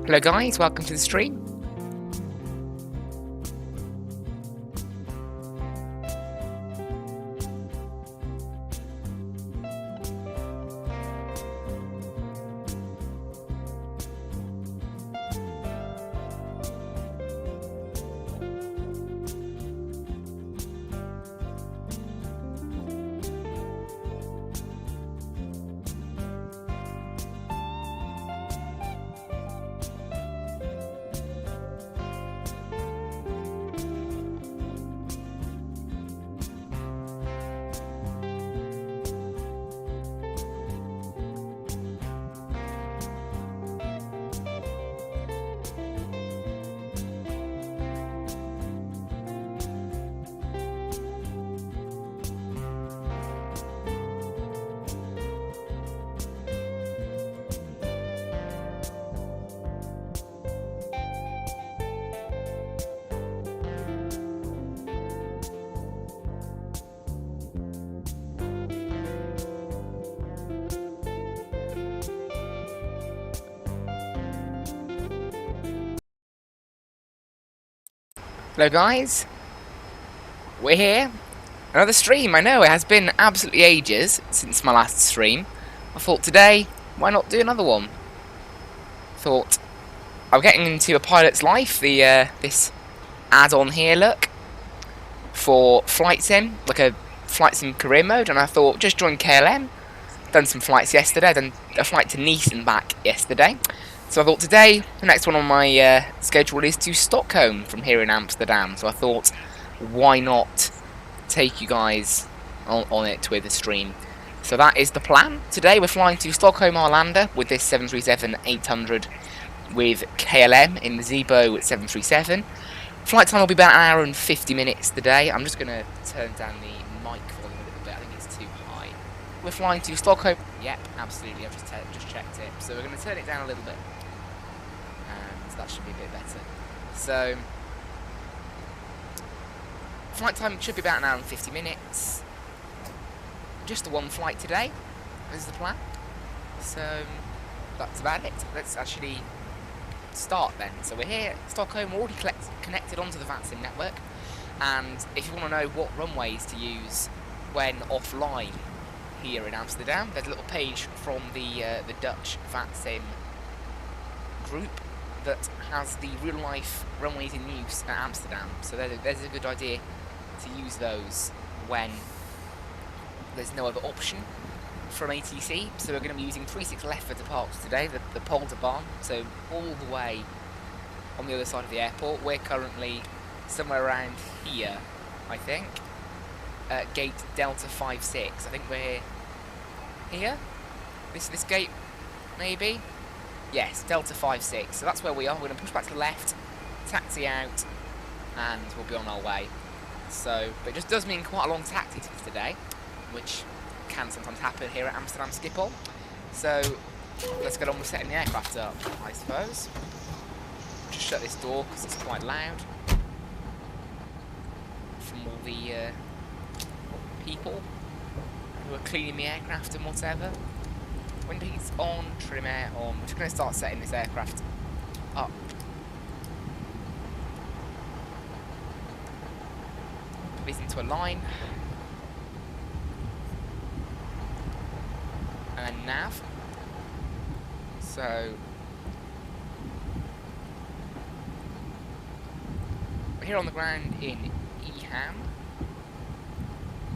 Hello guys, welcome to the stream. Hello guys, we're here. Another stream. I know it has been absolutely ages since my last stream. I thought today, why not do another one? Thought I'm getting into a pilot's life. This add-on here, look, for flight sim, like a flight sim career mode, and I thought just join KLM. Done some flights yesterday. Done a flight to Nice and back yesterday. So I thought today, the next one on my schedule is to Stockholm from here in Amsterdam. So I thought, why not take you guys on it with a stream? So that is the plan. Today we're flying to Stockholm, Arlanda with this 737-800 with KLM in the Zibo at 737. Flight time will be about an hour and 50 minutes today. I'm just going to turn down the mic volume a little bit. I think it's too high. We're flying to Stockholm. Yep, absolutely. I've just checked it. So we're going to turn it down a little bit. That should be a bit better. So, flight time should be about an hour and 50 minutes. Just the one flight today is the plan. So, that's about it. Let's actually start then. So we're here at Stockholm, we're already connected onto the Vatsim network. And if you want to know what runways to use when offline here in Amsterdam, there's a little page from the Dutch Vatsim group that has the real-life runways in use at Amsterdam. So there's a good idea to use those when there's no other option from ATC. So we're going to be using 36 left for departure today, the Polderbahn, so all the way on the other side of the airport. We're currently somewhere around here, I think, at gate Delta 56. I think we're here? This gate, maybe? Yes, Delta 56, so that's where we are. We're going to push back to the left, taxi out, and we'll be on our way. So, but it just does mean quite a long taxi today, which can sometimes happen here at Amsterdam Schiphol. So, let's get on with setting the aircraft up, I suppose. Just shut this door because it's quite loud from all the people who are cleaning the aircraft and whatever. Windows on, trim air on. We're just going to start setting this aircraft up. Put these into a line. And then nav. So we're here on the ground in Eham,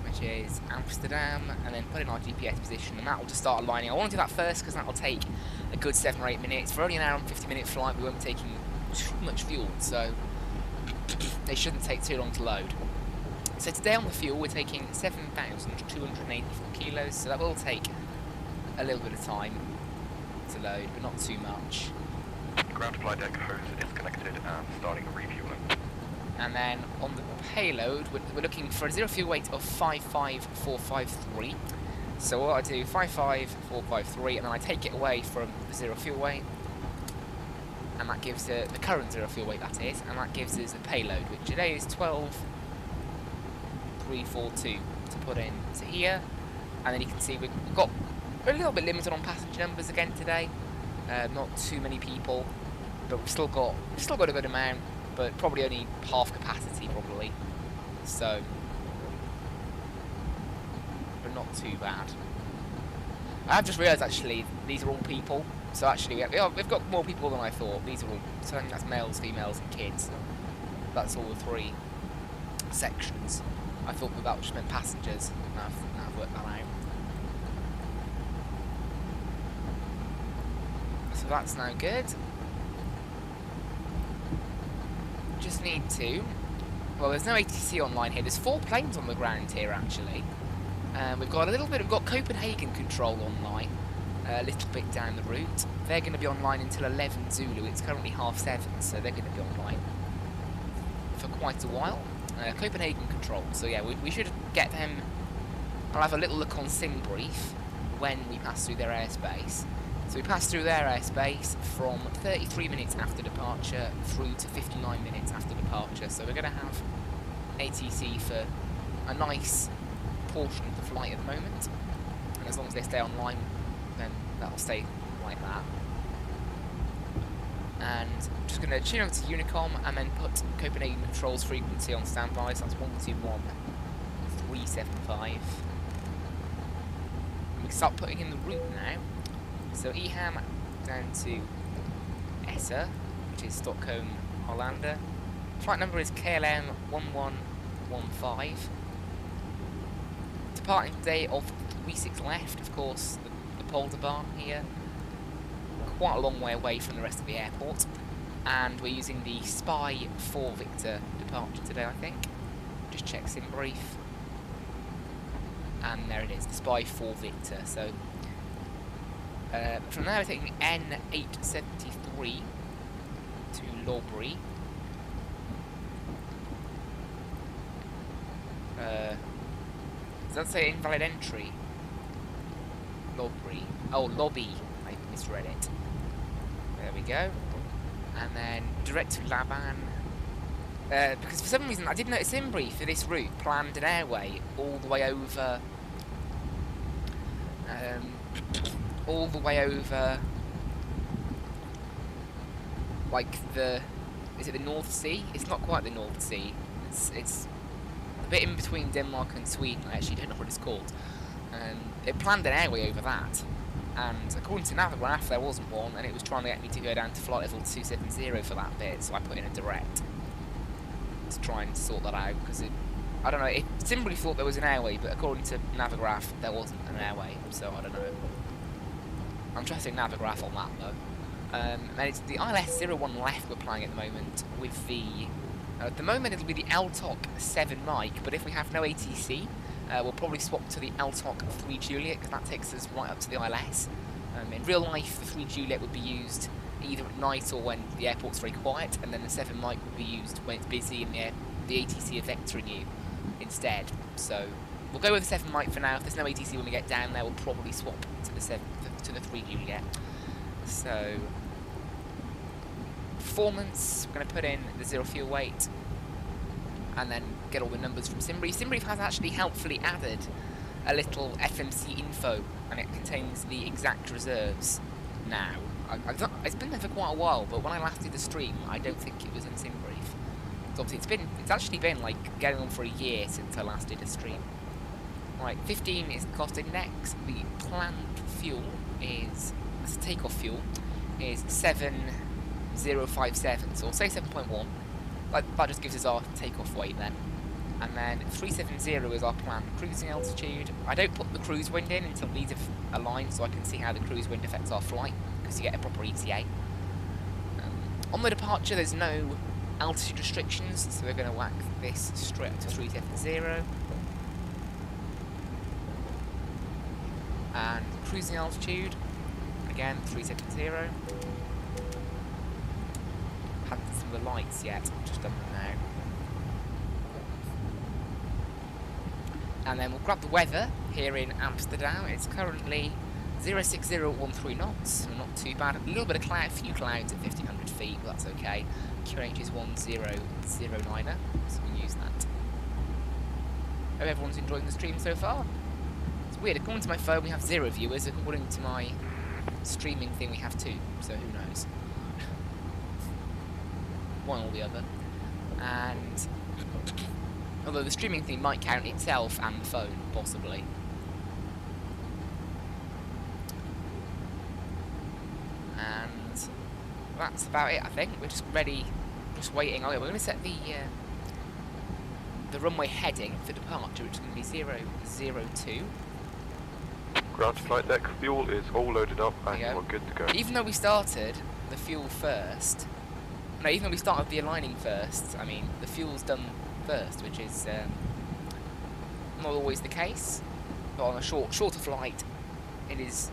which is Amsterdam, and then put in our GPS position, and that will just start aligning. I want to do that first because that will take a good 7 or 8 minutes. For only an hour and 50-minute flight, we won't be taking too much fuel, so they shouldn't take too long to load. So today on the fuel, we're taking 7,284 kilos, so that will take a little bit of time to load, but not too much. Ground flight deck hose is connected and starting refueling. And then on the payload, we're looking for a zero fuel weight of 55453. So what I do, 55453, and then I take it away from the zero fuel weight, and that gives the current zero fuel weight, that is, and that gives us the payload, which today is 12,342 to put in to here. And then you can see we've got a little bit limited on passenger numbers again today. Not too many people but we've still got a good amount, but probably only half capacity probably. So, but not too bad. I've just realised actually these are all people. So actually we've got more people than I thought. These are all, so I think that's males, females, and kids. That's all the 3 sections. I thought that just meant passengers. Now I've worked that out. So that's now good. Just need to... Well, there's no ATC online here. There's 4 planes on the ground here, actually. We've got we've got Copenhagen control online. A little bit down the route. They're going to be online until 11 Zulu. It's currently 7:30, so they're going to be online for quite a while. Copenhagen control. So yeah, we should get them. I'll have a little look on SimBrief when we pass through their airspace. So we pass through their airspace from 33 minutes after departure through to 59 minutes after departure. So we're going to have ATC for a nice portion of the flight at the moment. And as long as they stay online, then that'll stay like that. And I'm just going to tune over to Unicom and then put Copenhagen Control's frequency on standby. So that's 121.375. And we can start putting in the route now. So EHAM down to Essa, which is Stockholm, Arlanda. Flight number is KLM 1115. Departing today of 36 left, of course, the Polderbahn here. Quite a long way away from the rest of the airport. And we're using the Spy 4 Victor departure today, I think. Just check SimBrief. And there it is, the Spy 4 Victor. So from there we're taking N873 to Lobry. Does that say invalid entry? Lobry. Oh, lobby. I misread it. There we go. And then direct to Laban. Because for some reason I did notice SimBrief for this route planned an airway all the way over. Like is it the North Sea? It's not quite the North Sea. It's a bit in between Denmark and Sweden. I actually don't know what it's called. It planned an airway over that, and according to Navigraph there wasn't one, and it was trying to get me to go down to flight level 270 for that bit, so I put in a direct to try and sort that out, because I don't know, it simply thought there was an airway, but according to Navigraph there wasn't an airway, so I don't know. I'm trusting Navigraph on that though. And it's the ILS-01 left we're playing at the moment with the... at the moment it'll be the LTOC 7 mic, but if we have no ATC, we'll probably swap to the LTOC 3 Juliet, because that takes us right up to the ILS. In real life, the 3 Juliet would be used either at night or when the airport's very quiet, and then the 7 mic would be used when it's busy and the ATC are vectoring you instead. So we'll go with the 7 mic for now. If there's no ATC when we get down there, we'll probably swap to the 3 Juliet. So performance, we're going to put in the 0 fuel weight and then get all the numbers from SimBrief. SimBrief has actually helpfully added a little FMC info, and it contains the exact reserves now. It's been there for quite a while, but when I last did the stream, I don't think it was in SimBrief. So obviously it's actually been like getting on for a year since I last did a stream. Right, 15 is the cost index. The planned fuel is, the takeoff fuel is 7057, so we'll say 7.1. That just gives us our takeoff weight then. And then 370 is our planned cruising altitude. I don't put the cruise wind in until these are aligned, so I can see how the cruise wind affects our flight, because you get a proper ETA. On the departure, there's no altitude restrictions, so we're going to whack this straight up to 370. And cruising altitude, again 370. Haven't done some of the lights yet, I've just done them now. And then we'll grab the weather here in Amsterdam. It's currently 06013 knots, so not too bad. A little bit of cloud, a few clouds at 1500 feet, but that's okay. QNH is 1009er, so we use that. Hope everyone's enjoying the stream so far. It's weird, according to my phone we have 0 viewers, according to my streaming thing we have 2, so who knows. one or the other. And although the streaming thing might count itself and the phone, possibly. And that's about it, I think. We're just ready, just waiting. Oh yeah, we're going to set the runway heading for departure, which is going to be 002. Ground to flight deck, fuel is all loaded up and There you we're good to go. Even though we started the fuel first, no, even though we started the aligning first, I mean, the fuel's done first, which is not always the case. But on a shorter flight, it is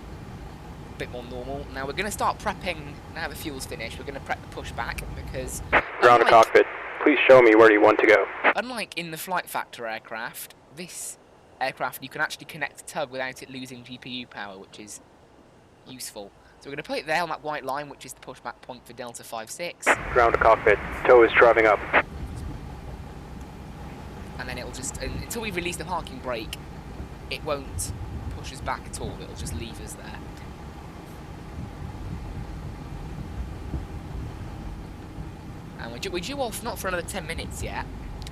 a bit more normal. Now we're going to start prepping, now the fuel's finished, we're going to prep the pushback, because Ground to cockpit, please show me where you want to go. unlike in the Flight Factor aircraft, this aircraft you can actually connect the tug without it losing GPU power, which is useful. So we're going to put it there on that white line, which is the pushback point for Delta 56. Ground to cockpit, tow is driving up. And then it'll just, until we release the parking brake, it won't push us back at all, it'll just leave us there. And we're due off not for another 10 minutes yet.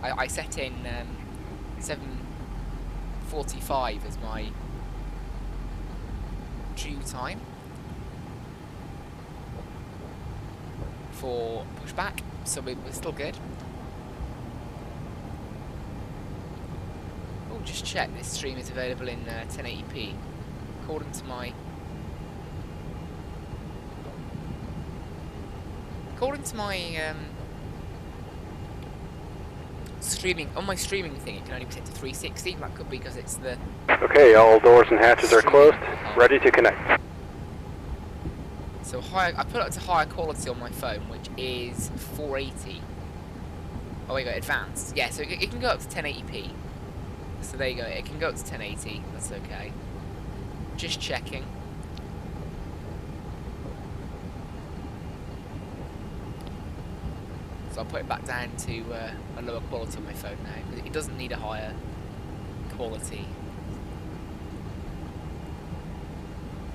I set in 7:45 as my due time for pushback, so we're still good. Oh, just check, this stream is available in 1080p. According to my streaming, on my streaming thing, it can only be set to 360. That could be because it's the... Okay, all doors and hatches are closed, ready to connect. So I put it to higher quality on my phone, which is 480. Oh, wait, advanced. Yeah, so it can go up to 1080p. So there you go, it can go up to 1080, that's okay. Just checking. So I'll put it back down to a lower quality on my phone now, because it doesn't need a higher quality.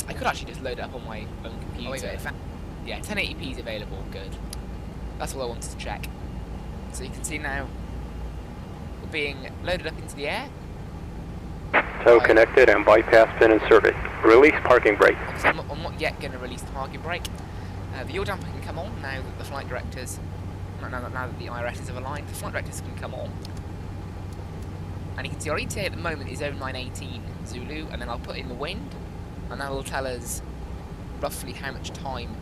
I could actually just load it up on my own computer. Oh, wait, yeah, 1080p is available, good. That's all I wanted to check. So you can see now, we're being loaded up into the air. Tow connected and bypass pin inserted. Release parking brake. Obviously, I'm not yet going to release the parking brake. The yaw damper can come on now that the flight directors, now that the IRSs have aligned, the flight directors can come on. And you can see our ETA at the moment is 0918 Zulu, and then I'll put in the wind, and that will tell us roughly how much time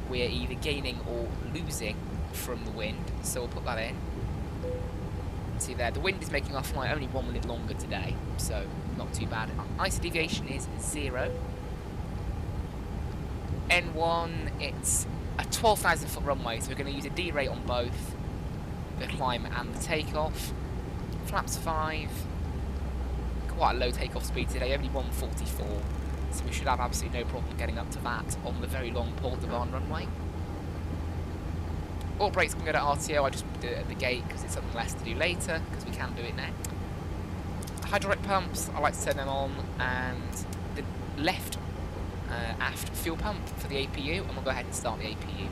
we're either gaining or losing from the wind. So we'll put that in. See there, the wind is making our flight only 1 minute longer today, so not too bad. ISO deviation is 0. N1, it's a 12,000 foot runway, so we're going to use a D rate on both the climb and the takeoff. Flaps 5, quite a low takeoff speed today, only 144, so we should have absolutely no problem getting up to that on the very long Port de Van runway. All brakes can go to RTO, I just do it at the gate because it's something less to do later, because we can do it now. Hydraulic pumps, I like to turn them on, and the left aft fuel pump for the APU, and we'll go ahead and start the APU.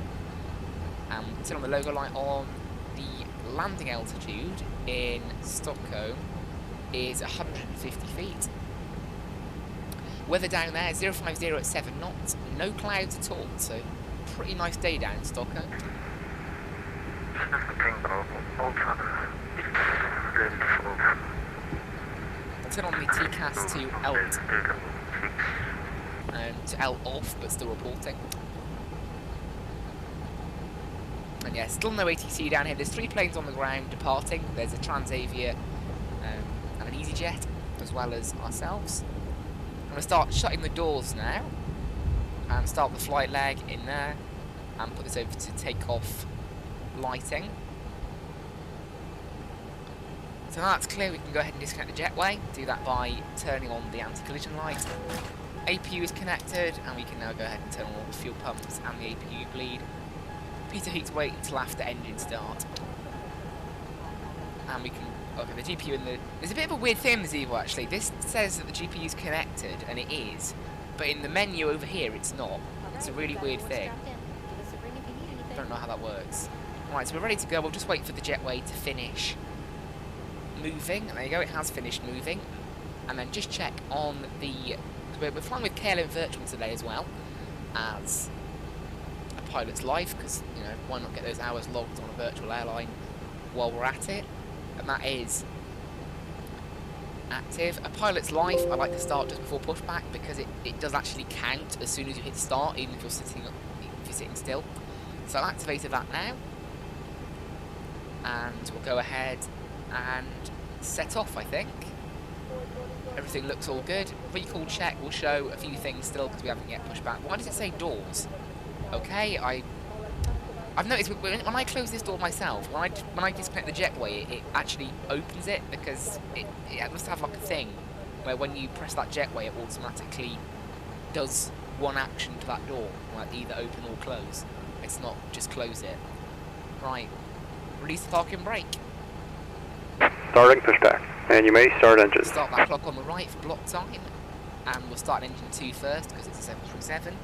And turn on the logo light on. The landing altitude in Stockholm is 150 feet. Weather down there, 050 at 7 knots, no clouds at all, so pretty nice day down in Stockholm. I'll turn on the TCAS to alt, to alt off, but still reporting. And yeah, still no ATC down here. There's 3 planes on the ground departing. There's a Transavia and an EasyJet, as well as ourselves. I'm going to start shutting the doors now, and start the flight leg in there, and put this over to takeoff lighting. So now that's clear, we can go ahead and disconnect the jetway. Do that by turning on the anti-collision light. APU is connected, and we can now go ahead and turn on all the fuel pumps and the APU bleed. Pitot heats wait until after engine start. And we can, okay, the GPU in the, there's a bit of a weird thing in the Evo actually. This says that the GPU is connected, and it is, but in the menu over here it's not. It's a really weird thing. I don't know how that works. Right, so we're ready to go. We'll just wait for the jetway to finish moving. There you go, it has finished moving. And then just check on the... We're flying with KLM Virtual today as well as a pilot's life, because, you know, why not get those hours logged on a virtual airline while we're at it? And that is active. A pilot's life, I like to start just before pushback, because it does actually count as soon as you hit start, even if you're sitting still. So I've activated that now, and we'll go ahead and set off. I think everything looks all good. Recall check will show a few things still because we haven't yet pushed back. Why does it say doors? Okay, I've noticed when I close this door myself, when I disconnect the jetway, it actually opens it, because it must have like a thing where when you press that jetway, it automatically does one action to that door, like either open or close. It's not just close it. Right, release the parking brake. Starting pushback, and you may start engine. Start that clock on the right for block time, and we'll start engine 2 first because it's a 737.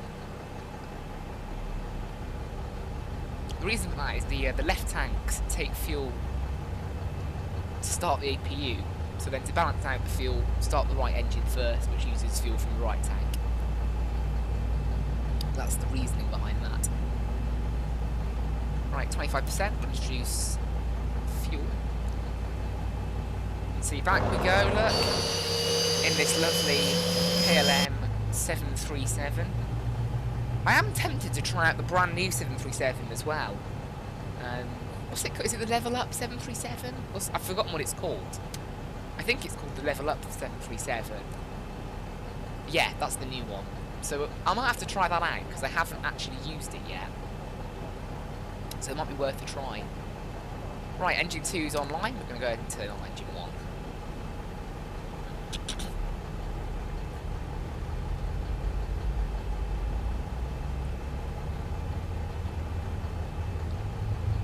The reason for that is the left tanks take fuel to start the APU, so then to balance out the fuel, start the right engine first, which uses fuel from the right tank. That's the reasoning behind that. Right, 25%, introduce fuel. And see, back we go, look, in this lovely KLM 737. I am tempted to try out the brand new 737 as well. What's it called? Is it the Level Up 737? I've forgotten what it's called. I think it's called the Level Up 737. Yeah, that's the new one. So I might have to try that out, because I haven't actually used it yet. So it might be worth a try. Right, engine 2 is online. We're going to go ahead and turn on engine 1.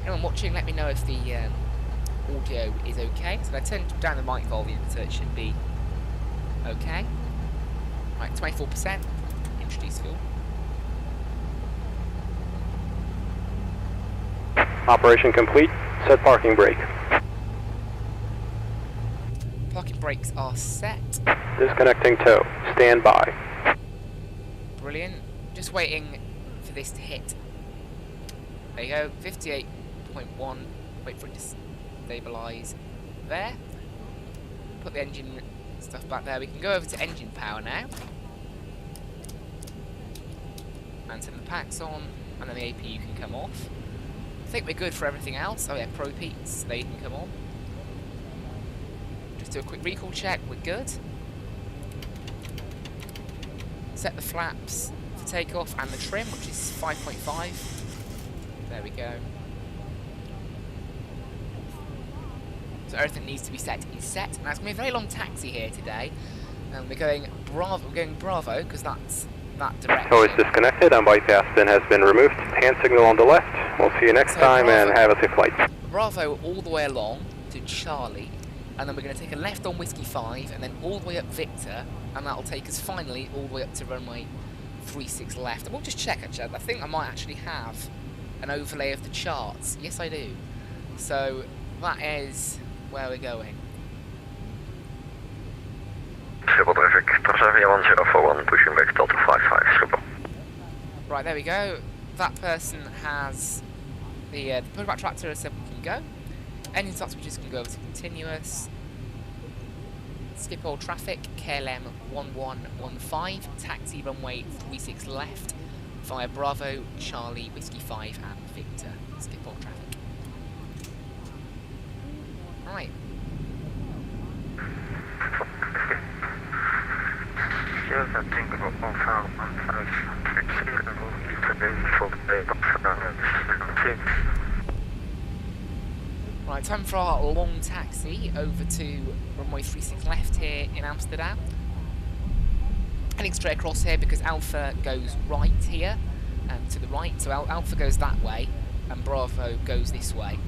Anyone watching, let me know if the audio is okay. So I turned down the mic volume, so it should be okay. Right, 24%. Introduce fuel. Operation complete. Set parking brake. Parking brakes are set. Disconnecting tow. Stand by. Brilliant. Just waiting for this to hit. There you go. 58.1. Wait for it to stabilise there. Put the engine stuff back there. We can go over to engine power now. And turn the packs on, and then the APU can come off. I think we're good for everything else. Oh yeah, Pro-Peats, they can come on. Just do a quick recall check, we're good. Set the flaps for takeoff and the trim, which is 5.5. There we go. So everything needs to be set is set. Now it's going to be a very long taxi here today. And we're going Bravo, because that's that direction. Tow is disconnected and bypass pin has been removed. Hand signal on the left. We'll see you next time, Bravo, and have a safe flight. Bravo all the way along to Charlie, and then we're going to take a left on Whiskey 5, and then all the way up Victor, and that'll take us finally all the way up to runway 36 left. And we'll just check actually. I think I might actually have an overlay of the charts. Yes, I do. So that is where we're going. Schiphol traffic, Transavia 1041, pushing back Delta 55, Schiphol. Right, there we go. That person has the pushback tractor, so we can go. Engine start switches can go over to continuous. Skip all traffic, KLM 1115, taxi runway 36 left, via Bravo, Charlie, Whiskey 5 and Victor. Skip all traffic. Right. Right, time for our long taxi over to runway 36 left here in Amsterdam. Heading straight across here because Alpha goes right here, to the right, so Alpha goes that way and Bravo goes this way.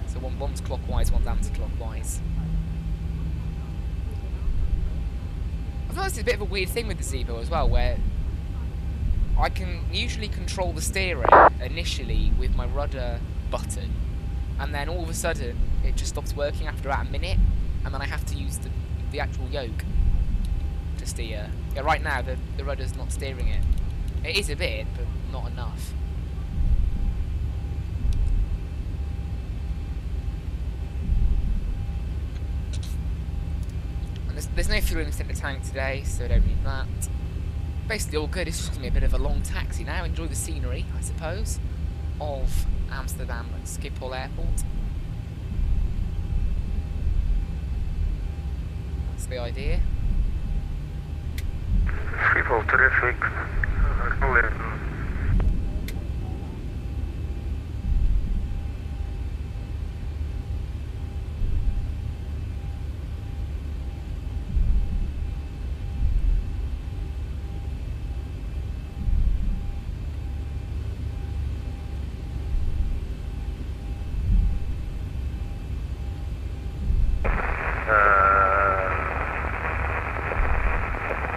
So one's clockwise, one's anti-clockwise. I've noticed a bit of a weird thing with the Zeebo as well, where I can usually control the steering initially with my rudder button, and then all of a sudden it just stops working after about a minute, and then I have to use the actual yoke to steer. Yeah, right now the rudder's not steering it. It is a bit, but not enough. And there's no fuel in the tank today, so I don't need that. Basically all good. It's just going to be a bit of a long taxi now. Enjoy the scenery, I suppose, of Amsterdam Schiphol Airport. That's the idea. Schiphol, terrific.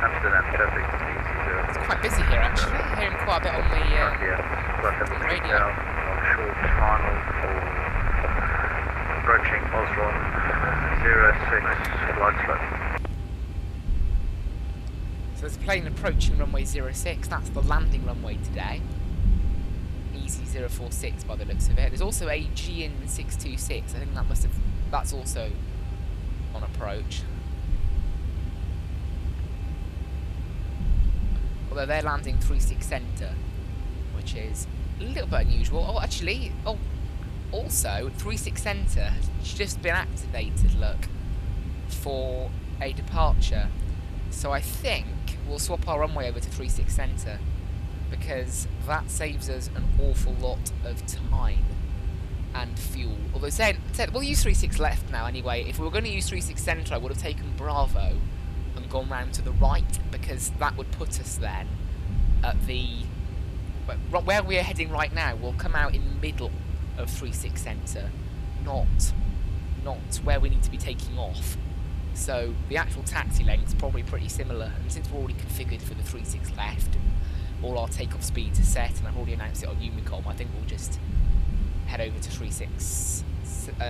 Amsterdam traffic. It's quite busy here actually. I'm hearing quite a bit on the radio. Short final for approaching Oslo 06 flight slot. So there's a plane approaching runway 06. That's the landing runway today. Easy 046 by the looks of it. There's also a GN 626. I think that's also on approach. Although they're landing 36 centre, which is a little bit unusual. Oh, actually, also 36 centre has just been activated, look, for a departure. So I think we'll swap our runway over to 36 centre, because that saves us an awful lot of time and fuel. Although we'll use 36 left now anyway. If we were going to use 36 centre, I would have taken Bravo and gone round to the right, because that would put us then at where we're heading right now. We'll come out in the middle of 36 centre, not where we need to be taking off. So the actual taxi length's probably pretty similar, and since we're already configured for the 36 left and all our takeoff speeds are set, and I've already announced it on Unicom, I think we'll just head over to 36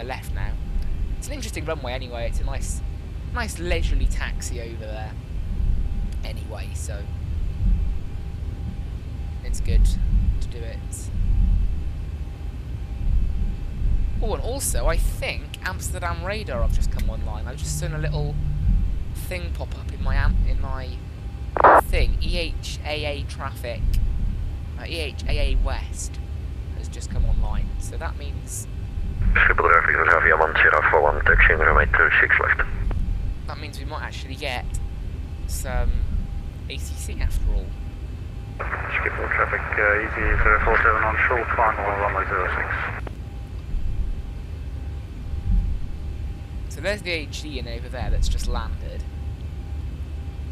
left now. It's an interesting runway anyway. It's a nice leisurely taxi over there anyway, so it's good to do it. Oh, and also I think Amsterdam radar have just come online. I've just seen a little thing pop up in my thing. EHAA traffic, EHAA West has just come online, so that means Schiphol traffic, Zavia 1041, taxiing runway 36 left. That means we might actually get some ACC after all. Schiphol traffic, easy 047 on short final runway 06. So there's the HG in over there that's just landed.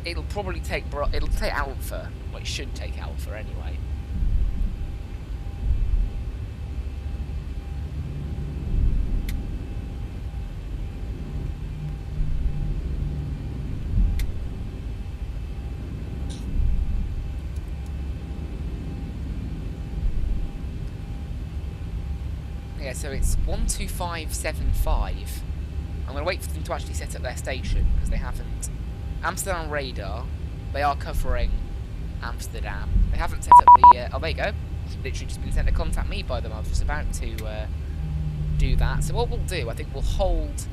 It'll probably take Alpha. Well, it should take Alpha anyway. Yeah, so it's 12575. I'm going to wait for them to actually set up their station, because they haven't. Amsterdam radar, they are covering Amsterdam. They haven't set up the... oh, there you go. Literally just been sent to contact me by them. I was just about to do that. So what we'll do, I think we'll hold...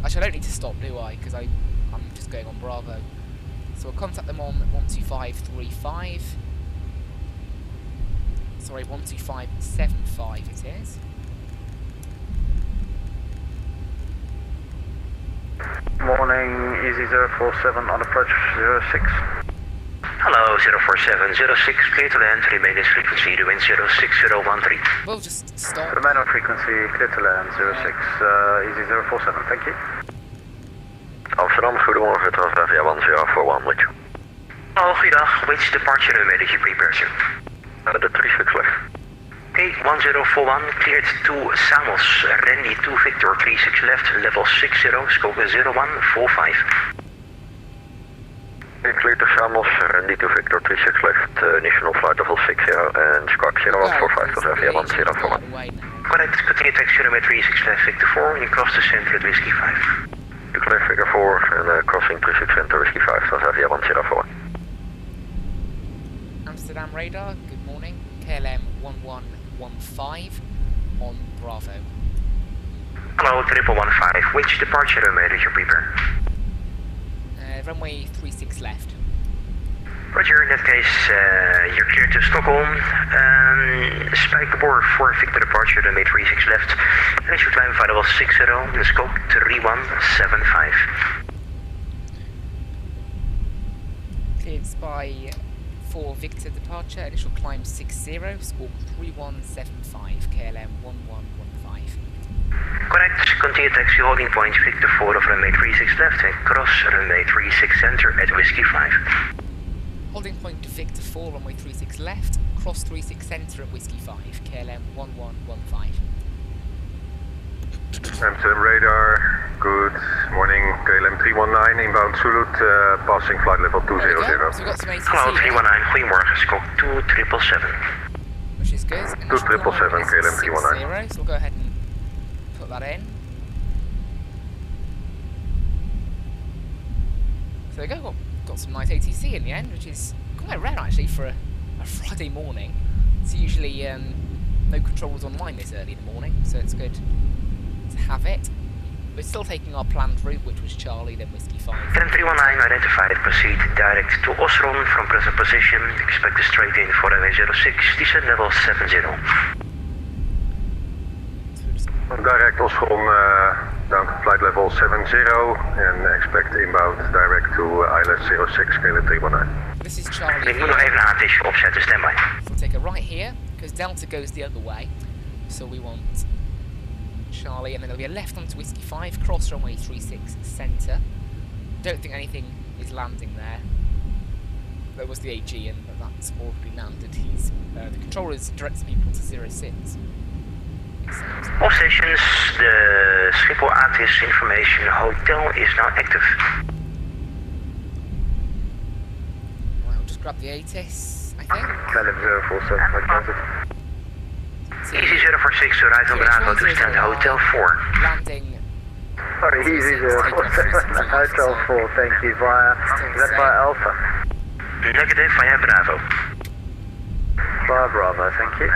Actually, I don't need to stop, do I? Because I'm just going on Bravo. So we'll contact them on 12535. Sorry, 12575 it is. Morning, easy 047 on approach 06. Hello, 047, 06, clear to land, remain in frequency, the wind 06013. We'll just stop. Remain on frequency, clear to land 06, easy 047, thank you. Amsterdam, goedemorgen, Transavia 1041, with you. Oh, goeiedag, which departure runway did you prepare, sir? The 36 left. Okay, 1041, cleared to Samos, Randy 2 Victor, 36 left, level 60, scope 0145. Clear to Samos. Nostradamus, Randy to Victor 36 left, initial flight level 60 and squawk 0145 to Zevia 1041. Correct, continue taxi runway 36 left, Victor 4, you cross the center at Whiskey 5. You clear figure 4 and crossing 36 center Whiskey 5 to Zevia 104. Amsterdam radar, good morning. KLM 1115 on Bravo. Hello, 1115, which departure runway did you prepare? Runway 36 left. Roger, in that case, you're clear to Stockholm. Spike aboard for Victor departure, runway 36 left. And you climb via level 60, the scope 3175. Cleared by for Victor departure, initial climb 60, squawk 3175, KLM 1115. Correct, continue taxi holding point Victor 4 of runway 36 left and cross runway 36 center at Whiskey 5. Holding point to Victor 4, runway 36 left, cross 36 center at Whiskey 5, KLM 1115. Amsterdam radar, good morning, KLM 319, inbound Zulu, passing flight level 200. So we've got some ATC. Hello, 319, goedemorgen, scope 2777. Which is good. 2777, KLM 319. So we'll go ahead and put that in. So there we go, got some nice ATC in the end, which is quite rare actually for a Friday morning. It's usually no controls online this early in the morning, so it's good to have it. We're still taking our planned route, which was Charlie, then Whiskey 5. KLM 319 identified, proceed direct to Osron from present position, expect a straight in for runway 06, descend level 70. Direct Osron down to flight level 70 and expect inbound direct to ILS 06, KLM 319. This is Charlie. Ik moet nog even een ATC opzetten, standby. So we'll take a right here, because Delta goes the other way. So we want Charlie, and then there'll be a left onto Whiskey 5, cross runway 36 centre. Don't think anything is landing there. There was the AG, and that's already landed. He's the controller's directing people to 06. All stations, the Schiphol ATIS information hotel is now active. Well, we'll just grab the ATIS, I think. KLM 047, Easy 046 to right on Bravo to stand Hotel 4. Landing. Sorry, Easy 047, Hotel 4, thank you, is that via Alpha? Negative via Bravo. Via Bravo, thank you.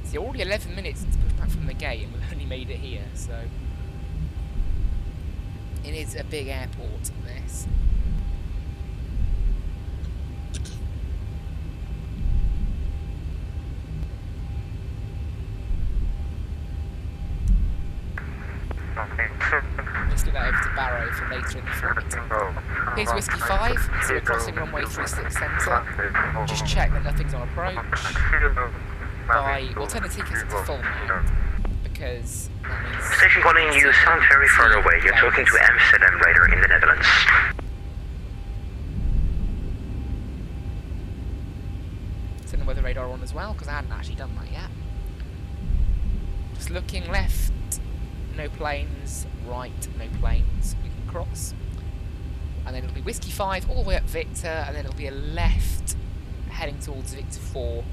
See, already 11 minutes since pushed back from the gate, and we've only made it here, so it is a big airport, this. Let's get that over to Barrow for later in the flight. Here's Whiskey 5, so we're crossing runway 36 centre. Just check that nothing's on approach. We'll turn the tickets into full mode, because that means... Station calling, you sound very far away. You're talking to Amsterdam radar in the Netherlands. Turn the weather radar on as well, because I hadn't actually done that yet. Just looking left, no planes, right, no planes, we can cross. And then it'll be Whiskey 5 all the way up Victor, and then it'll be a left heading towards Victor 4,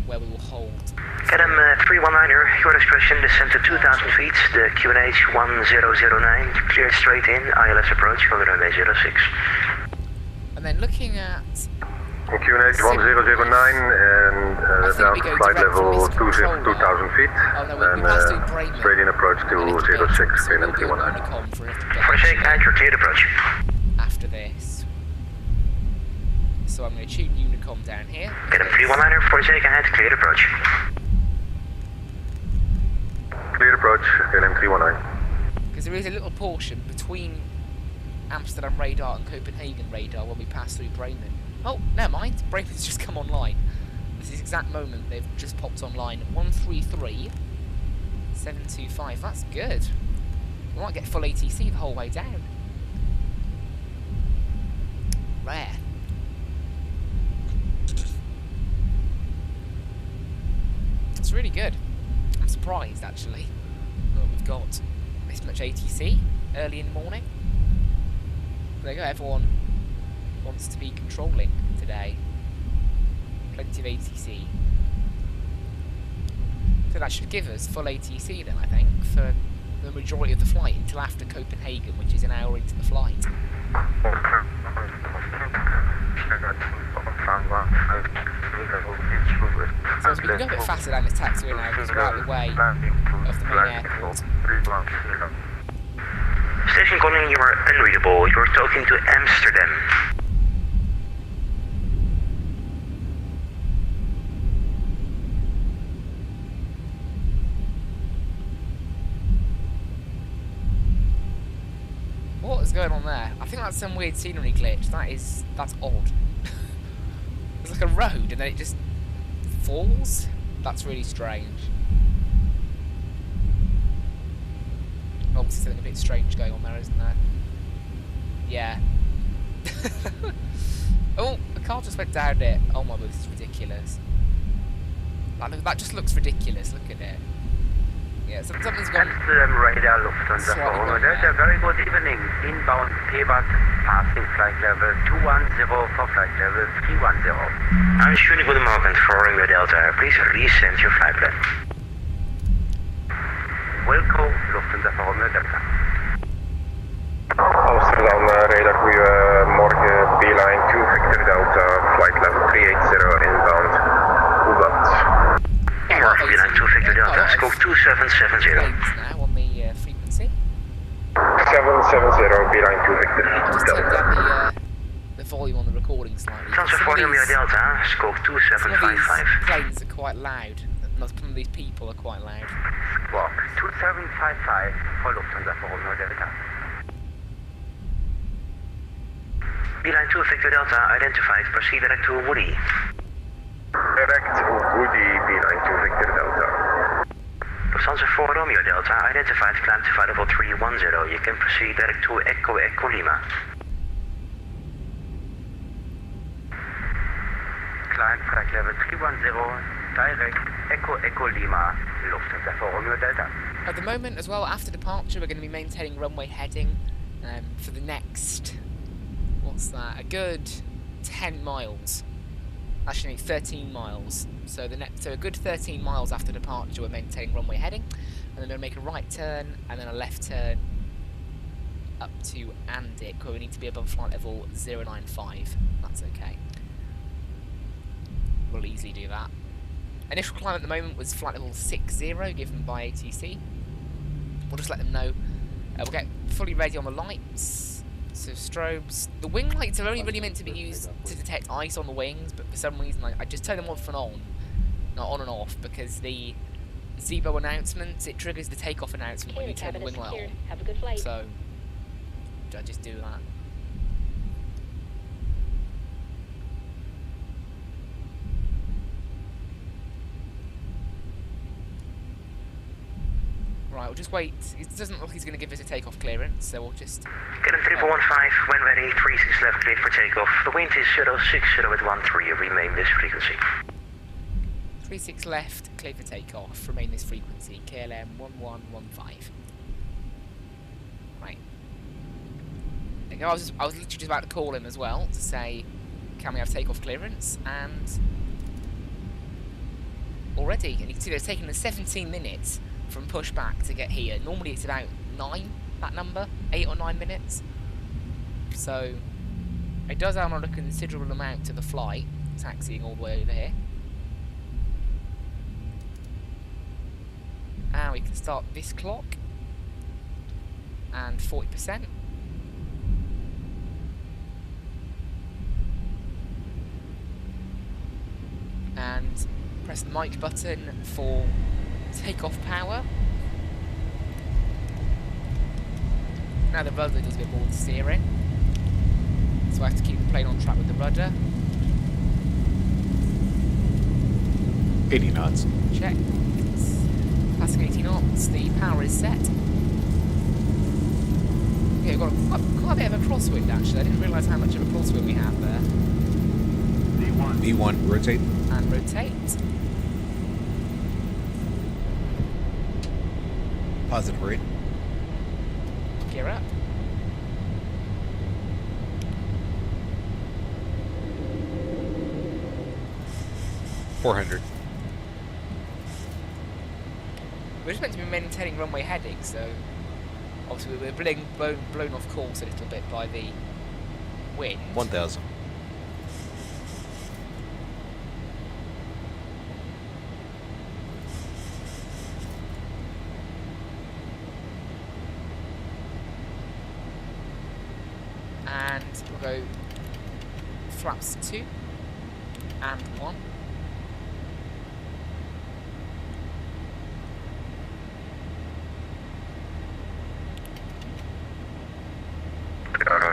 where we will hold. KLM 319er, your expression descend to 2,000 feet, the QNH 1009, cleared straight in, ILS approach from the runway 06. And then looking at... QNH 1009 and down to flight level 2,000 feet and straight in approach to 06, KLM 319. For a second, you're cleared approach. After this. So I'm going to tune Unicom down here. KLM 319er, for a second, cleared approach. Cleared approach, KLM 319. Because there is a little portion between Amsterdam radar and Copenhagen radar when we pass through Bremen. Oh, never mind, Bremen's just come online. This is the exact moment they've just popped online. 133 725, that's good. We might get full ATC the whole way down. Rare. It's really good. I'm surprised actually that we've got this much ATC early in the morning. There you go, everyone wants to be controlling today. Plenty of ATC. So that should give us full ATC then, I think, for the majority of the flight until after Copenhagen, which is an hour into the flight. So as we can go a bit faster down this taxiway now because we're out of the way of the main airport. Station calling, you are unreadable. You're talking to Amsterdam. What is going on there? I think that's some weird scenery glitch. That's odd. It's like a road and then it just falls. That's really strange. Obviously something a bit strange going on there, isn't there? Yeah. Oh, the car just went down it. Oh my god, this is ridiculous. That just looks ridiculous. Look at it. Yeah, something's gone. Amsterdam radar Lufthansa for Delta. Very good evening. Inbound Pebat, passing flight level 210 for flight level 310. I'm shooting with the Morgan for Romeo Delta. Please resend your flight plan. Welcome, Lufthansa for Romeo Delta. Amsterdam radar, goedemorgen, B-line 2 Victor Delta, flight level 380 inbound. Ubat. Morgen, B-line 2 Victor Delta, scope 2770. Now on the frequency. 770, B-line 2 Victor Just turn Delta. down the volume on the recording slightly. Transfer for Romeo Delta, scope Some of these 2755. planes are quite loud. Some of these people are quite loud. Squawk 2755 for Lufthansa for Romeo Delta. B-line 2 Victor Delta, identified. Proceed direct to Woody. Direct Woody, B-line 2 Victor Delta. Lufthansa for Romeo Delta, identified. Climb to flight level 310. You can proceed direct to Echo Echo Lima. Climb flight level 310, direct Echo Echo Lima, Lufthansa for Romeo Delta. At the moment as well, after departure, we're going to be maintaining runway heading for the next, what's that, a good 10 miles. Actually, 13 miles. So a good 13 miles after departure, we're maintaining runway heading. And then we'll make a right turn, and then a left turn up to Andic, where we need to be above flight level 095. That's okay. We'll easily do that. Initial climb at the moment was flight level 60, given by ATC. We'll just let them know. We'll get fully ready on the lights. So strobes. The wing lights are only really meant to be used to detect ice on the wings, but for some reason I just turn them off and on. Not on and off, because the Zebo announcement, it triggers the takeoff announcement when you turn the wing light on. Have a good flight. So I just do that. Right, we'll just wait. It doesn't look like he's going to give us a takeoff clearance, so we'll just... Get him 3415, when ready, 36 left, cleared for takeoff. The wind is 060 at 13, remain this frequency. 36 left, clear for takeoff, remain this frequency, KLM 1115. Right. I was literally just about to call him as well, to say, can we have takeoff clearance, and... Already, and you can see it's taken us 17 minutes from pushback to get here. Normally it's about 9, that number, 8 or 9 minutes. So it does add on a considerable amount to the flight, taxiing all the way over here. And we can start this clock and 40%. And press the mic button for takeoff power. Now the rudder does a bit more than steering, so I have to keep the plane on track with the rudder. 80 knots. Check. It's passing 80 knots. The power is set. Yeah, we've got quite a bit of a crosswind actually. I didn't realise how much of a crosswind we have there. V1, rotate. And rotate. Positive read. Gear up. $400. We're just meant to be maintaining runway heading, so obviously we're blown off course a little bit by the wind. 1,000. And we'll go flaps 2 and 1.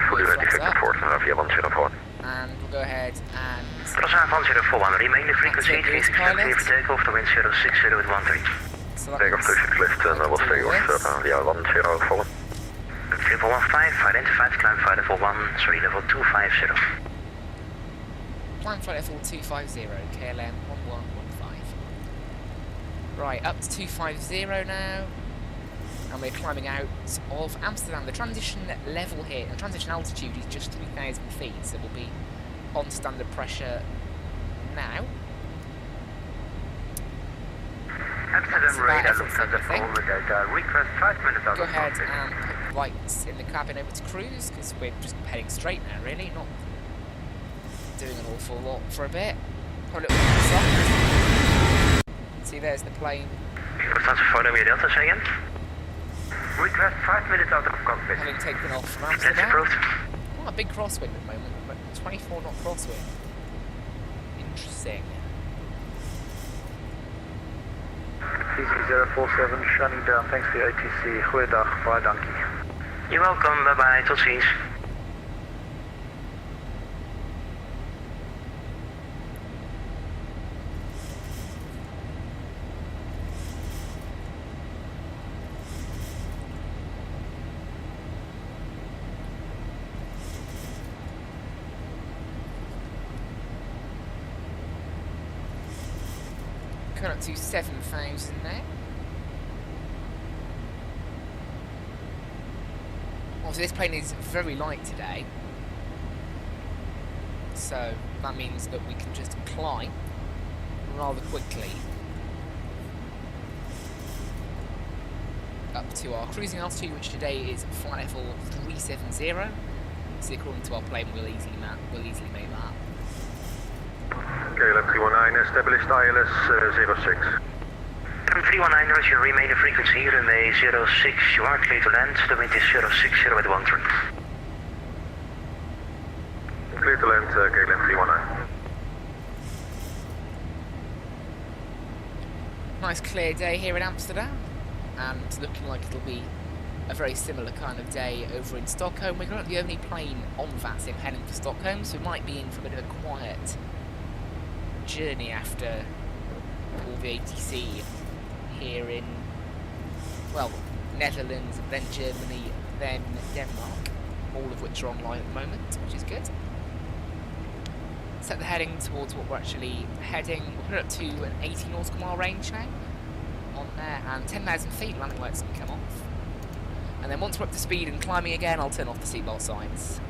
Fully ready, Victor 4, via 104. And we'll go ahead and... Cross 104, remain the frequency, 36 left, clear for takeoff, the wind 060 with 13. So Takeoff 26 left and we'll stay with via 104. Triple 15, identified, climb flight level 1, sorry, level 250. Climb flight level 250, KLM 1115. Right, up to 250 now. And we're climbing out of Amsterdam. The transition level here, the transition altitude is just 3,000 feet, so we'll be on standard pressure now. Amsterdam radar Lufthansa forward at request 5 minutes out Go of ahead cockpit. and put the lights in the cabin over to cruise, because we're just heading straight now, really, not doing an awful lot for a bit. Put a little bit soft. See, there's the plane. Lufthansa follow me, Delta, say again. Request 5 minutes out of cockpit. Having taken off from That's Amsterdam. approved. Oh, a big crosswind at the moment, but 24 knot crosswind. Interesting. TC047 shutting down, thanks for your ATC. Goeiedag, baie dankie. You're welcome, bye bye, tot ziens. Coming up to 7,000 now. Obviously this plane is very light today, so that means that we can just climb rather quickly up to our cruising altitude, which today is flight level 370. So according to our plane, we'll easily make that. KLM 319, established ILS 06. 319, Roger, remain the frequency, runway 06, you are clear to land, the wind is 060 with 13. Clear to land, KLM 319. Nice clear day here in Amsterdam, and looking like it'll be a very similar kind of day over in Stockholm. We're not the only plane on Vatsim heading for Stockholm, so we might be in for a bit of a quiet journey after all the ATC here in, well, Netherlands, then Germany, then Denmark, all of which are online at the moment, which is good. Set the heading towards what we're actually heading. We'll put it up to an 80 nautical mile range now on there, and 10,000 feet, landing lights can come off. And then once we're up to speed and climbing again, I'll turn off the seatbelt signs.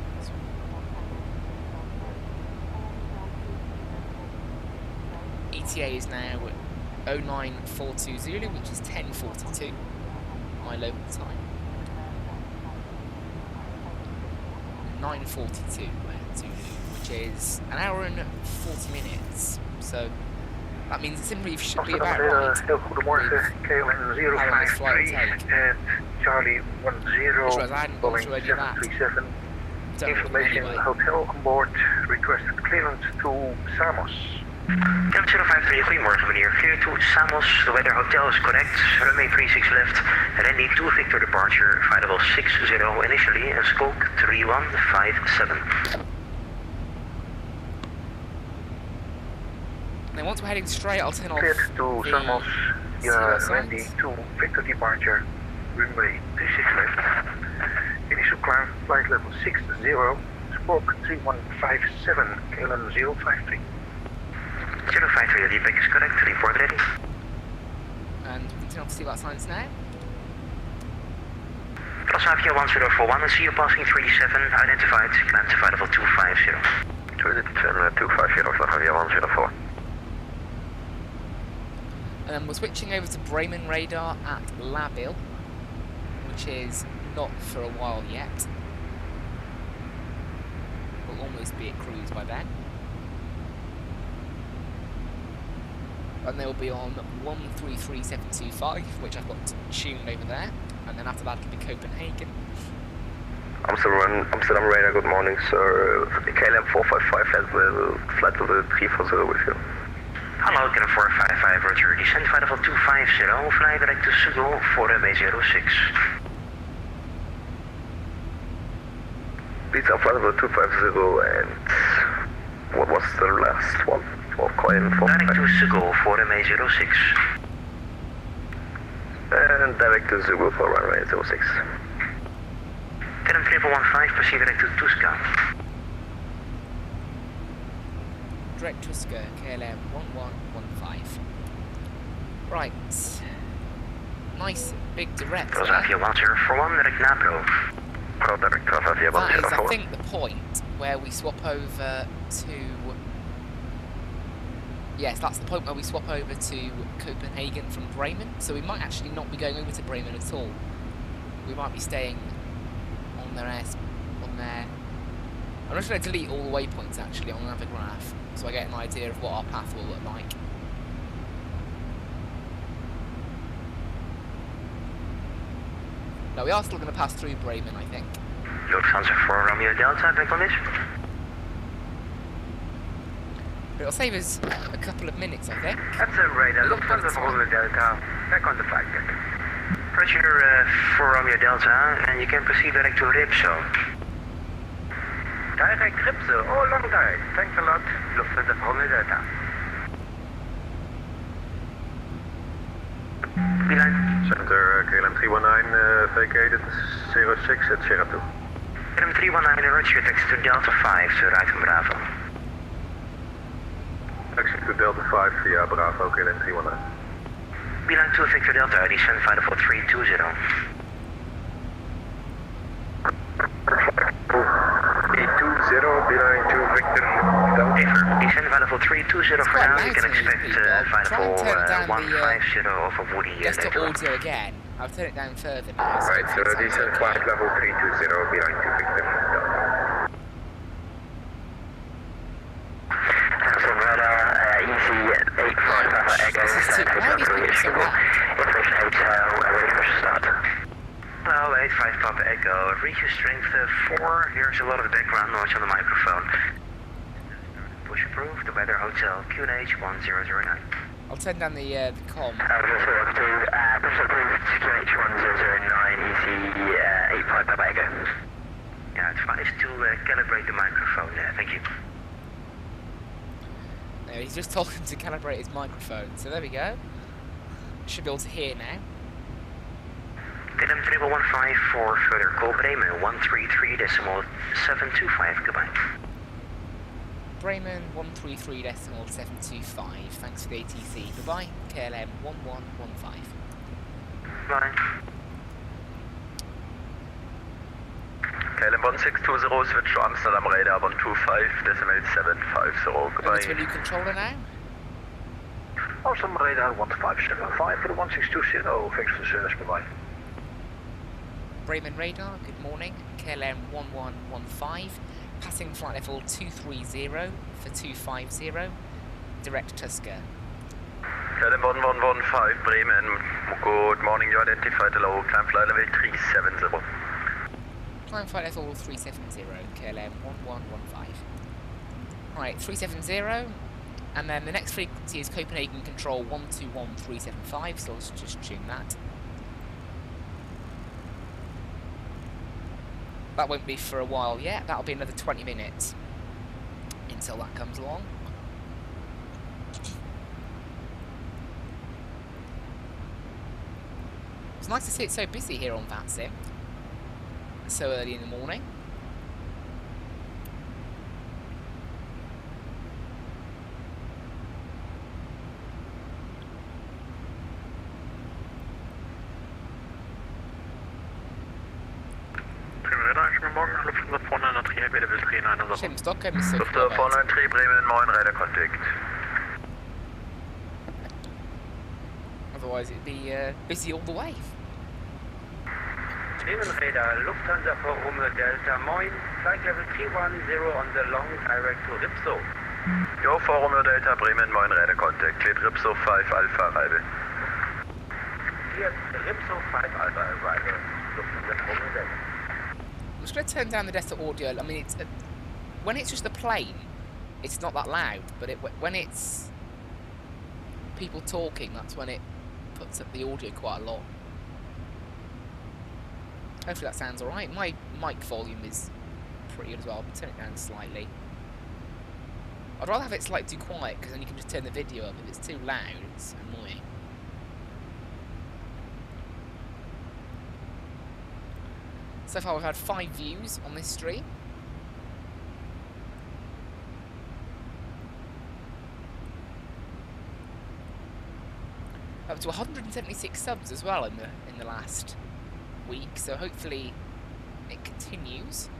ETA is now 0942 Zulu, which is 10:42 my local time. 9:42 Zulu, which is an hour and 40 minutes. So that means it's in brief should be about right. Heel goedemorgen, KLM 053 and Charlie 10, Boeing 737. Information hotel on board, requested clearance to Samos. KLM 053, goedemorgen meneer. Clear to Samos, the weather hotel is correct. Runway 36 left, landing to Victor departure, flight level 60 initially, and scope 3157. And then once we're heading straight, I'll turn off Cleared to Samos, landing to Victor departure, runway 36 left. Initial climb, flight level 60, squawk 3157, KLM 053. 053, the deck is correct, report ready. And we can turn off the seatbelt signs now. Transavia 1041, I see you passing 37, identified, climb to flight level 250. 250, Transavia 104. And then we're switching over to Bremen radar at Labil, which is not for a while yet. We'll almost be at cruise by then. And they'll be on 133725, which I've got tuned over there. And then after that it'll be Copenhagen. Amsterdam radar, good morning, sir. KLM 455 flight level 340 with you. Hallo, KLM 455, roger. Descend flight level 250, fly direct to Stockholm for runway 06. Pizza flight level 250 and what was the last one? Direct to Stockholm for runway 06. And direct to Zugo for runway 06. KLM 3115, proceed direct to Tuska. Direct Tuska, KLM 1115. Right. Nice big direct. Transavia 1041, direct Napro. That is, I think, the point where we swap over to... Yes, that's the point where we swap over to Copenhagen from Bremen. So we might actually not be going over to Bremen at all. We might be staying on their I'm just going to delete all the waypoints actually on the graph, so I get an idea of what our path will look like. No, we are still going to pass through Bremen, I think. Lufthansa for Romeo Delta, back on this. But it'll save us a couple of minutes, I think. That's a radar. Lufthansa for Romeo Delta. Back on the flight deck. Roger for Romeo Delta, and you can proceed direct to Ripso. Direct Ripso. Oh, long direct. Thanks a lot. Lufthansa for Romeo Delta. Beeline. Center KLM 319 vacated 06 at Sierra 2. KLM 319, roger, taxi to Delta 5, right from Bravo. Taxi to Delta 5 via Bravo, KLM 319. Beeline to Victor Delta, descend flight level 320. 320, Beeline to Victor Delta. Descend flight level 320 for now, you can expect flight level 150 over Woody. Just to audio again. I'll turn it down further now. Right, so descend flight level 320, Beeline to Victor Delta. Amsterdam radar, easy 85 Papa Echo, Why are these people so loud? information hotel, ready for start. Hello, 85 Papa Echo, reach your strength 4, here's a lot of background noise on the microphone. Push approved, the weather hotel, QNH 1009. I'll turn down the comm. Push approved, QNH 1009, easy 85 Papa Echo. Yeah, advise to calibrate the microphone, thank you. He's just told him to calibrate his microphone, so there we go. Should be able to hear now. KLM 3115 for further call Bremen 133.725, goodbye. Bremen 133.725, thanks for the ATC. Goodbye, KLM 1115. Bye. KLM 1620 switch to Amsterdam radar 125.750, Over goodbye. to a new controller now. Amsterdam radar 1575 for the 1620. Thanks for the service. Bye-bye. Bremen radar, good morning. KLM 1115, passing flight level 230 for 250, direct Tuska. KLM 1115 Bremen, good morning, you identified hello, climb flight level 370. Climb flight level 370, KLM 1115. Right, 370, and then the next frequency is Copenhagen Control 121375, so let's just tune that. That won't be for a while yet, that'll be another 20 minutes until that comes along. It's nice to see it so busy here on Vatsim, so early in the morning. Shame Stockholm is so Lufthansa quiet. 493 Bremen, moin, radar contact. Otherwise it'd be busy all the way. Bremen radar, Lufthansa for Romeo Delta, moin, flight level 310 on the long direct to Ripso. Yo, for Romeo Delta Bremen, moin, radar contact. Cleared Ripso 5 Alpha arrival. Cleared Ripso 5 Alpha arrival, Lufthansa for Romeo Delta. I'm just going to turn down the desktop audio. I mean, it's when it's just a plane, it's not that loud. But when it's people talking, that's when it puts up the audio quite a lot. Hopefully that sounds alright. My mic volume is pretty good as well. I'll turn it down slightly. I'd rather have it slightly too quiet, because then you can just turn the video up. If it's too loud, it's annoying. So far we've had 5 views on this stream. Up to 176 subs as well in the last week, so hopefully it continues.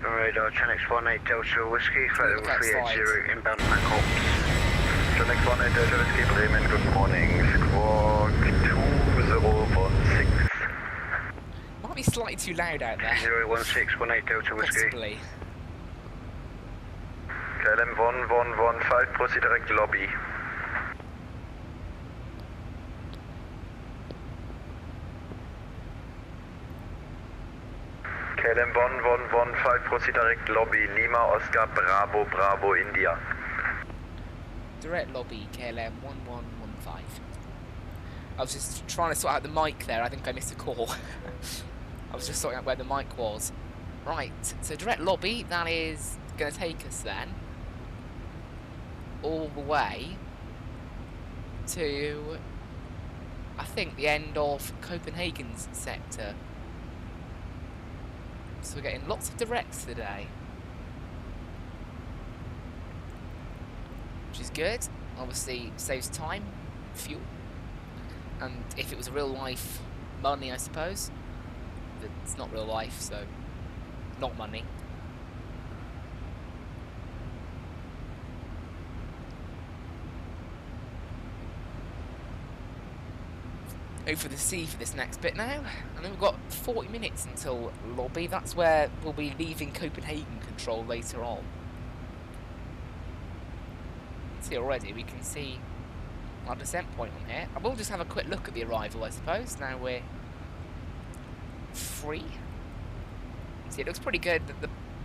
Radar, Chenix 18 Delta Whiskey, flight level 380 inbound Black Chenix 18 Delta Whiskey Bremen, good morning. Squawk 2016. Might be slightly too loud out there. 01618 Delta Whiskey. Possibly. KLM 1115, proceed direct lobby. KLM 1115, proceed direct lobby, Lima Oscar Bravo Bravo India. Direct lobby, KLM 1115. I was just trying to sort out the mic there. I think I missed a call. I was just sorting out where the mic was. Right, so direct lobby, that is going to take us then all the way to, I think, the end of Copenhagen's sector. So we're getting lots of directs today, which is good. Obviously saves time, fuel, and if it was a real life, money, I suppose. But it's not real life, so not money. Go for the sea for this next bit now. And then we've got 40 minutes until lobby. That's where we'll be leaving Copenhagen control later on. See already, we can see our descent point on here. I will just have a quick look at the arrival, I suppose. Now we're free. See, it looks pretty good.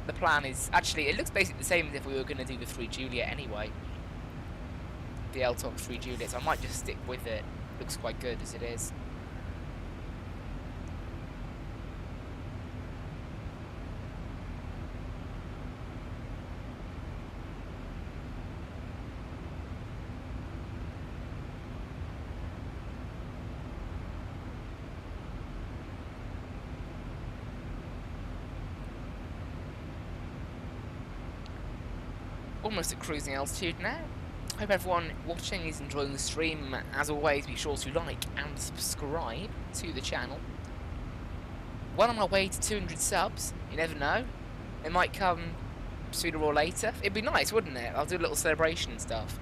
The plan is actually, it looks basically the same as if we were going to do the 3 Juliet anyway. The LTOC 3 Juliet, so I might just stick with it. Looks quite good as it is. Almost at cruising altitude now. Hope everyone watching is enjoying the stream. As always, be sure to like and subscribe to the channel. Well on my way to 200 subs. You never know. It might come sooner or later. It'd be nice, wouldn't it? I'll do a little celebration and stuff.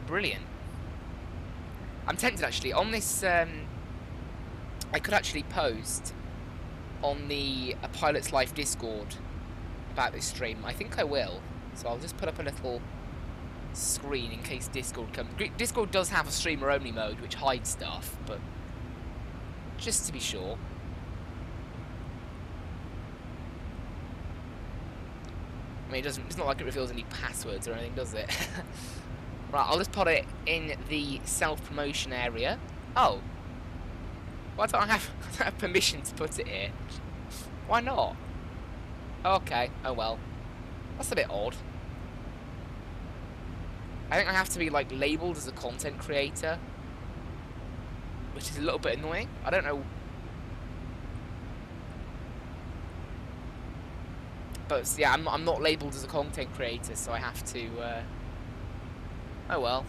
Brilliant. I'm tempted actually. On this, I could actually post on the A Pilot's Life Discord about this stream. I think I will. So I'll just put up a little screen in case Discord comes. Discord does have a streamer only mode which hides stuff, but just to be sure. I mean, it's not like it reveals any passwords or anything, does it? Right, I'll just put it in the self-promotion area. Oh. Why don't I have permission to put it here? Why not? Okay, oh well. That's a bit odd. I think I have to be, like, labelled as a content creator, which is a little bit annoying. I don't know. But yeah, I'm not labelled as a content creator, so I have to. Oh well.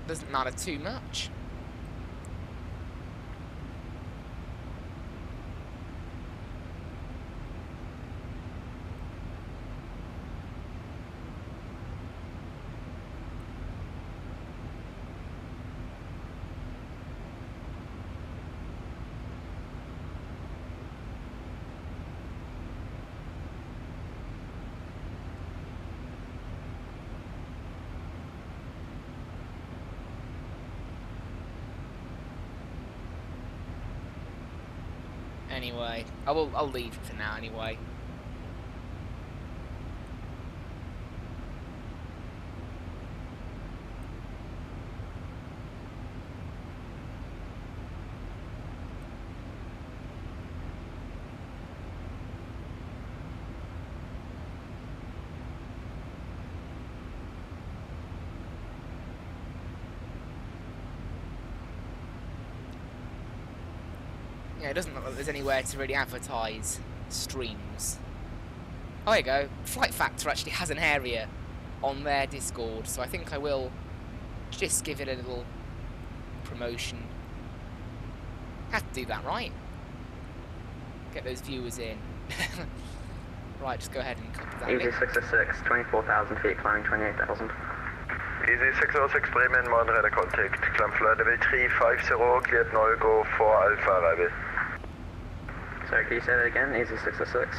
Doesn't matter too much. Anyway, I'll leave it for now anyway. Yeah, it doesn't look like there's anywhere to really advertise streams. Oh, there you go. Flight Factor actually has an area on their Discord, so I think I will just give it a little promotion. Have to do that, right? Get those viewers in. Right, just go ahead and copy that Easy link. 606, 24,000 feet, climbing 28,000. Easy 606 Bremen, modern radar contact. Climb flight level 350, cleared null, go for Alpha arrival. Sorry, can you say that again? Easy 606.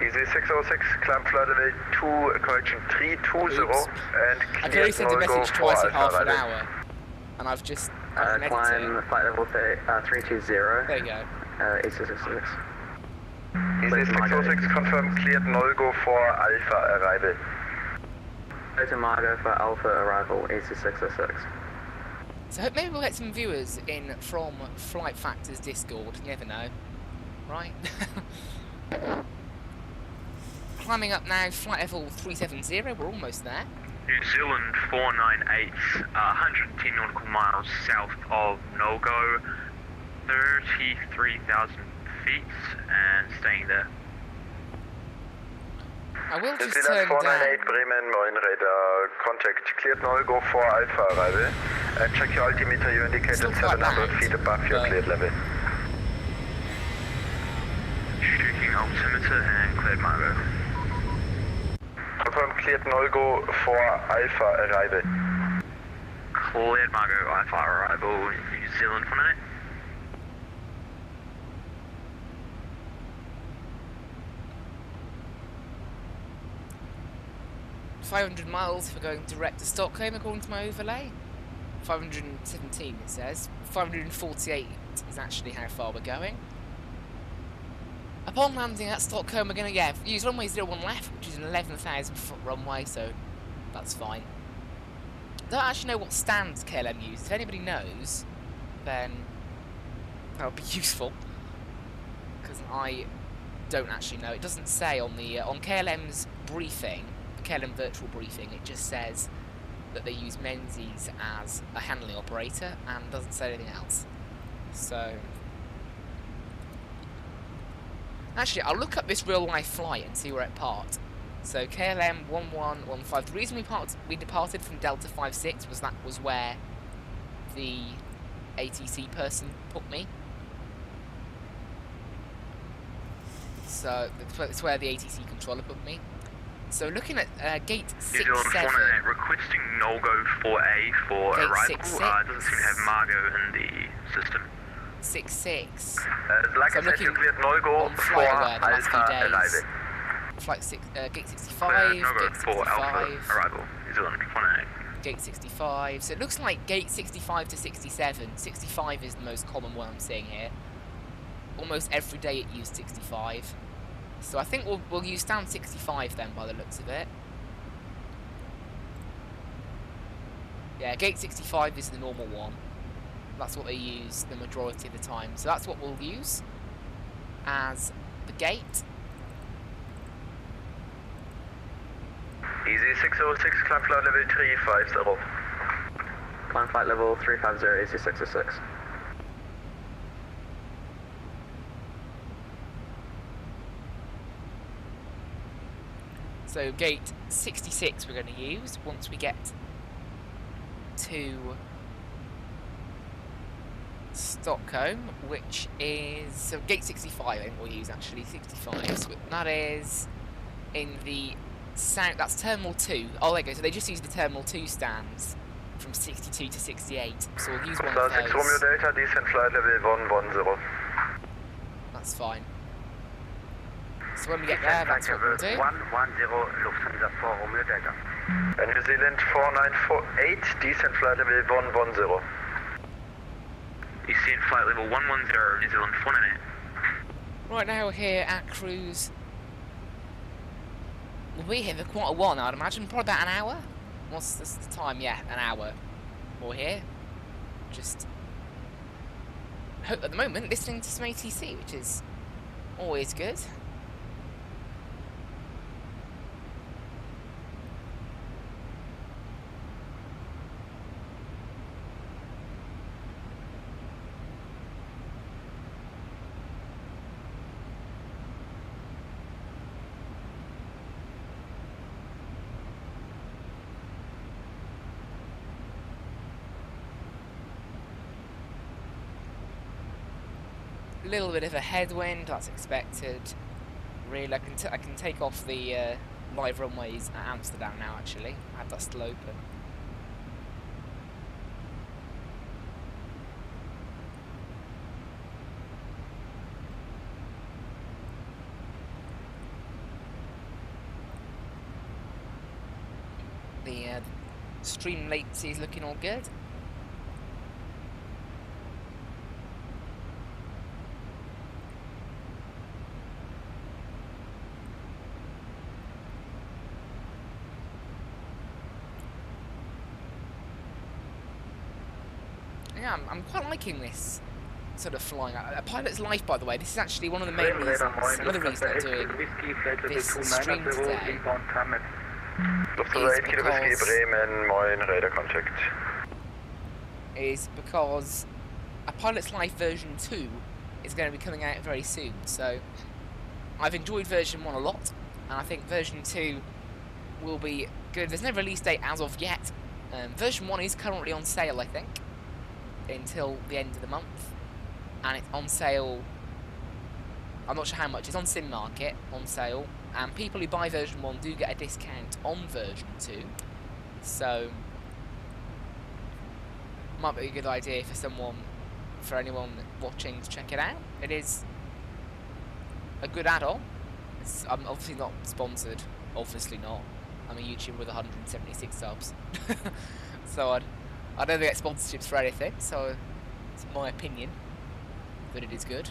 Easy 606, climb flight level 2, correction 320, Oops. and I can only cleared send a null, go message for twice in Alpha half an arrival. hour, and I've just Climb flight level 320. There you go. Easy 606. Easy 606, confirm cleared null, go for Alpha arrival. Go to Margo for Alpha arrival, Easy 606. So I hope maybe we'll get some viewers in from Flight Factor's Discord. You never know, right? Climbing up now, flight level 370. We're almost there. New Zealand 498, 110 nautical miles south of Nogo, 33,000 feet, and staying there. I will New just Zealand turn 498 down. Bremen, marine radar contact. Cleared null, go for Alpha arrival. And check your altimeter, you indicated Still quite 700 loud, feet above your but- cleared level. Checking altimeter and cleared Margo. Confirm cleared null, go for Alpha arrival. Cleared Margo, Alpha arrival, New Zealand 498. 500 miles if we're going direct to Stockholm according to my overlay. 517 it says. 548 is actually how far we're going. Upon landing at Stockholm we're going to use runway 01 left, which is an 11,000 foot runway, so that's fine. Don't actually know what stands KLM uses. If anybody knows, then that would be useful, because I don't actually know. It doesn't say on the on KLM's briefing, the KLM virtual briefing. It just says that they use Menzies as a handling operator and doesn't say anything else. So actually, I'll look up this real life flight and see where it parked. So KLM 1115. The reason we departed from Delta 56 was where the ATC person put me. So it's where the ATC controller put me. So looking at gate New Zealand 67. 498 requesting Nolgo 4A for Gate arrival. 66. Doesn't seem to have Margo in the system. 66. Like So I I'm said, you looking cleared null, go on for FlightAware the last few Alpha days. arrival. Gate 65, Nolgo gate for Alpha 65, arrival. New Zealand 498. gate 65. So it looks like gate 65 to 67. 65 is the most common one I'm seeing here. Almost every day it used 65. So I think we'll use stand 65 then by the looks of it. Yeah, gate 65 is the normal one. That's what they use the majority of the time. So that's what we'll use as the gate. Easy 606, climb flight level 350. Climb flight level 350, AC606. So gate 66 we're going to use once we get to Stockholm, which is, so gate 65 I think we'll use actually, 65, so that is in the south, that's Terminal 2, oh there you go, so they just use the Terminal 2 stands from 62 to 68, so we'll use one of those. Romeo Delta, descent flight level 110. That's fine. So when we get there, that's what we'll do. 110 Lufthansa 4 Romeo Delta. And New Zealand 4948, descent flight level 110. You see in flight level 110, New Zealand 498. Right now we're here at cruise. We'll be here for quite a while now, I'd imagine. Probably about an hour. What's the time? Yeah, an hour. We're here. Just at the moment listening to some ATC, which is always good. A little bit of a headwind, that's expected. Really, I can take off the live runways at Amsterdam now. Actually, I have that still open. The stream latency is looking all good. Yeah, I'm quite liking this sort of flying. A pilot's life, by the way, this is actually one of the main reasons, another reason I'm doing this stream today, is because A Pilot's Life version 2 is going to be coming out very soon. So I've enjoyed version 1 a lot, and I think version 2 will be good. There's no release date as of yet. Version 1 is currently on sale, I think, until the end of the month, and it's on sale. I'm not sure how much. It's on Sim Market on sale, and people who buy version 1 do get a discount on version 2. So might be a good idea for anyone watching to check it out. It is a good add-on. I'm obviously not sponsored. Obviously not. I'm a YouTuber with 176 subs, so I don't get sponsorships for anything, so it's my opinion that it is good.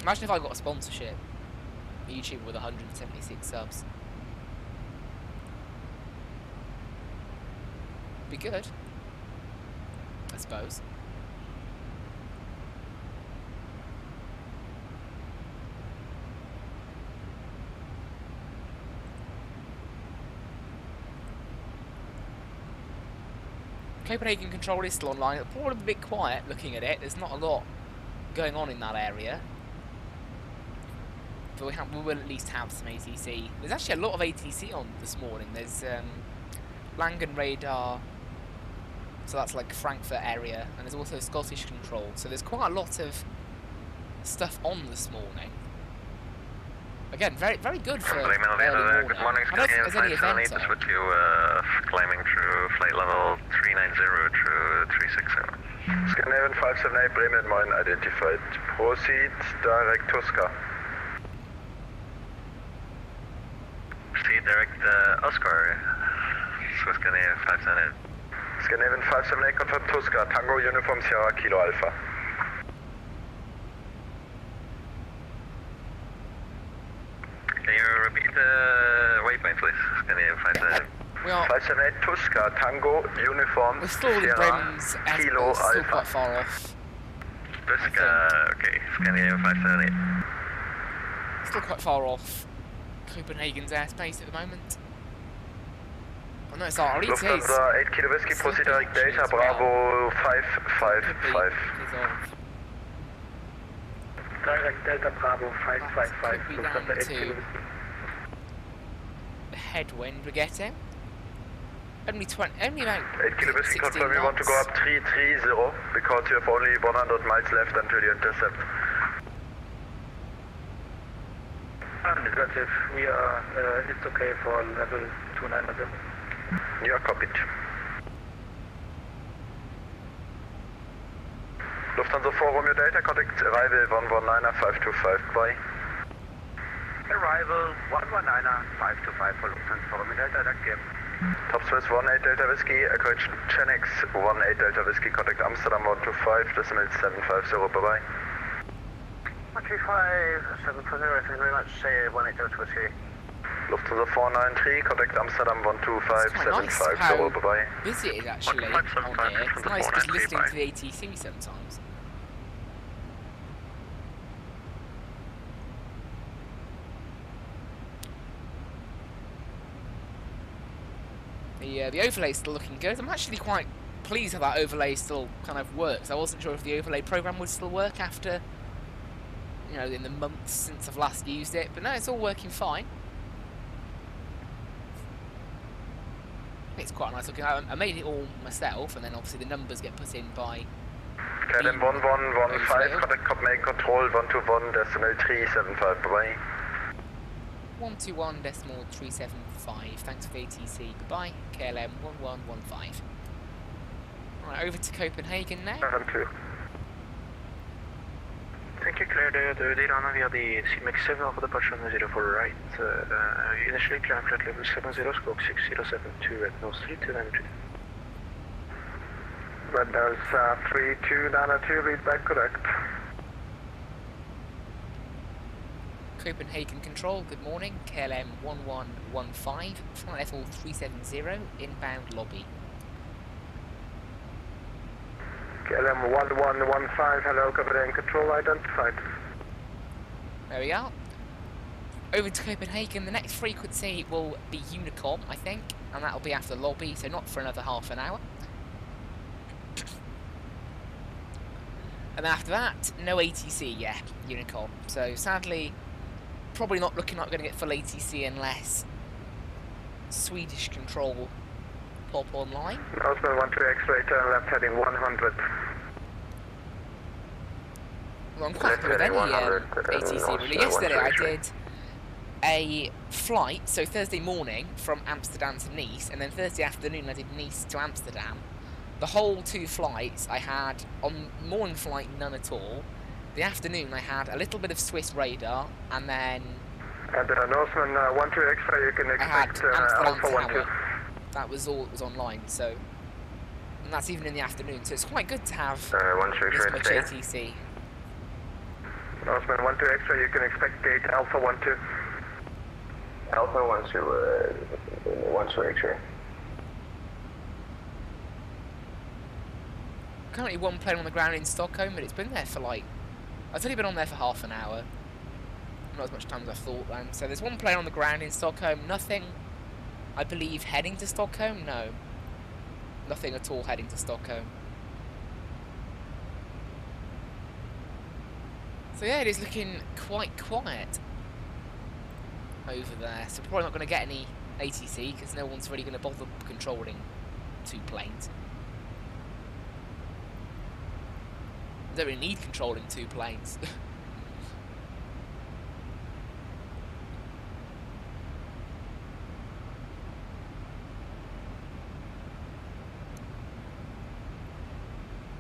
Imagine if I got a sponsorship, a YouTuber with 176 subs. Be good, I suppose. Copenhagen Control is still online. It's probably a bit quiet looking at it. There's not a lot going on in that area. But we will at least have some ATC. There's actually a lot of ATC on this morning. There's Langen radar, so that's like Frankfurt area, and there's also Scottish Control. So there's quite a lot of stuff on this morning. Again, very good for early morning. Good morning, I don't think there's any event this with you climbing through flight level 390 through 360. Scandinavian 578 Bremen, mine identified. Proceed direct Tuska. Proceed direct Oscar. Scandinavian 578. Scandinavian 578 confirm Tuska. Tango Uniform Sierra Kilo Alpha. Can you repeat the waypoint, please? Scandinavian 578. We are 578 Tuska, Tango, Uniform, we're still in Bremen's Kilo still Alpha. quite far off. Tuska, okay, Scandinavian 578. Still quite far off Copenhagen's airspace at the moment. Oh no, it's already Lufthansa 8 Kilo Whiskey, proceed direct Delta Bravo 555. Direct Delta Bravo 555. Could be Lufthansa down 8 Kilo to Whiskey. the headwind we're getting. Only about 8 Kilo Whiskey, 16 confirm you want to go knots. up 330 because you have only 100 miles left until you intercept. Negative. We are, it's okay for level 290. You are copied. Lufthansa 4 Romeo Delta, contact arrival 119er 525, bye. Arrival 119er 525 for Lufthansa 4 Romeo Delta, danke. Top Swiss 18 Delta Whiskey, correction Chenex 18 Delta Whiskey, contact Amsterdam 125, decimal 750, bye bye. 125, 750, thank you very much, say 18 Delta Whiskey. Lufthansa 493, contact Amsterdam 125, It's quite nice how 750, bye bye. busy it is actually on here. It's nice just listening to the ATC sometimes. The overlay's still looking good. I'm actually quite pleased how that overlay still kind of works. I wasn't sure if the overlay program would still work after, you know, in the months since I've last used it, but no, it's all working fine. It's quite nice looking. I made it all myself, and then obviously the numbers get put in by KLM 1115, contact Copenhagen Control 121, decimal 375, bye bye. 121.375. Thanks for the ATC. Goodbye. KLM 1115. Right, over to Copenhagen now. 2. Thank you, clear the Tirana via the CMX 7 for departure on 04 right. Initially climb flight level 70, stroke 6072 at nose 3292. Windows 3292, read back correct. Copenhagen Control, good morning. KLM 1115, flight level 370, inbound lobby. KLM 1115, hello, Copenhagen Control identified. There we are. Over to Copenhagen, the next frequency will be Unicom, I think, and that'll be after lobby, so not for another half an hour. And after that, no ATC, yeah, Unicom. So sadly, probably not looking like we're going to get full ATC unless Swedish Control pop online. Osman 12 X-ray, turn left heading 100. Well, I'm quite happy with any ATC really. Yesterday I did a flight, so Thursday morning from Amsterdam to Nice, and then Thursday afternoon I did Nice to Amsterdam. The whole 2 flights I had, on morning flight none at all. The afternoon I had a little bit of Swiss radar, and then And Osman 12 X-ray, you can I had expect Amsterdam Alpha 12. Tower. That was all that was online, so, and that's even in the afternoon, so it's quite good to have this much ATC. Osman 12 X-ray, you can expect gate Alpha 12. Alpha 12 X-ray. Currently 1 plane on the ground in Stockholm, but it's been there for like, it's only been on there for half an hour. Not as much time as I thought then. So there's 1 plane on the ground in Stockholm, nothing, I believe, heading to Stockholm? No. Nothing at all heading to Stockholm. So yeah, it is looking quite quiet over there. So probably not going to get any ATC because no one's really going to bother controlling 2 planes. I don't really need controlling 2 planes.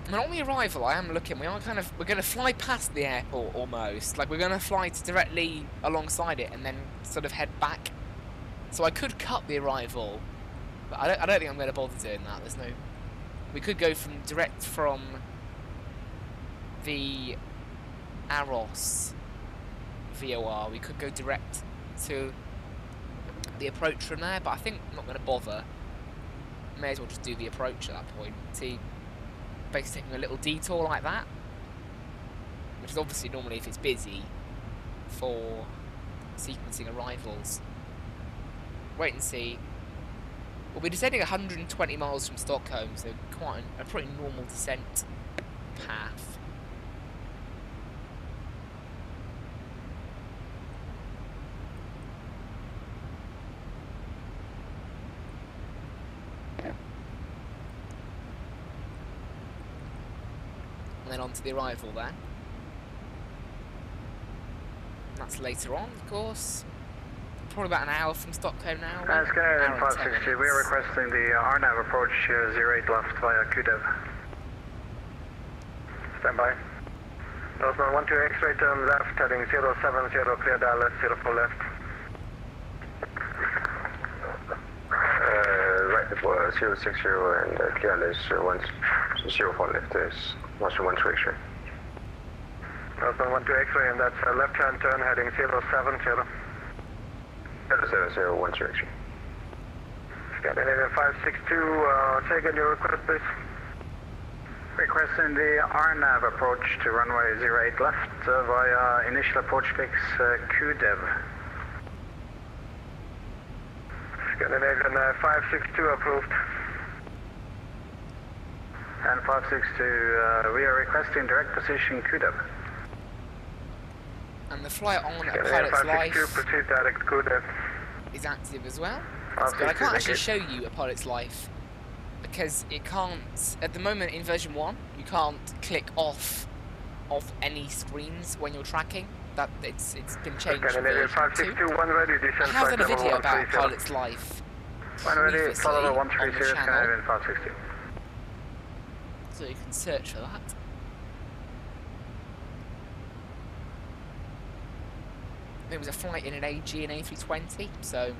I mean, on the arrival, I am looking. We're going to fly past the airport almost. Like we're going to fly directly alongside it and then sort of head back. So I could cut the arrival, but I don't think I'm going to bother doing that. There's no. We could go direct from the Aros VOR. We could go direct to the approach from there, but I think I'm not going to bother. May as well just do the approach at that point. See. Basically taking a little detour like that, which is obviously normally if it's busy for sequencing arrivals. Wait and see. Well, we're descending 120 miles from Stockholm, so quite a pretty normal descent path. And then on to the arrival there. And that's later on, of course. Probably about an hour from Stockholm now. Scanner 560, we are requesting the RNAV approach 08 left via QDEV. Stand by. Northman 12 X-ray turn left, heading 070, clear Dallas, 04 left. Right before 060 and clear Dallas 04 left is Northman 12 X-ray. Northman 12 X-ray, and that's a left-hand turn heading 070. 070 X-ray. Scandinavian 562, say again your request, please. Requesting the RNAV approach to runway 08 left via initial approach fix QDEV. Scandinavian 562 approved. And 562, we are requesting direct position QDEV. And the flight on a pilot's life proceed direct QDEV. is active as well. But I can't actually show you a pilot's life because it can't, at the moment in version 1, you can't click off of any screens when you're tracking. That it's been changed for version 2. I have done a video about a pilot's life previously on the channel, so you can search for that. There was a flight in an AG and A320, so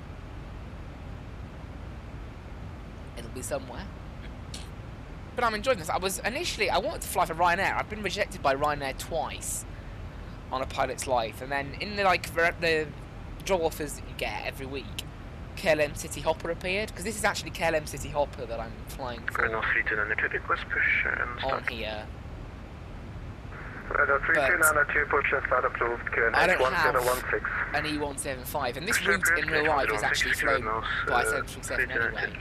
it'll be somewhere. But I'm enjoying this. I wanted to fly for Ryanair. I've been rejected by Ryanair twice on a pilot's life, and then in the job offers that you get every week, KLM City Hopper appeared, because this is actually KLM City Hopper that I'm flying for on here. But I don't have an E175, and this route in real life is actually flown by 737 anyway.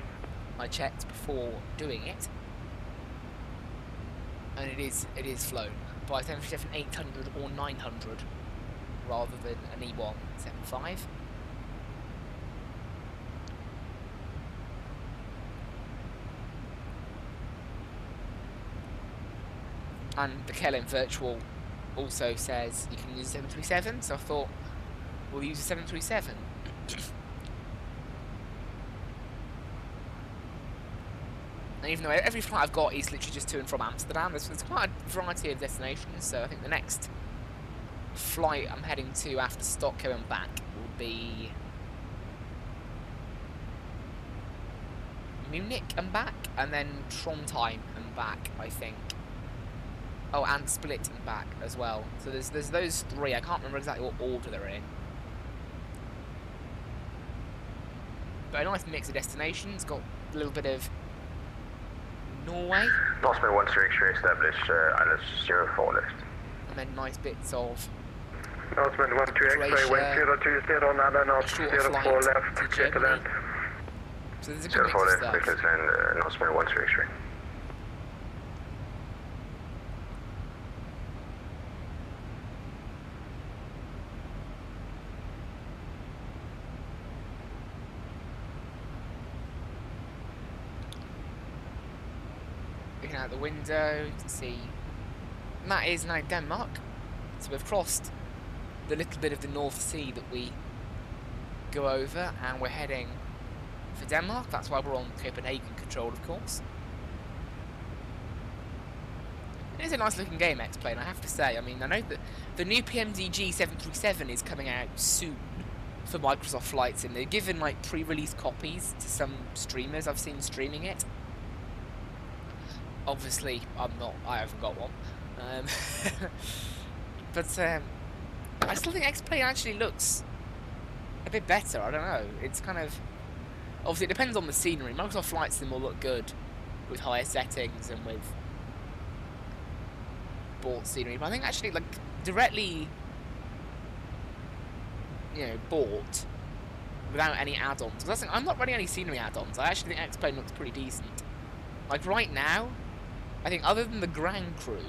I checked before doing it, and it is flown by 737 800 or 900 rather than an E175. And the KLM Virtual also says you can use a 737, so I thought we'll use a 737. And even though every flight I've got is literally just to and from Amsterdam, there's quite a variety of destinations, so I think the next flight I'm heading to after Stockholm and back will be Munich and back, and then Trondheim and back, I think. Oh, and Split and back as well. So there's those three. I can't remember exactly what order they're in. But a nice mix of destinations. Got a little bit of Norway. Northman 13 X-ray established, Islands 04 left. And then nice bits of Northman 12 X-ray, wind 020, nada, North 04 left, clear to land. So there's a good mix of stuff. 04 left, and Northman 13 X-ray. Looking out the window to see, and that is now Denmark. So we've crossed the little bit of the North Sea that we go over, and we're heading for Denmark. That's why we're on Copenhagen control, of course. It is a nice looking game, X-Plane, I have to say. I mean, I know that the new PMDG 737 is coming out soon for Microsoft flights, and they've given like pre-release copies to some streamers I've seen streaming it. Obviously, I haven't got one. But I still think X-Plane actually looks a bit better. I don't know. It's kind of, obviously it depends on the scenery. Microsoft Flight Sim will look good with higher settings and with bought scenery. But I think actually, like, directly, bought without any add-ons. Because I'm not running any scenery add-ons. I actually think X-Plane looks pretty decent. Like right now, I think other than the Grand Crew,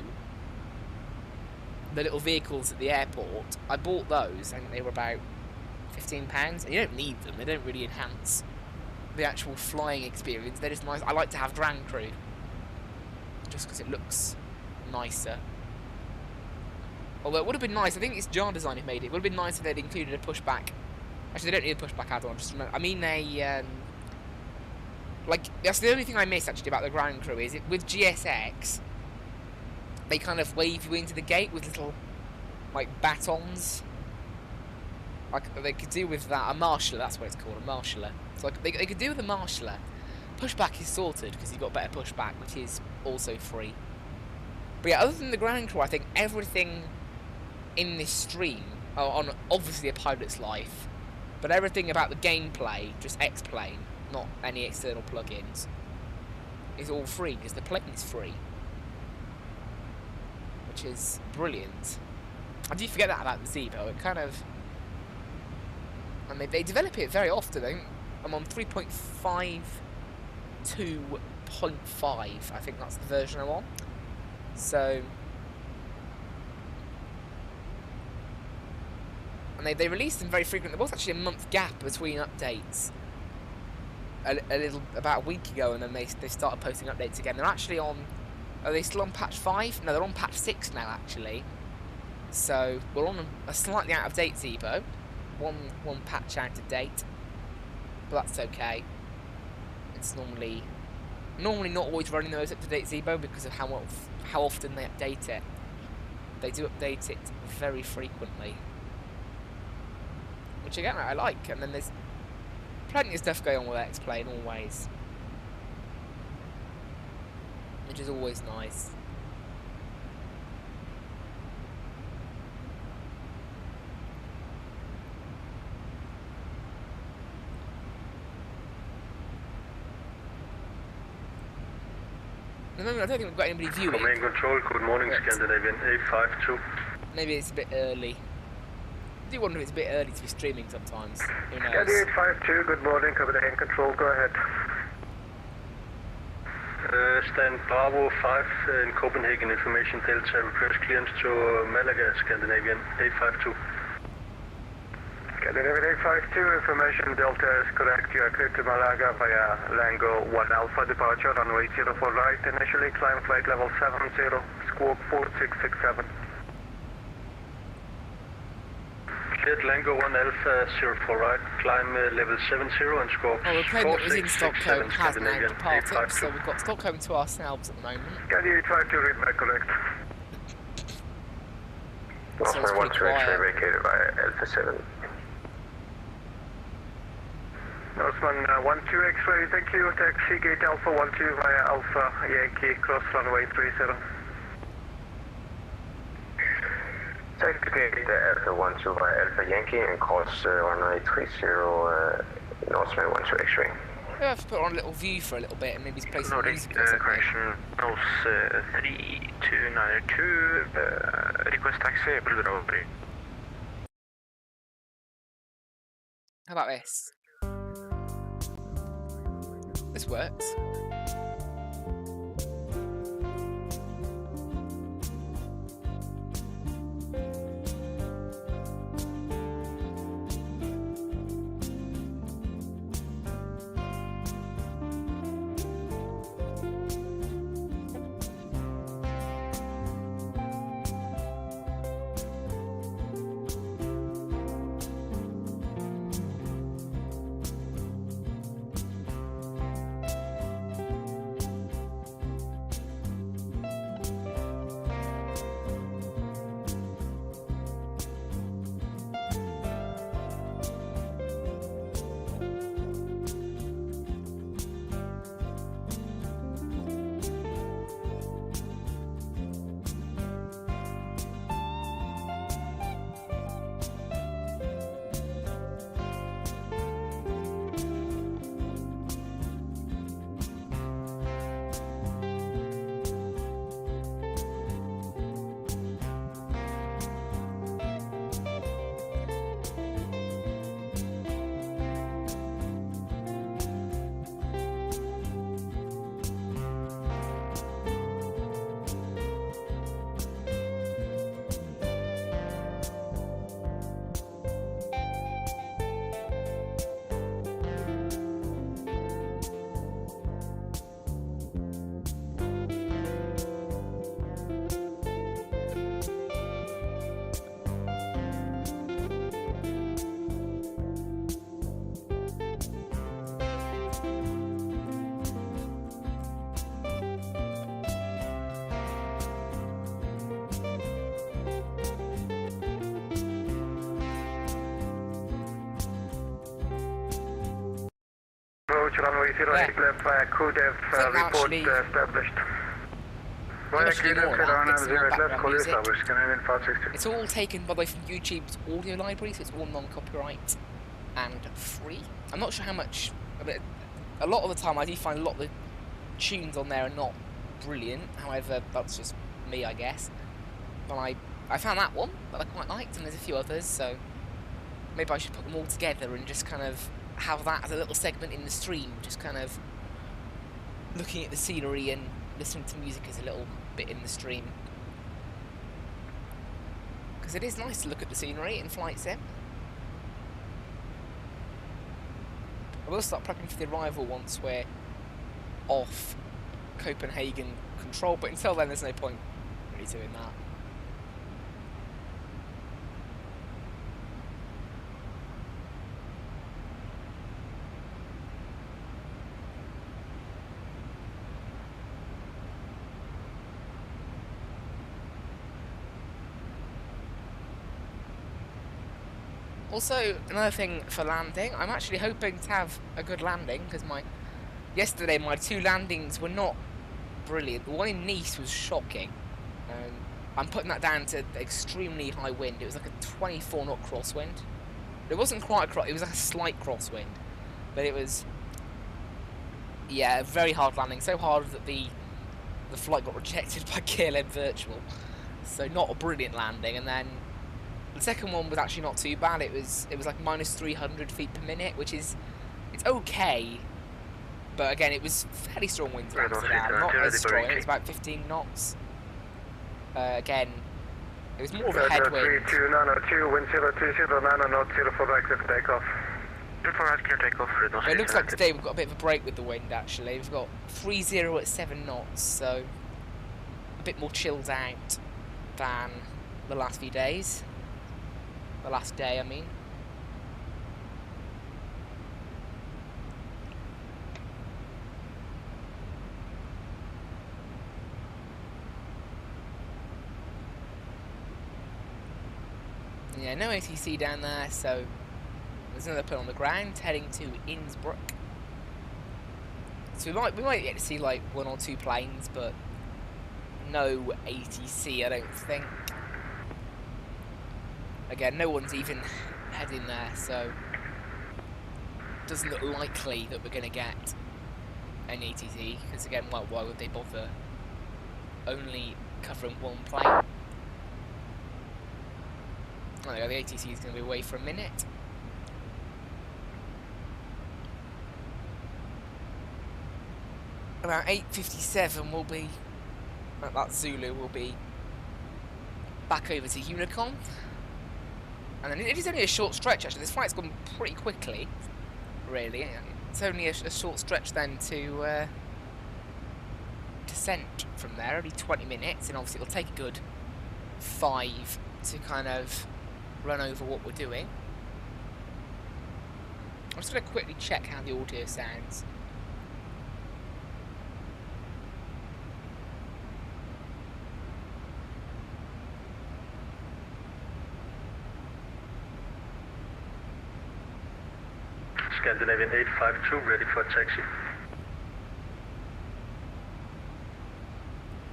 the little vehicles at the airport, I bought those. I think they were about £15, and you don't need them. They don't really enhance the actual flying experience. They're just nice. I like to have Grand Crew, just because it looks nicer. Although it would have been nice, I think it's Jar Design who made it. It would have been nice if they'd included a pushback. Actually, they don't need a pushback add-on. Just remember, I mean, like that's the only thing I miss actually about the Grand Crew is with GSX. They kind of wave you into the gate with little, like, batons. Like, they could do with that. A marshaller, that's what it's called, a marshaller. So, like, they could do with a marshaller. Pushback is sorted, because you've got better pushback, which is also free. But yeah, other than the Grand Crew, I think everything in this stream, on obviously a pilot's life, but everything about the gameplay, just X-Plane, not any external plugins, is all free, because the plane is free. Which is brilliant. I do forget that about the Zebo. It kind of... And they develop it very often. I think I'm on 3.52.5. I think that's the version I'm on. So... And they release them very frequently. There was actually a month gap between updates. About a week ago, and then they started posting updates again. They're actually on... Are they still on patch 5? No, they're on patch 6 now, actually. So, we're on a slightly out-of-date Zebo. One patch out of date. But that's okay. It's normally not always running the most up-to-date Zebo because of how often they update it. They do update it very frequently. Which, again, I like. And then there's plenty of stuff going on with X-Plane, always. Which is always nice. At the moment, I don't think we've got anybody viewing. Command Control, good morning, Scandinavian A52. Maybe it's a bit early. I do wonder if it's a bit early to be streaming sometimes. Who knows? Scandi 852, good morning, Copenhagen Control, go ahead. Stand Bravo 5 in Copenhagen, information Delta, request clearance to Malaga, Scandinavian 852. Scandinavian 852, information Delta is correct. You are cleared to Malaga via Lango 1 Alpha departure, runway 04 right, initially climb flight level 70, squawk 4667. Cleared Lango 1 Alpha 04 right, climb level 70 and squawk 4667. Oh, the plane that was in Stockholm has now departed, so we've got Stockholm to ourselves at the moment. Scandi 852, read back correct. So it's pretty quiet. Vacated by Alpha 7. Norseman 12 X-ray, thank you. Taxi gate Alpha 12 via Alpha Yankee, cross runway 30. Taxi gate Alpha 12 via Alpha Yankee and cross runway 30, Norseman 12 X-ray. Maybe I have to put on a little view for a little bit and maybe play some music or something. Correction, Nose 3292, request taxi, Bulgaria. How about this? This works. Roger, runway 08 left via CUDEV, report established. Via CUDEV, Arlanda 08 left, call established, Canadian 562. It's all taken, by the way, from YouTube's audio library, so it's all non-copyright and free. I'm not sure how much, a lot of the time I do find a lot of the tunes on there are not brilliant, however, that's just me, I guess. But I found that one that I quite liked, and there's a few others, so maybe I should put them all together and just kind of have that as a little segment in the stream, just kind of looking at the scenery and listening to music as a little bit in the stream. Because it is nice to look at the scenery in Flight Sim. I will start prepping for the arrival once we're off Copenhagen control, but until then there's no point really doing that. Also, another thing for landing, I'm actually hoping to have a good landing, because yesterday my two landings were not brilliant. The one in Nice was shocking. I'm putting that down to extremely high wind. It was like a 24 knot crosswind. It wasn't quite a cross, it was like a slight crosswind. But it was, yeah, a very hard landing. So hard that the flight got rejected by KLM Virtual. So not a brilliant landing, and then the second one was actually not too bad. It was like minus 300 feet per minute, which is, it's okay, but again, it was fairly strong winds in Amsterdam. Not as strong. It was about 15 knots. Again, it was more of a headwind. 3292, wind 020, knot 04 right, clear for takeoff. It looks like today we've got a bit of a break with the wind. Actually, we've got 30 at 7 knots, so a bit more chilled out than the last few days. The last day, I mean. Yeah, no ATC down there, so there's another plane on the ground heading to Innsbruck. So we might get to see like 1 or 2 planes, but no ATC, I don't think. Again, no one's even heading there, so it doesn't look likely that we're going to get an ATC, because again, well, why would they bother only covering 1 plane? Oh, there we go, the ATC is going to be away for a minute. About 8:57 will be, that Zulu will be back over to Unicon. And then it is only a short stretch, actually. This flight's gone pretty quickly, really. It's only a short stretch then to descent from there, only 20 minutes, and obviously it'll take a good 5 to kind of run over what we're doing. I'm just going to quickly check how the audio sounds. Scandinavian 852 ready for taxi.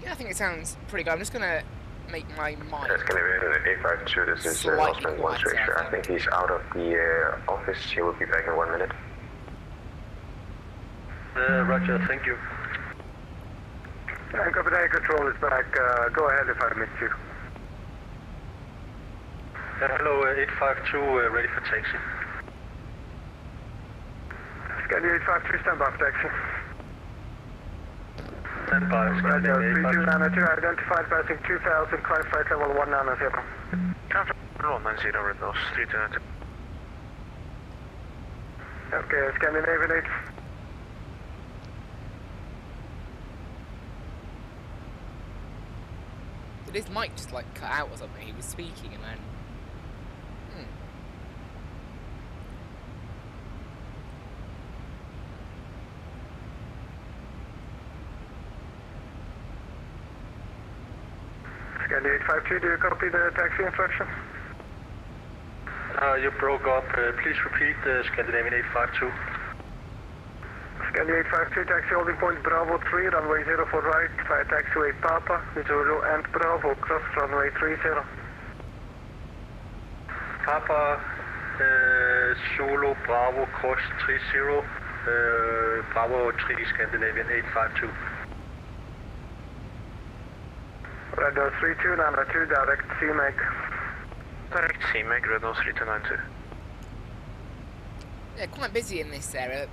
Yeah, I think it sounds pretty good. I'm just going to make my mic Scandinavian 852, this is Osman 1 Stranger. I think he's out of the office. He will be back in 1 minute. Roger, thank you. Copenhagen Control is back. Go ahead if I missed you. Hello, 852, ready for taxi. Scandinavian 852, stand by for taxi. Stand by, Scandinavian 3292, identified passing 2000, climb flight level 190. 190, reverse, 3292. Okay, Scandinavian 8. Did his mic just like cut out or something? He was speaking and then... Scandinavian 852, do you copy the taxi instruction? You broke up. Please repeat Scandinavian 852. Scandi 852 taxi holding point Bravo 3, runway 0 for right, via taxiway Papa, Zulu and Bravo, cross runway 30. Papa, Solo, Bravo, cross 30, Bravo 3, Scandinavian 852. Radar 3292, direct CMAC. Direct CMAC, Radar 3292. Yeah, quite busy in this area.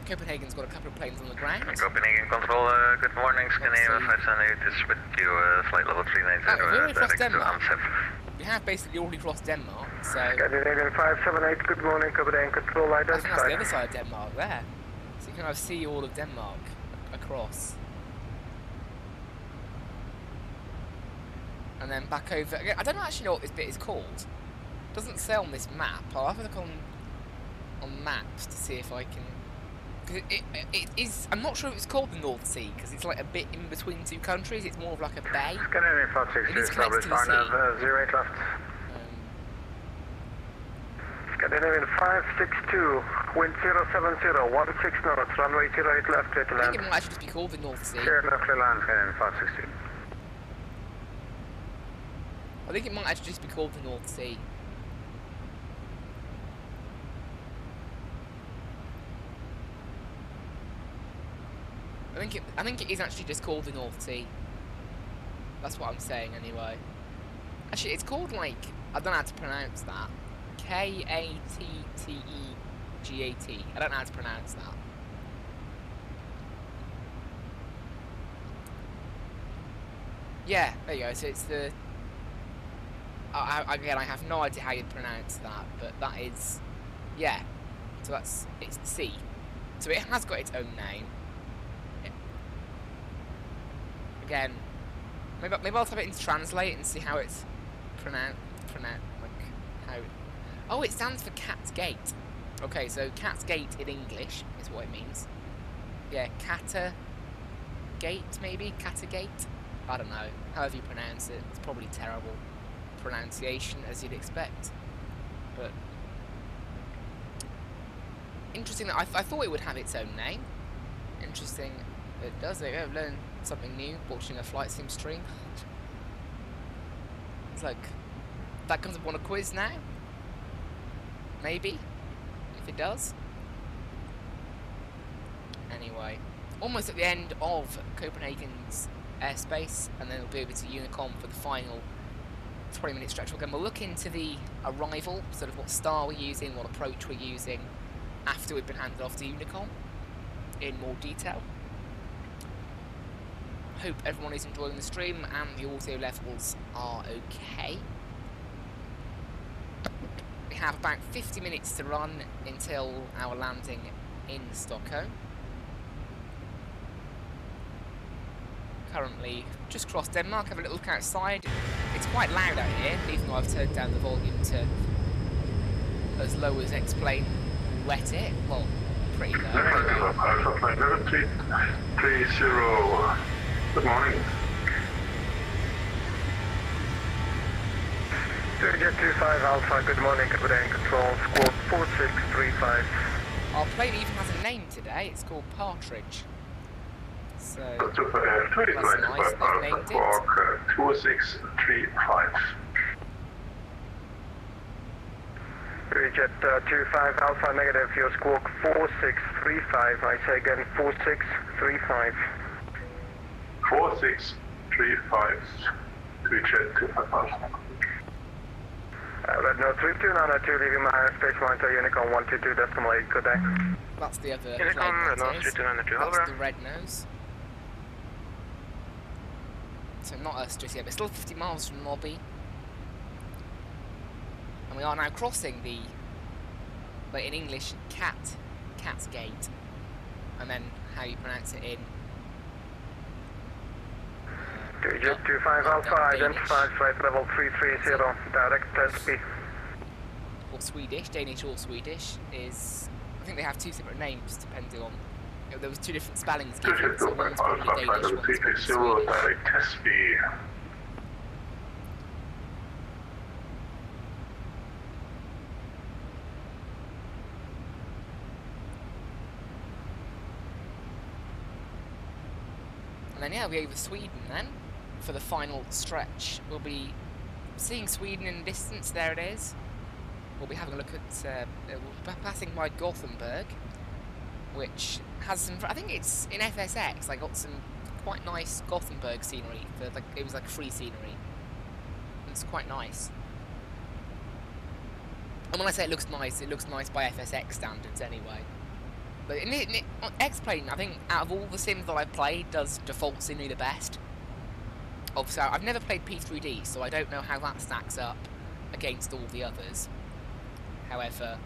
Copenhagen's got a couple of planes on the ground. Copenhagen Control, good morning, Scandinavian 578 is with you, flight level 390, we've already crossed direct to Denmark. Amsterdam. We have basically already crossed Denmark, so Scandinavian 578, good morning, Copenhagen Control, I think that's the identified. other side of Denmark there. So you can kind of see all of Denmark across. And then back over again. I don't actually know what this bit is called. It doesn't say on this map. I'll have a look on maps to see if I can. Because it is. I'm not sure if it's called the North Sea because it's like a bit in between two countries. It's more of like a bay. Scandinavian It is 562, connected to the sea. 08 left. Scandinavian 562, wind 070, 16 knots, runway 08 left, clear to I think land. it might actually just be called the North Sea. Clear left, clear land, Scandinavian 562. I think it might actually just be called the North Sea. I think it is actually just called the North Sea. That's what I'm saying anyway. Actually, it's called like, I don't know how to pronounce that. K-A-T-T-E-G-A-T. I don't know how to pronounce that. Yeah, there you go. So it's the. Again, I have no idea how you pronounce that, but that is, yeah. So it's the sea. So it has got its own name. Again, maybe I'll type it into translate and see how it's pronounced. Like how. Oh, it stands for Cat's Gate. Okay, so Cat's Gate in English is what it means. Yeah, Cata Gate maybe, Cata Gate. I don't know. However you pronounce it, it's probably terrible pronunciation as you'd expect. But interesting that I thought it would have its own name. Interesting. It does. There you go. Learn something new watching a flight sim stream. It's like that comes up on a quiz now. Maybe if it does. Anyway, almost at the end of Copenhagen's airspace, and then we'll be over to Unicom for the final 20-minute stretch. We'll look into the arrival, sort of what star we're using, what approach we're using after we've been handed off to Unicom in more detail. Hope everyone is enjoying the stream and the audio levels are okay. We have about 50 minutes to run until our landing in Stockholm. Currently just crossed Denmark. Have a little look outside. It's quite loud out here, even though I've turned down the volume to as low as X-Plane let it. Well, pretty low. Alpha Flight 1130, good morning. Jet 25 Alpha, good morning, Copenhagen Control, squawk 4635. Our plane even has a name today. It's called Partridge. So that's nice. They've named it. 2635. Jet 25 Alpha, negative, your squawk 4635. I say again, 4635. 4635. Jet 25 Alpha. Red note 3292, leaving my airspace monitor, Unicom 122.8, good day. That's the other Unicom, plane. Red note That is. 3292, That's over. the red nose. So not us just yet, but still 50 miles from lobby. And we are now crossing the, but in English, Cat's Gate. And then how you pronounce it in. Jet 25 Alpha, identified flight level 330, direct SP. Or Swedish, Danish or Swedish, is, I think they have two separate names depending on, there was two different spellings given, so one's probably Danish, one's probably Swedish. Direct SP. And then, yeah, we'll be over Sweden then for the final stretch. We'll be seeing Sweden in the distance. There it is. We'll be having a look at, we'll be passing by Gothenburg, which has some, I think it's in FSX, I got some quite nice Gothenburg scenery. It was like free scenery. It's quite nice. And when I say it looks nice by FSX standards anyway. But on X-Plane, I think out of all the sims that I've played, does default scenery the best. Obviously, I've never played P3D, so I don't know how that stacks up against all the others. However,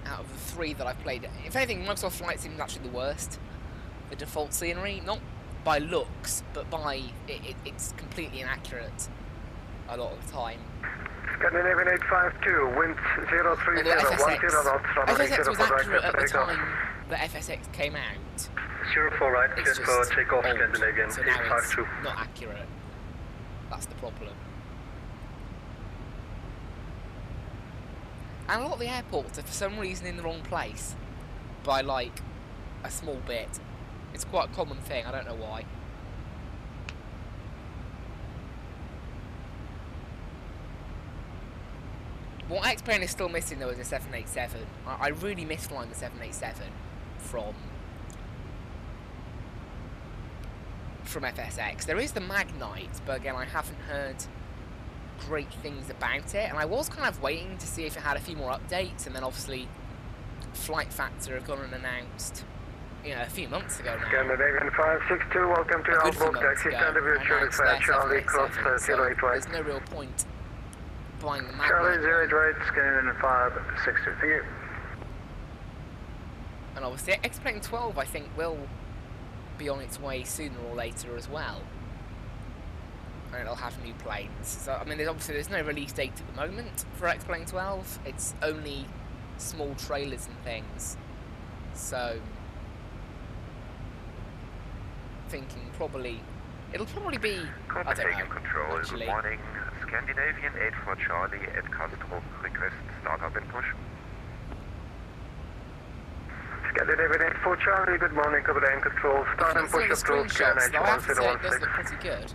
out of the 3 that I've played, if anything, Microsoft Flight Sim is actually the worst. The default scenery, not by looks, but by it's completely inaccurate a lot of the time. Scandinavian 852, wind 030, 10 knots, FSX was accurate at the time that FSX came out. 04 right, It's clear for just takeoff, old, Scandinavian so now it's 852. not accurate. That's the problem. And a lot of the airports are for some reason in the wrong place by like a small bit. It's quite a common thing, I don't know why. What X-Plane is still missing though is a 787. I really miss flying the 787 from FSX. There is the Magnite, but again I haven't heard great things about it, and I was kind of waiting to see if it had a few more updates, and then obviously Flight Factor have gone and announced, you know, a few months ago now. Scandinavian 562, welcome to Outboard Taxi, stand of your Charlie Flight, Charlie cross 08 right. There's no real point buying the Magnite. Charlie 08 right, Scandinavian 562, thank you. And obviously X-Plane 12 I think will be on its way sooner or later as well. And it'll have new planes. So I mean, there's no release date at the moment for X-Plane 12. It's only small trailers and things. So thinking it'll probably be, I don't know, Control, actually. good morning. Scandinavian 84 Charlie at Castro, request startup and push. Scandinavian 84 Charlie, good morning, cover and control, start and push approved, screenshots, though, I have to say it does 1016. look pretty good.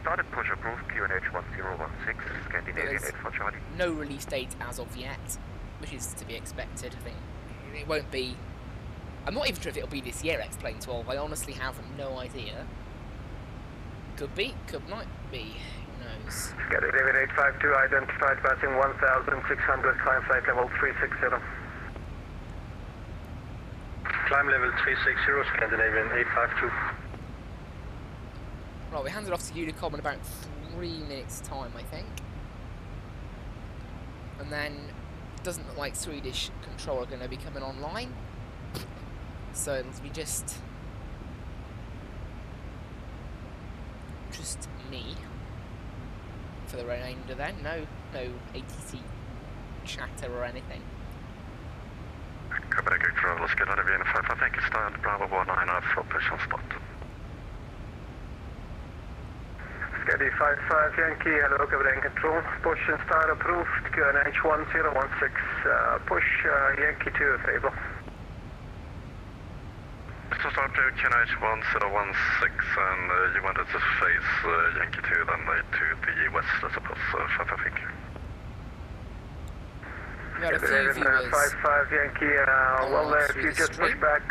Start and push approved, QNH 1016, Scandinavian 84 Charlie. No release date as of yet, which is to be expected. I think it won't be. I'm not even sure if it'll be this year, X-Plane 12. I honestly have no idea. Could be, could not be. Who knows? Scandinavian 852 identified passing 1,600, climb flight level 360. Climb level 360, Scandinavian 852. Right, we handed off to Unicom in about 3 minutes' time, I think. And then it doesn't look like Swedish Control are going to be coming online. So it'll be just me for the remainder then. No ATC chatter or anything. Copy, control, Scandinavian 5, I think it's start, Bravo 19 for push on spot. Scandi 55 Yankee, hello, cover and control, push and start approved, QNH 1016, push Yankee 2 available. So start to QNH 1016 and you wanted to face Yankee 2 then to the west, I suppose, 5, thank you. We got a few viewers 55 Yankee, well, if you just push back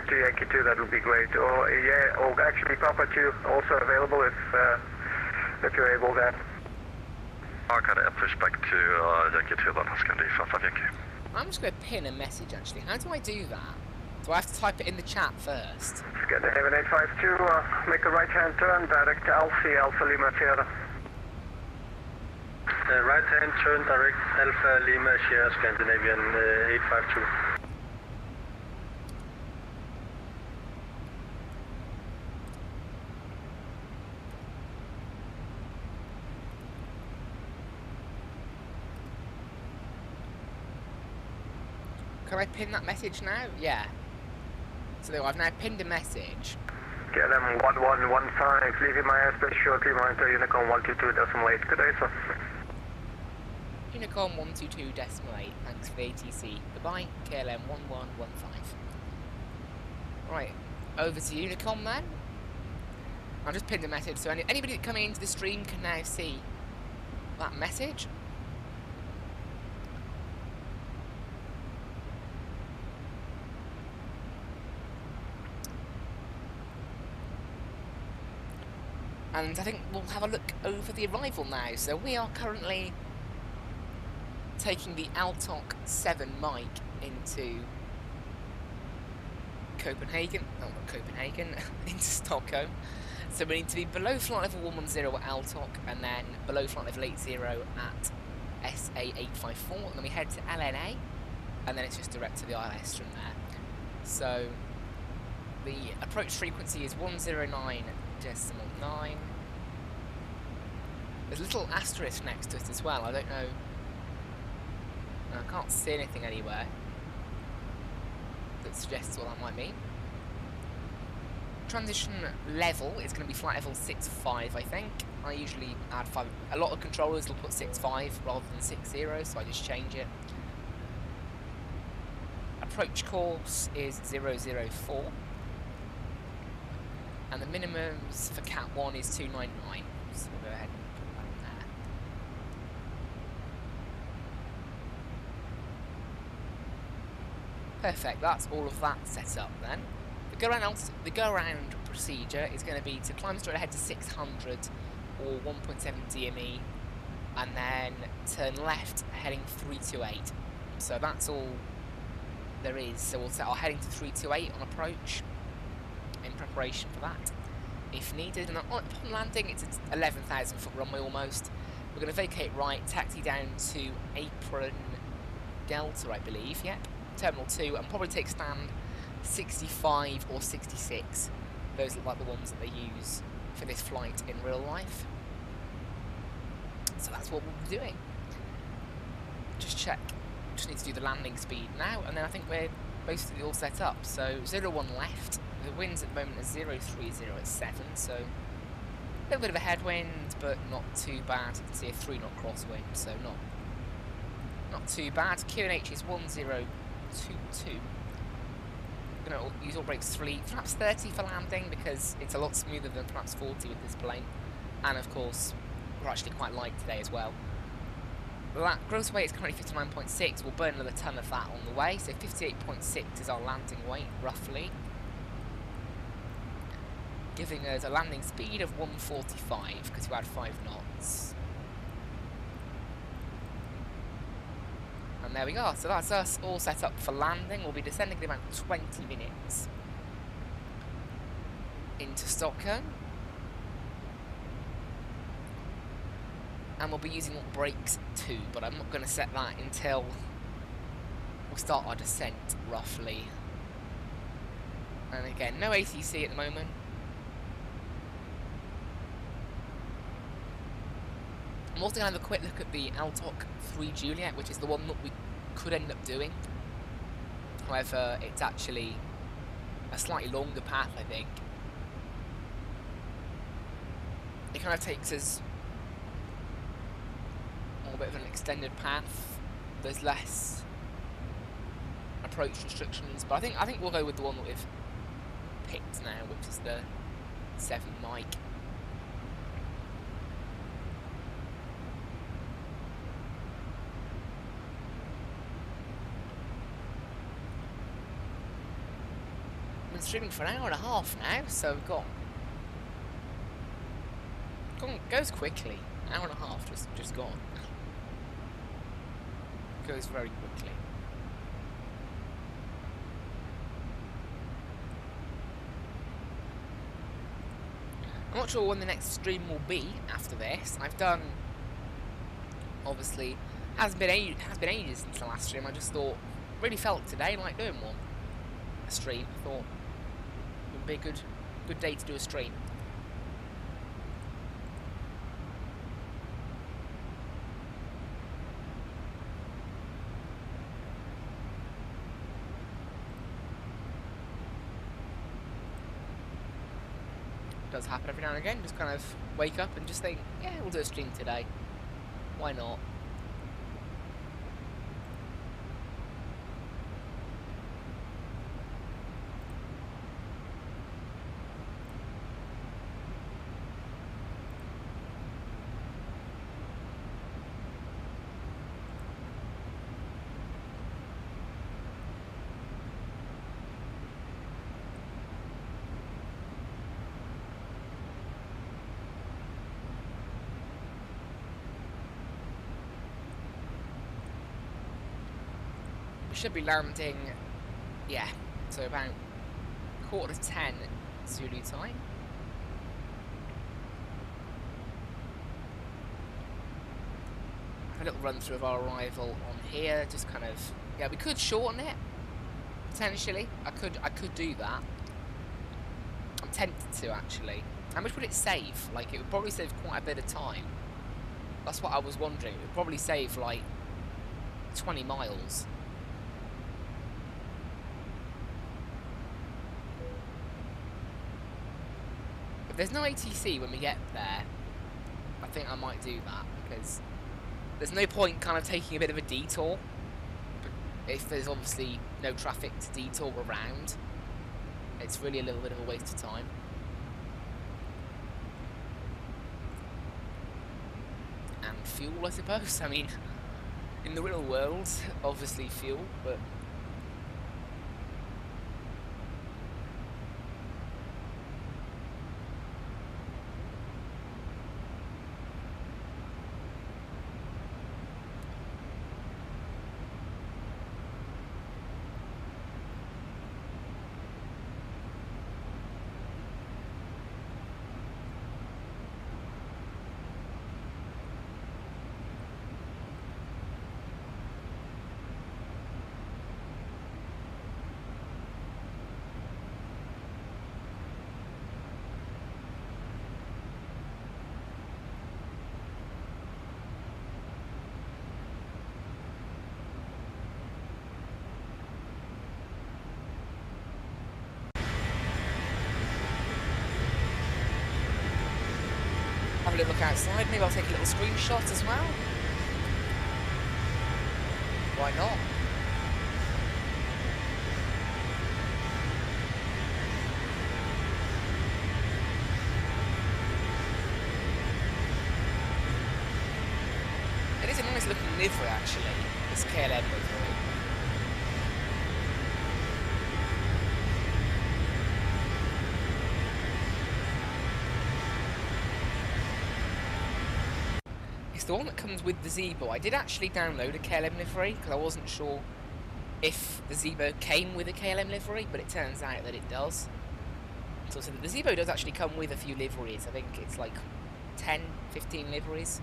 into Yankee 2, that would be great. Or yeah, or actually Papa 2 also available if you're able there. Okay, I'll push back to Yankee 2 then, Scandi 55 Yankee. I'm just going to pin a message actually. How do I do that? Do I have to type it in the chat first? Scandinavian 852, make a right hand turn, direct Alpha Lima Sierra. Right hand turn, direct Alpha Lima Sierra, Scandinavian 852. Can I pin that message now? Yeah. So there, I've now pinned a message. KLM 1115, leaving my airspace shortly, monitor Unicom 122.8. Good day, sir. Unicom 122.8, thanks for the ATC. Goodbye, KLM 1115. Right, over to Unicom then. I'll just pinned a message, so anybody coming into the stream can now see that message. And I think we'll have a look over the arrival now. So we are currently taking the Altok 7 mic into Copenhagen, no, not Copenhagen, into Stockholm. So we need to be below flight level 110 at Altok, and then below flight level 80 at SA854, and then we head to LNA, and then it's just direct to the ILS from there. So the approach frequency is 109.9. There's a little asterisk next to it as well. I don't know. I can't see anything anywhere that suggests what that might mean. Transition level is going to be flight level 65, I think. I usually add 5. A lot of controllers will put 65 rather than 60, so I just change it. Approach course is 004. And the minimums for Cat 1 is 299. So we'll go ahead and put that in there. Perfect, that's all of that set up then. The go-around procedure is going to be to climb straight ahead to 600 or 1.7 DME, and then turn left heading 328. So that's all there is. So we'll set our heading to 328 on approach in preparation for that, if needed. And upon landing, it's an 11,000 foot runway almost. We're going to vacate right, taxi down to Apron Delta, I believe, yep, Terminal 2, and probably take stand 65 or 66. Those look like the ones that they use for this flight in real life. So that's what we'll be doing. Just check. Just need to do the landing speed now, and then I think we're basically all set up. So 01 left. The winds at the moment are 030 at 7, so a little bit of a headwind, but not too bad. You can see a 3-knot crosswind, so not too bad. QNH is 1022. Going to use all brakes 3, perhaps 30 for landing, because it's a lot smoother than perhaps 40 with this plane. And of course, we're actually quite light today as well. That gross weight is currently 59.6. We'll burn another ton of that on the way, so 58.6 is our landing weight, roughly, giving us a landing speed of 145, because we had 5 knots. And there we go, so that's us all set up for landing. We'll be descending in about 20 minutes into Stockholm. And we'll be using brakes too, but I'm not going to set that until we start our descent, roughly. And again, no ATC at the moment. I'm also going to have a quick look at the Altok 3 Juliet, which is the one that we could end up doing. However, it's actually a slightly longer path, I think. It kind of takes us on a bit of an extended path. There's less approach restrictions, but I think we'll go with the one that we've picked now, which is the 7 mic. Streaming for an hour and a half now, so we've got goes quickly. An hour and a half just gone. Goes very quickly. I'm not sure when the next stream will be after this. I've done, obviously, has been ages since the last stream. I just thought, really felt today like doing one. A stream. I thought it would be a good day to do a stream. Does happen every now and again. Just kind of wake up and just think, yeah, we'll do a stream today. Why not? should be landing, yeah, so about 9:45 Zulu time. A little run through of our arrival on here, just kind of, yeah, we could shorten it, potentially. I could do that. I'm tempted to, actually. How much would it save? Like, it would probably save quite a bit of time. That's what I was wondering. It would probably save, like, 20 miles. If there's no ATC when we get there, I think I might do that, because there's no point kind of taking a bit of a detour if there's obviously no traffic to detour around. It's really a little bit of a waste of time. And fuel, I suppose. I mean, in the real world, obviously fuel, but have a little look outside. Maybe I'll take a little screenshot as well. Why not? It is a nice looking livery, actually, this KLM livery. It's the one that comes with the Zebo. I did actually download a KLM livery because I wasn't sure if the Zebo came with a KLM livery, but it turns out that it does. So the Zebo does actually come with a few liveries. I think it's like 10, 15 liveries.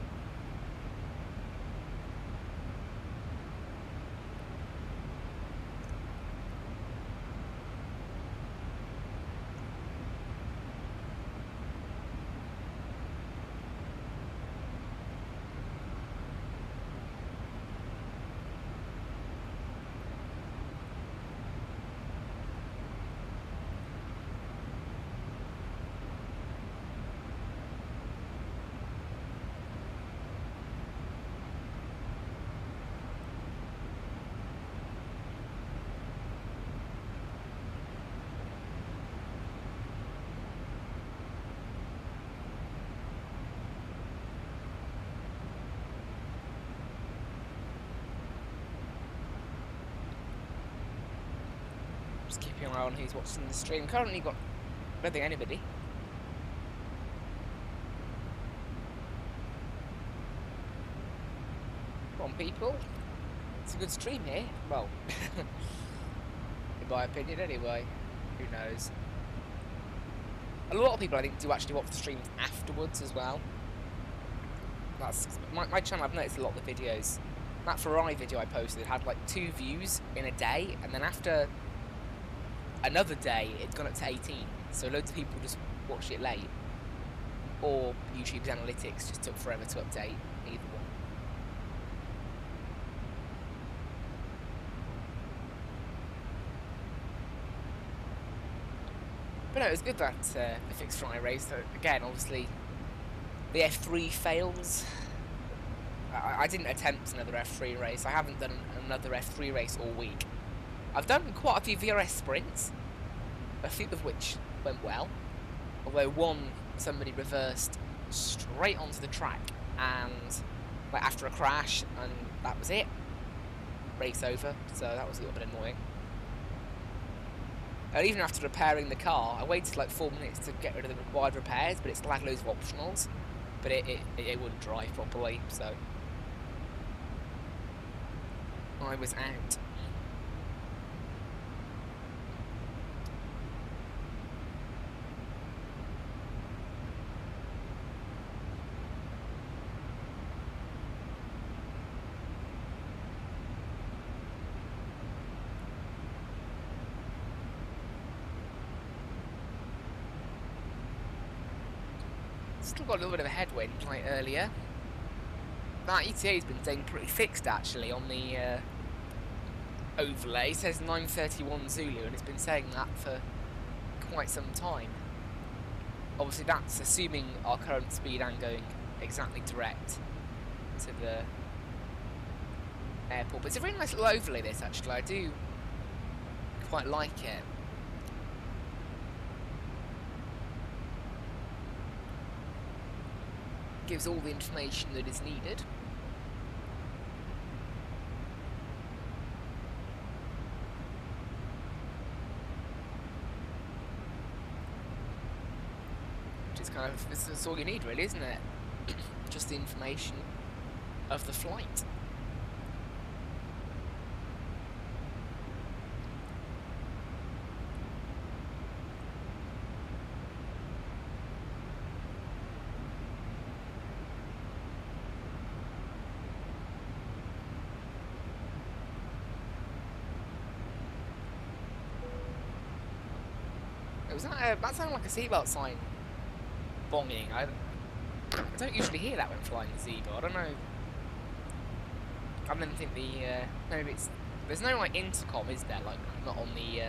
Just keeping an eye on who's watching the stream. Currently got, I don't think anybody. Come on, people. It's a good stream here. Well, in my opinion, anyway. Who knows? A lot of people, I think, do actually watch the streams afterwards as well. That's my channel. I've noticed a lot of the videos. That Ferrari video I posted had like 2 views in a day, and then after another day, it's gone up to 18. So loads of people just watched it late, or YouTube's analytics just took forever to update. Either one. But no, it was good that the fixed Ferrari race. So again, obviously, the F3 fails. I didn't attempt another F3 race. I haven't done another F3 race all week. I've done quite a few VRS sprints, a few of which went well. Although one, somebody reversed straight onto the track, and like after a crash, and that was it. Race over. So that was a little bit annoying. And even after repairing the car, I waited like 4 minutes to get rid of the required repairs, but it still had loads of optionals. But it wouldn't drive properly, so I was out. Still got a little bit of a headwind like earlier. That ETA's been staying pretty fixed actually on the overlay. It says 931 Zulu and it's been saying that for quite some time. Obviously that's assuming our current speed and going exactly direct to the airport. But it's a really nice little overlay this actually, I do quite like it. Gives all the information that is needed. Which is kind of, that's all you need really, isn't it? Just the information of the flight. That sounded like a seatbelt sign bonging. I don't usually hear that when flying the Zebra. I don't know. I don't think maybe it's, there's no like intercom, is there? Like not on the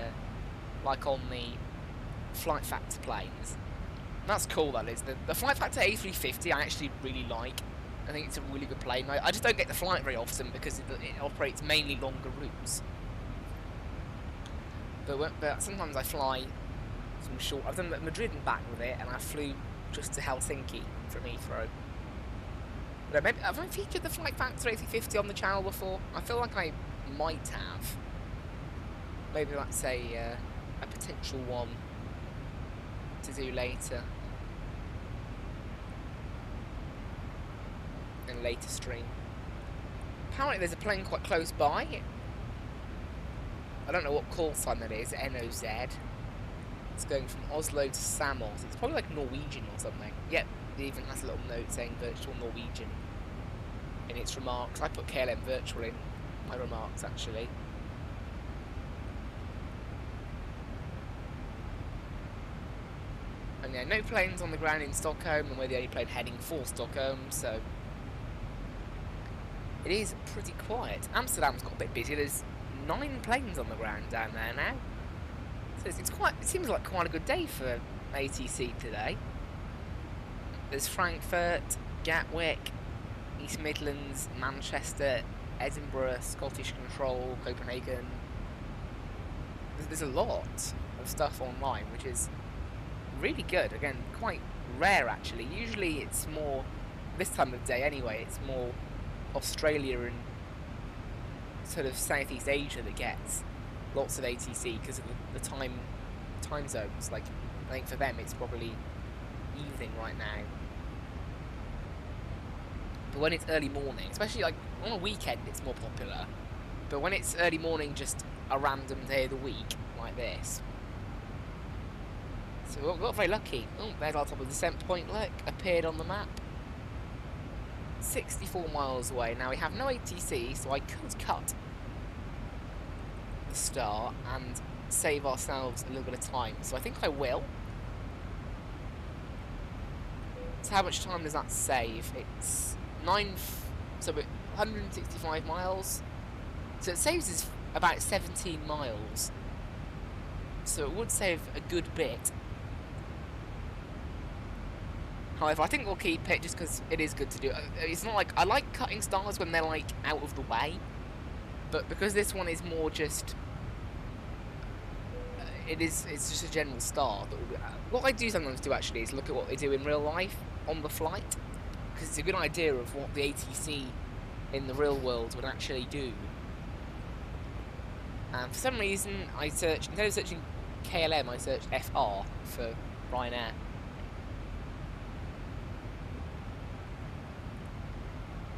like on the Flight Factor planes. That's cool. That is the Flight Factor A350. I actually really like. I think it's a really good plane. I just don't get the flight very often because it operates mainly longer routes. But sometimes I fly some short. I've done Madrid and back with it, and I flew just to Helsinki from Heathrow. But maybe, have I featured the Flight Factor A350 on the channel before? I feel like I might have. Maybe that's a potential one to do later. In a later stream. Apparently there's a plane quite close by. I don't know what call sign that is, NOZ. It's going from Oslo to Samos. It's probably like Norwegian or something. Yep, it even has a little note saying virtual Norwegian in its remarks. I put KLM virtual in my remarks actually. And yeah, no planes on the ground in Stockholm, and we're the only plane heading for Stockholm, so it is pretty quiet. Amsterdam's got a bit busy. There's 9 planes on the ground down there now. So it seems like quite a good day for ATC today. There's Frankfurt, Gatwick, East Midlands, Manchester, Edinburgh, Scottish Control, Copenhagen. There's a lot of stuff online, which is really good. Again, quite rare actually. Usually it's more, this time of day anyway, it's more Australia and sort of Southeast Asia that gets lots of ATC because of the time zones. Like, I think for them it's probably evening right now. But when it's early morning, especially like on a weekend, it's more popular. But when it's early morning, just a random day of the week like this. So we got very lucky. Oh, there's our top of descent point. Look, appeared on the map. 64 miles away. Now we have no ATC, so I could cut the start and save ourselves a little bit of time. So I think I will. So how much time does that save? It's 165 miles. So it saves us about 17 miles. So it would save a good bit. However, I think we'll keep it just because it is good to do. It's not like, I like cutting stars when they're like out of the way, but because this one is more just, it's just a general star. What I do sometimes do actually is look at what they do in real life on the flight, because it's a good idea of what the ATC in the real world would actually do. And for some reason, I searched, instead of searching KLM, I searched FR for Ryanair.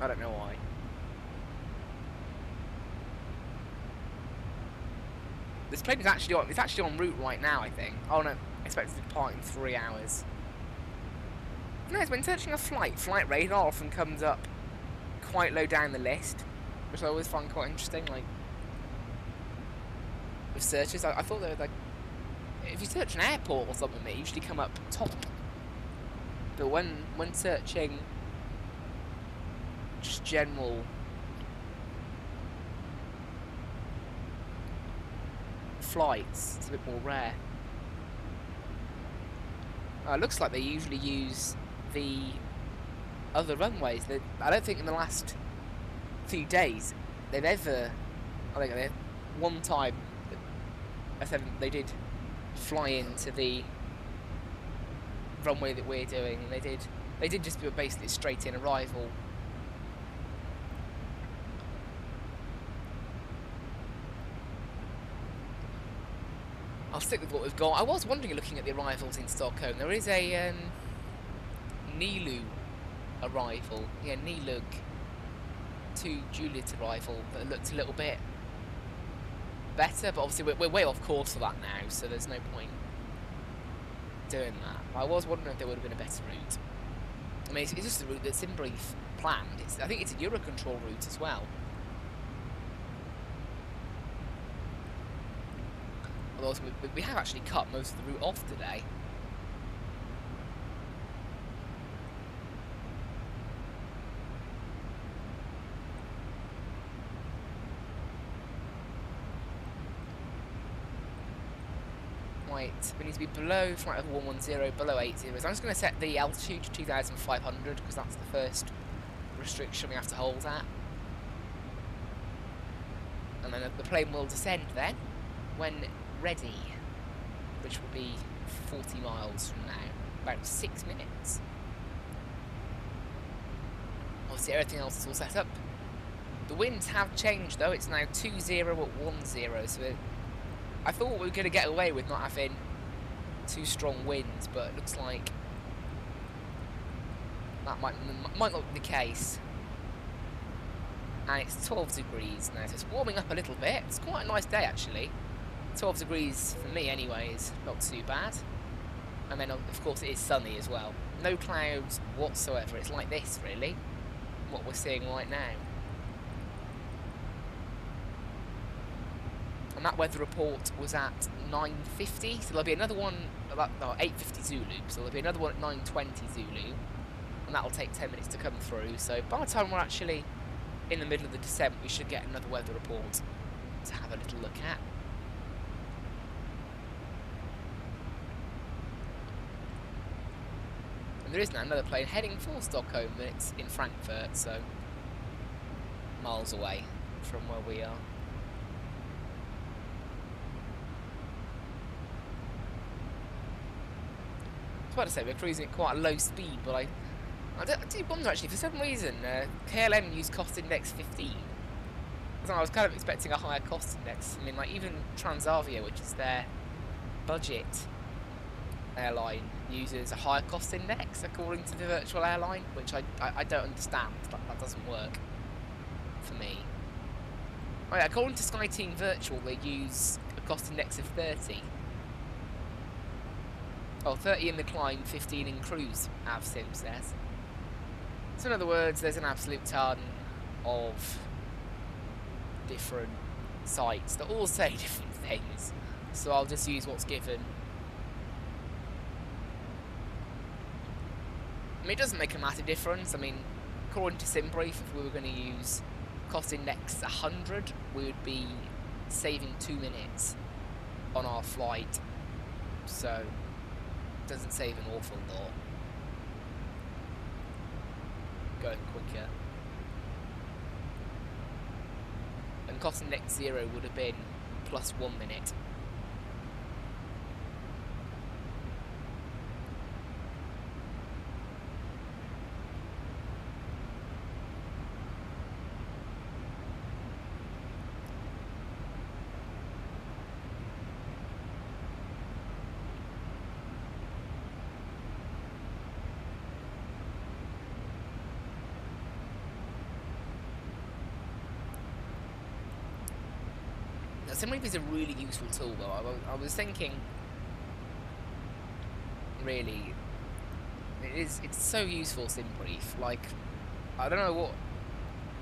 I don't know why. This plane is actually on, it's actually en route right now, I think. Oh no, expected to depart in 3 hours. No, when searching a flight, flight radar often comes up quite low down the list, which I always find quite interesting, like, with searches. I thought they were like, if you search an airport or something, they usually come up top. But when searching just general flights, it's a bit more rare. Looks like they usually use the other runways. I don't think in the last few days they've ever. I think one time I said they did fly into the runway that we're doing, and they did just do a basically straight in arrival. I'll stick with what we've got. I was wondering, looking at the arrivals in Stockholm, there is a Nilu arrival. Yeah, Nilug to Juliet arrival that looked a little bit better, but obviously we're way off course for that now, so there's no point doing that. I was wondering if there would have been a better route. I mean, it's just the route that's in brief planned. I think it's a Eurocontrol route as well. Although we have actually cut most of the route off today. Right, we need to be below flight level 110, below 80. I'm just going to set the altitude to 2,500 because that's the first restriction we have to hold at. And then the plane will descend then when ready, which will be 40 miles from now, about 6 minutes. Obviously everything else is all set up. The winds have changed though, it's now 20 at 10, so I thought we were going to get away with not having too strong winds, but it looks like that might not be the case. And it's 12 degrees now, so it's warming up a little bit. It's quite a nice day actually. 12 degrees for me anyway is not too bad. And then of course it is sunny as well. No clouds whatsoever. It's like this really, what we're seeing right now. And that weather report was at 9:50, so there'll be another one about 8:50 Zulu, so there'll be another one at 9:20 Zulu, and that'll take 10 minutes to come through. So by the time we're actually in the middle of the descent, we should get another weather report to have a little look at. And there is now another plane heading for Stockholm, and it's in Frankfurt, so miles away from where we are. I was about to say we're cruising at quite a low speed, but I do wonder actually, for some reason KLM used cost index 15. So I was kind of expecting a higher cost index. I mean, like even Transavia, which is their budget airline, uses a higher cost index according to the virtual airline, which I don't understand. That doesn't work for me. Oh yeah, according to SkyTeam Virtual, they use a cost index of 30. Oh, 30 in the climb, 15 in cruise, Vatsim says. So in other words, there's an absolute ton of different sites that all say different things. So I'll just use what's given. I mean, it doesn't make a massive difference. I mean, according to SimBrief, if we were going to use cost index 100, we would be saving 2 minutes on our flight. So doesn't save an awful lot. Going quicker. And cost index 0 would have been plus 1 minute. SimBrief is a really useful tool though. I was thinking, really, it's so useful, SimBrief. Like, I don't know what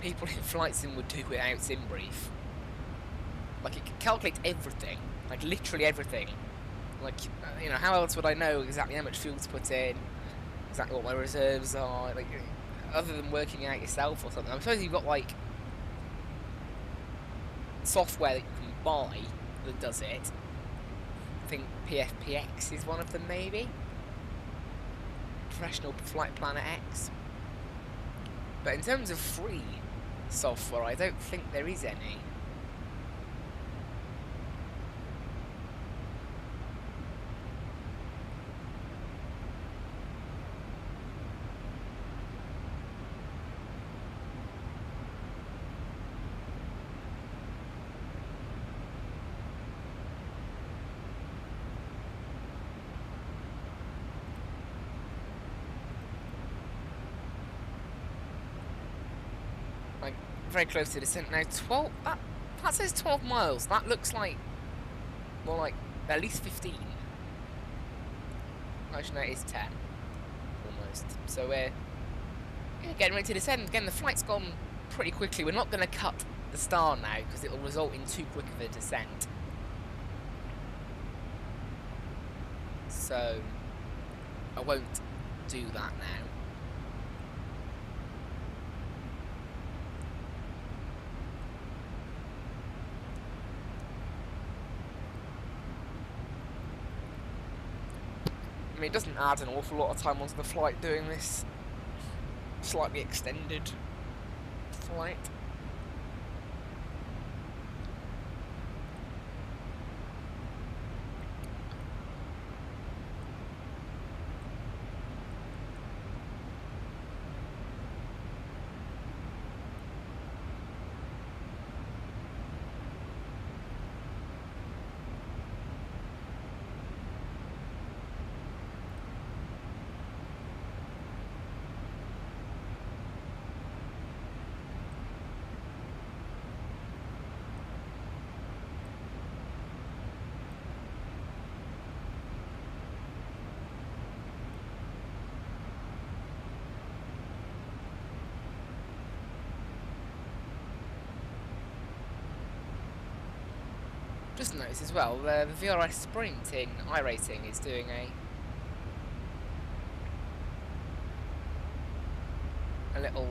people in flight sim would do without SimBrief. Like, it can calculate everything, like literally everything. Like, you know, how else would I know exactly how much fuel to put in, exactly what my reserves are, like, other than working out yourself or something. I suppose you've got, like, software that you can buy that does it. I think PFPX is one of them, maybe? Professional Flight Planner X. But in terms of free software, I don't think there is any. Like, very close to descent now. 12. That says 12 miles. That looks like more like at least 15. Actually, no, it is 10. Almost. So we're getting ready to descend. Again, the flight's gone pretty quickly. We're not going to cut the star now because it will result in too quick of a descent. So I won't do that now. I mean, it doesn't add an awful lot of time onto the flight doing this slightly extended flight. Just notice as well, the VRS Sprint in iRacing is doing a little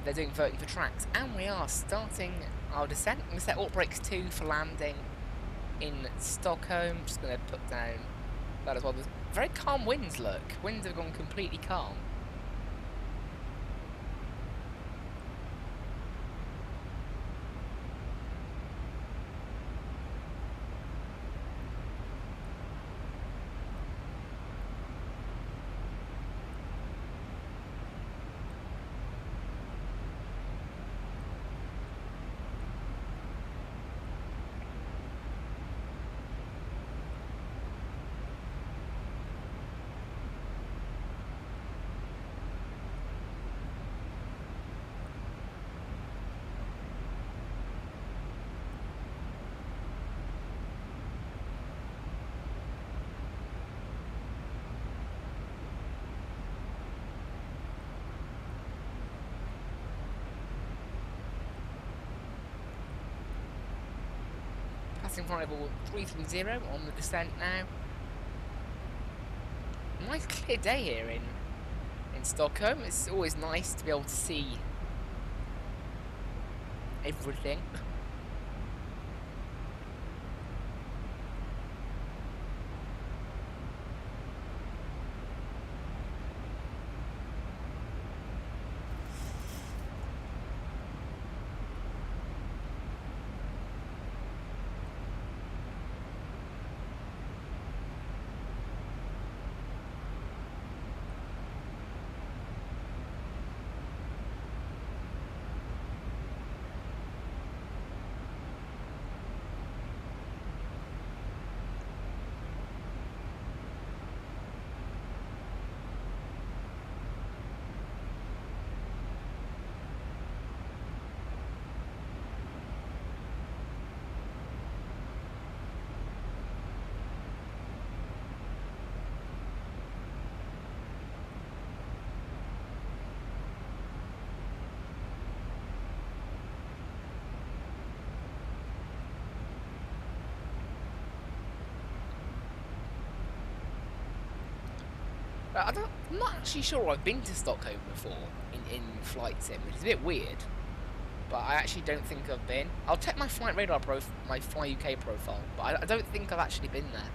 they're doing voting for tracks, and we are starting our descent. I'm going to set alt brakes 2 for landing in Stockholm. Just going to put down that as well. There's very calm winds, look. Winds have gone completely calm. Passing variable 330 on the descent now. Nice clear day here in Stockholm. It's always nice to be able to see everything. I'm not actually sure I've been to Stockholm before in Flight Sim, which is a bit weird. But I actually don't think I've been. I'll check my Flight Radar my Fly UK profile, but I don't think I've actually been there.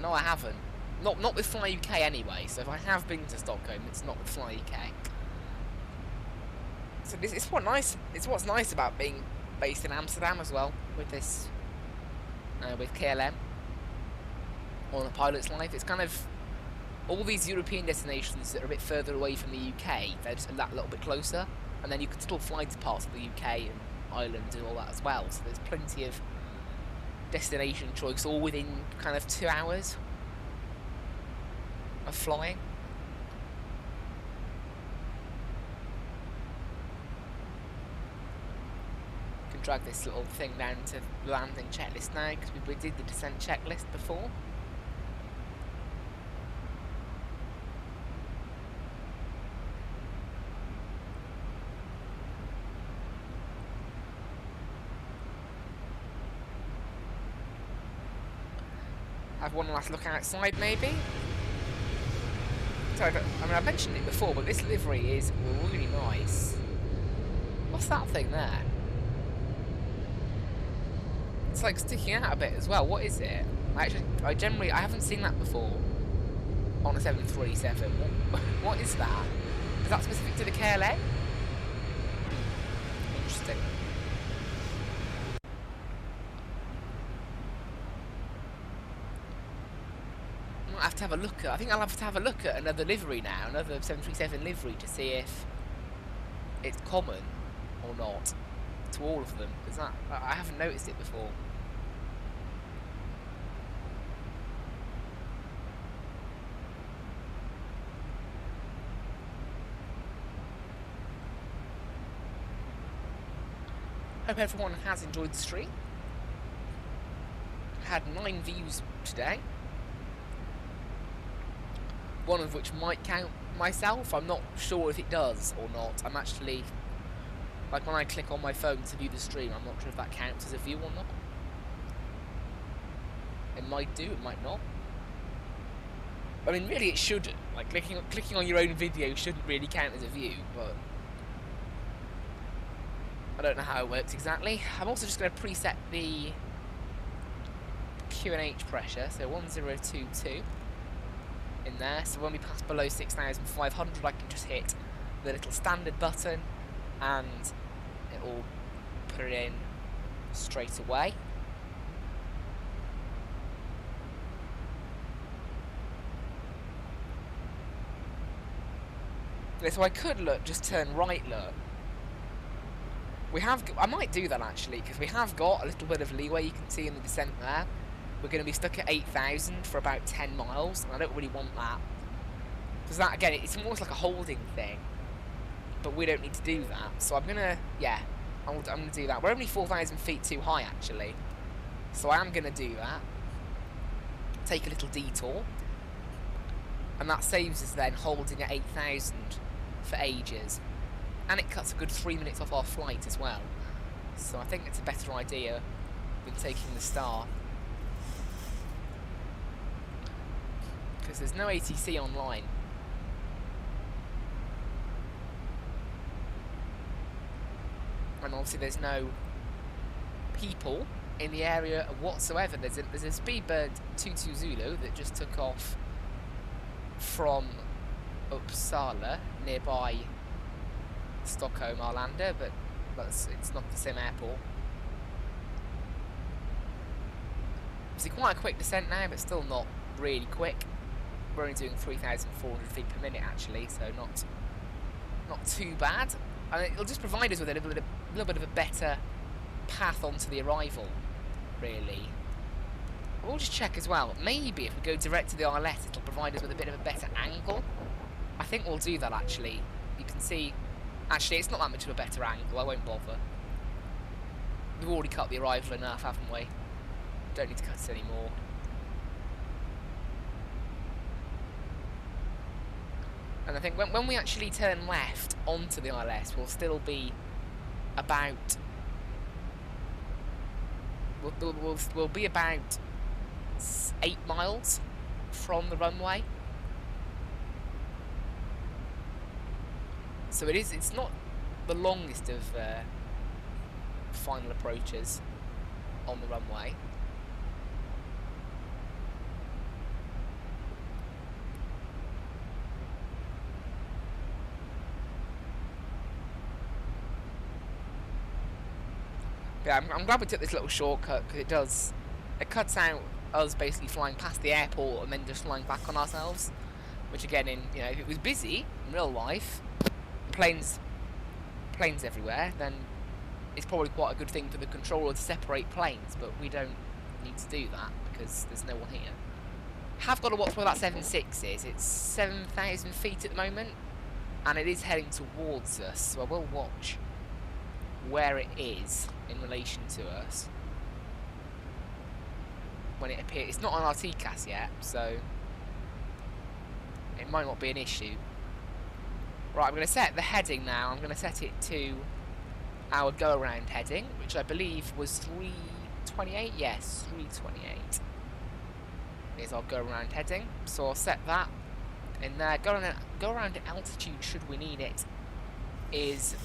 No, I haven't. Not with Fly UK anyway. So if I have been to Stockholm, it's not with Fly UK. So it's what's nice about being based in Amsterdam as well with this with KLM on a pilot's life. It's kind of all these European destinations that are a bit further away from the UK. They're just that little bit closer, and then you can still fly to parts of the UK and Ireland and all that as well. So there's plenty of destination choice, all within kind of 2 hours of flying. Can drag this little thing down to the landing checklist now because we did the descent checklist before. Have one last look outside, maybe. So, I mentioned it before, but this livery is really nice. What's that thing there? It's like sticking out a bit as well. What is it? I haven't seen that before on a 737. What is that? Is that specific to the KLM? Interesting. I think I'll have to have a look at another livery now, another 737 livery, to see if it's common or not to all of them, because I haven't noticed it before. Hope everyone has enjoyed the stream. Had 9 views today. One of which might count myself. I'm not sure if it does or not. I'm actually, like when I click on my phone to view the stream, I'm not sure if that counts as a view or not. It might do, it might not. I mean, really it shouldn't. Like clicking on your own video shouldn't really count as a view, but I don't know how it works exactly. I'm also just going to preset the QNH pressure, so 1022. In there, so when we pass below 6,500 I can just hit the little standard button and it will put it in straight away. So I could just turn right, look. I might do that actually, because we have got a little bit of leeway, you can see in the descent there. We're going to be stuck at 8,000 for about 10 miles, and I don't really want that. Because that, again, it's almost like a holding thing. But we don't need to do that. So I'm going to, I'm going to do that. We're only 4,000 feet too high, actually. So I am going to do that. Take a little detour. And that saves us then holding at 8,000 for ages. And it cuts a good 3 minutes off our flight as well. So I think it's a better idea than taking the star. Because there's no ATC online. And obviously there's no people in the area whatsoever. There's a Speedbird 22 Zulu that just took off from Uppsala, nearby Stockholm, Arlanda, but it's not the same airport. Obviously quite a quick descent now, but still not really quick. We're only doing 3,400 feet per minute actually, so not too bad. And it'll just provide us with a little bit of a better path onto the arrival, really. We'll just check as well. Maybe if we go direct to the RLS, it'll provide us with a bit of a better angle. I think we'll do that actually. You can see, actually it's not that much of a better angle, I won't bother. We've already cut the arrival enough, haven't we? Don't need to cut it anymore. And I think when we actually turn left onto the ILS, we'll still be about... We'll be about it's 8 miles from the runway. So it's not the longest of final approaches on the runway. Yeah, I'm glad we took this little shortcut, because it cuts out us basically flying past the airport and then just flying back on ourselves. Which again, if it was busy in real life, planes everywhere, then it's probably quite a good thing for the controller to separate planes, but we don't need to do that because there's no one here. Have got to watch where that 7.6 is. It's 7,000 feet at the moment, and it is heading towards us, so I will watch where it is in relation to us when it appears. It's not on our TCAS yet, so it might not be an issue. Right, I'm going to set the heading now. I'm going to set it to our go-around heading, which I believe was 328. Yes, 328 is our go-around heading. So I'll set that in there. Go-around altitude, should we need it, is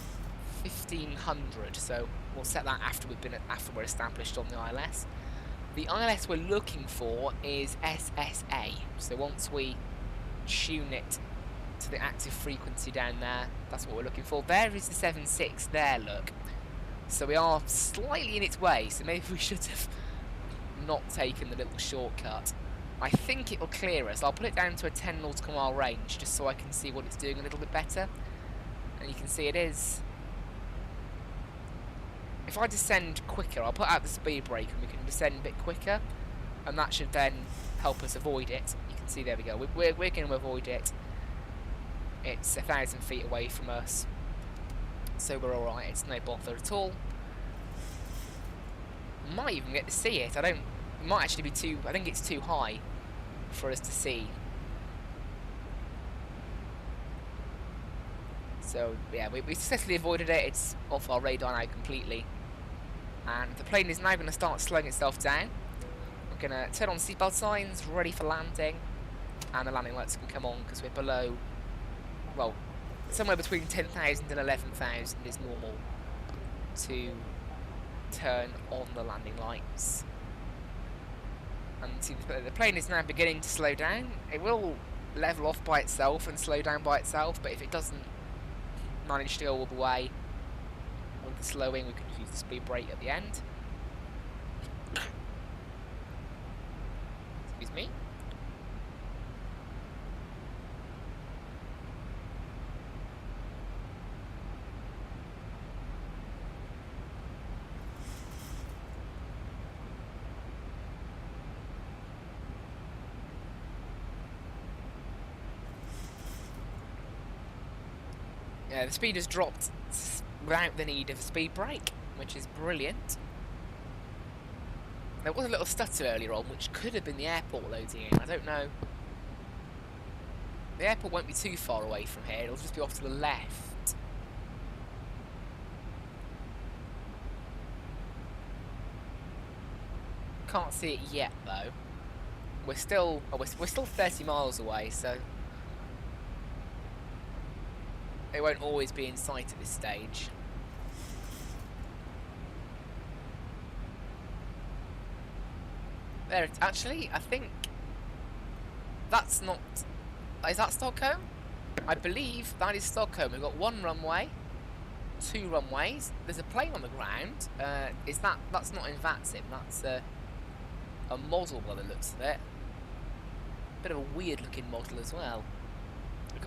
1500. So we'll set that after we're established on the ILS. The ILS we're looking for is SSA. So once we tune it to the active frequency down there, that's what we're looking for. There is the 7.6 there, look. So we are slightly in its way, so maybe we should have not taken the little shortcut. I think it'll clear us. I'll put it down to a 10 nautical mile range just so I can see what it's doing a little bit better. And you can see it is. If I descend quicker, I'll put out the speed brake and we can descend a bit quicker, and that should then help us avoid it. You can see, there we go. We're going to avoid it. It's 1,000 feet away from us, so we're alright. It's no bother at all. Might even get to see it. It might actually be too. I think it's too high for us to see. So yeah, we successfully avoided it. It's off our radar now completely, and the plane is now going to start slowing itself down. We're going to turn on seatbelt signs, ready for landing, and the landing lights can come on because we're below. Well, somewhere between 10,000 and 11,000 is normal to turn on the landing lights. And see, the plane is now beginning to slow down. It will level off by itself and slow down by itself, but if it doesn't manage to go all the way with the slowing, we could use the speed brake at the end. Excuse me. Yeah, the speed has dropped without the need of a speed brake, which is brilliant. There was a little stutter earlier on, which could have been the airport loading in. I don't know. The airport won't be too far away from here. It'll just be off to the left. Can't see it yet, though. We're still 30 miles away, so it won't always be in sight at this stage. There, actually, I think that's not. Is that Stockholm? I believe that is Stockholm. We've got one runway, 2 runways. There's a plane on the ground. That's not in Vatsim. That's a model by the looks of it. Bit of a weird looking model as well.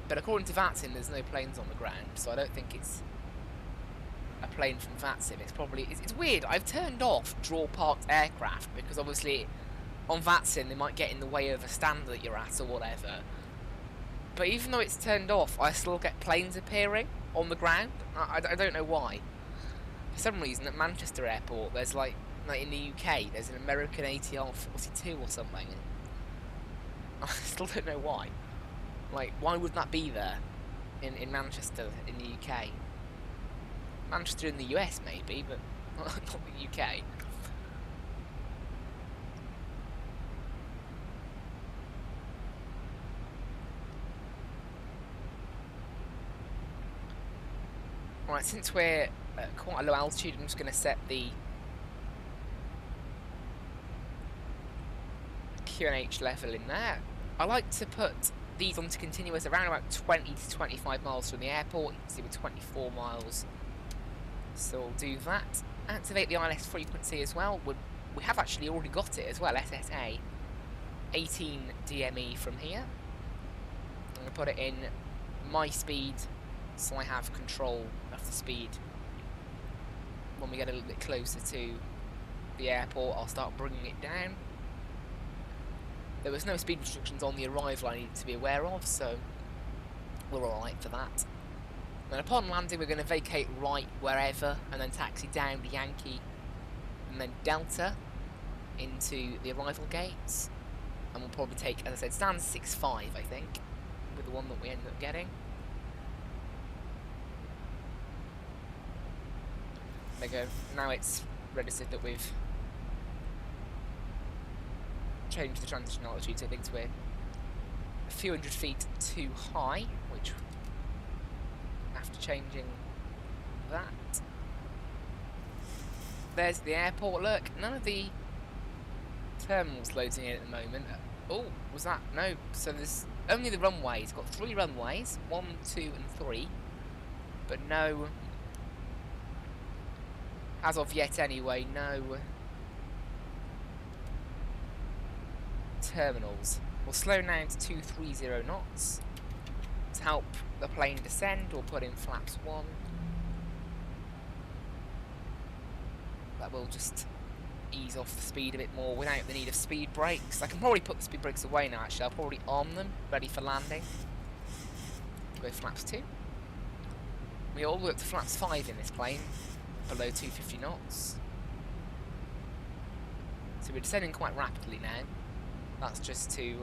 But according to Vatsim, there's no planes on the ground, so I don't think it's a plane from Vatsim. It's probably... It's weird. I've turned off draw parked aircraft, because obviously on Vatsim they might get in the way of a stand that you're at or whatever. But even though it's turned off, I still get planes appearing on the ground. I don't know why. For some reason at Manchester Airport, there's like in the UK, there's an American ATR 42 or something. I still don't know why. Like, why would that be there in Manchester, in the UK? Manchester in the US, maybe, but not the UK. Right, since we're at quite a low altitude, I'm just going to set the QNH level in there. I like to put these onto continuous around about 20 to 25 miles from the airport. You can see we're 24 miles. So we'll do that. Activate the ILS frequency as well. We have actually already got it as well, SSA. 18 DME from here. I'm going to put it in my speed, so I have control of the speed. When we get a little bit closer to the airport, I'll start bringing it down. There was no speed restrictions on the arrival I needed to be aware of, so we're alright for that. Then upon landing, we're going to vacate right wherever, and then taxi down to Yankee, and then Delta into the arrival gates. And we'll probably take, as I said, stand 6.5, I think, with the one that we ended up getting. There you go. Now it's registered that we've changed the transition altitude, so I think we're a few hundred feet too high, which, after changing that, there's the airport. Look, none of the terminals loading in at the moment. Oh, was that? No. So there's only the runways. Got 3 runways, 1, 2, and 3, but no, as of yet anyway, no terminals. We'll slow down to 230 knots to help the plane descend. We'll put in flaps 1. That will just ease off the speed a bit more without the need of speed brakes. I can probably put the speed brakes away now, actually. I'll probably arm them, ready for landing. Go flaps 2. We all work to flaps 5 in this plane, below 250 knots. So we're descending quite rapidly now. That's just to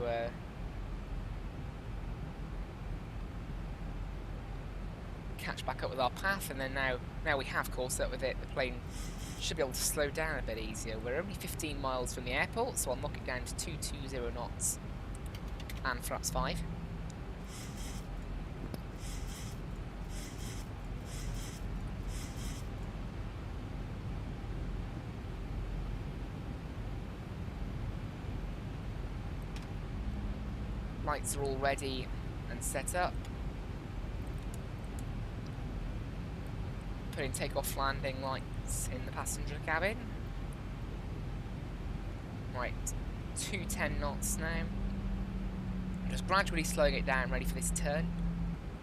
catch back up with our path, and then now we have caught up with it. The plane should be able to slow down a bit easier. We're only 15 miles from the airport, so I'll knock it down to 220 knots and flaps 5. Lights are all ready and set up. Putting takeoff landing lights in the passenger cabin. Right, 210 knots now. Just gradually slowing it down, ready for this turn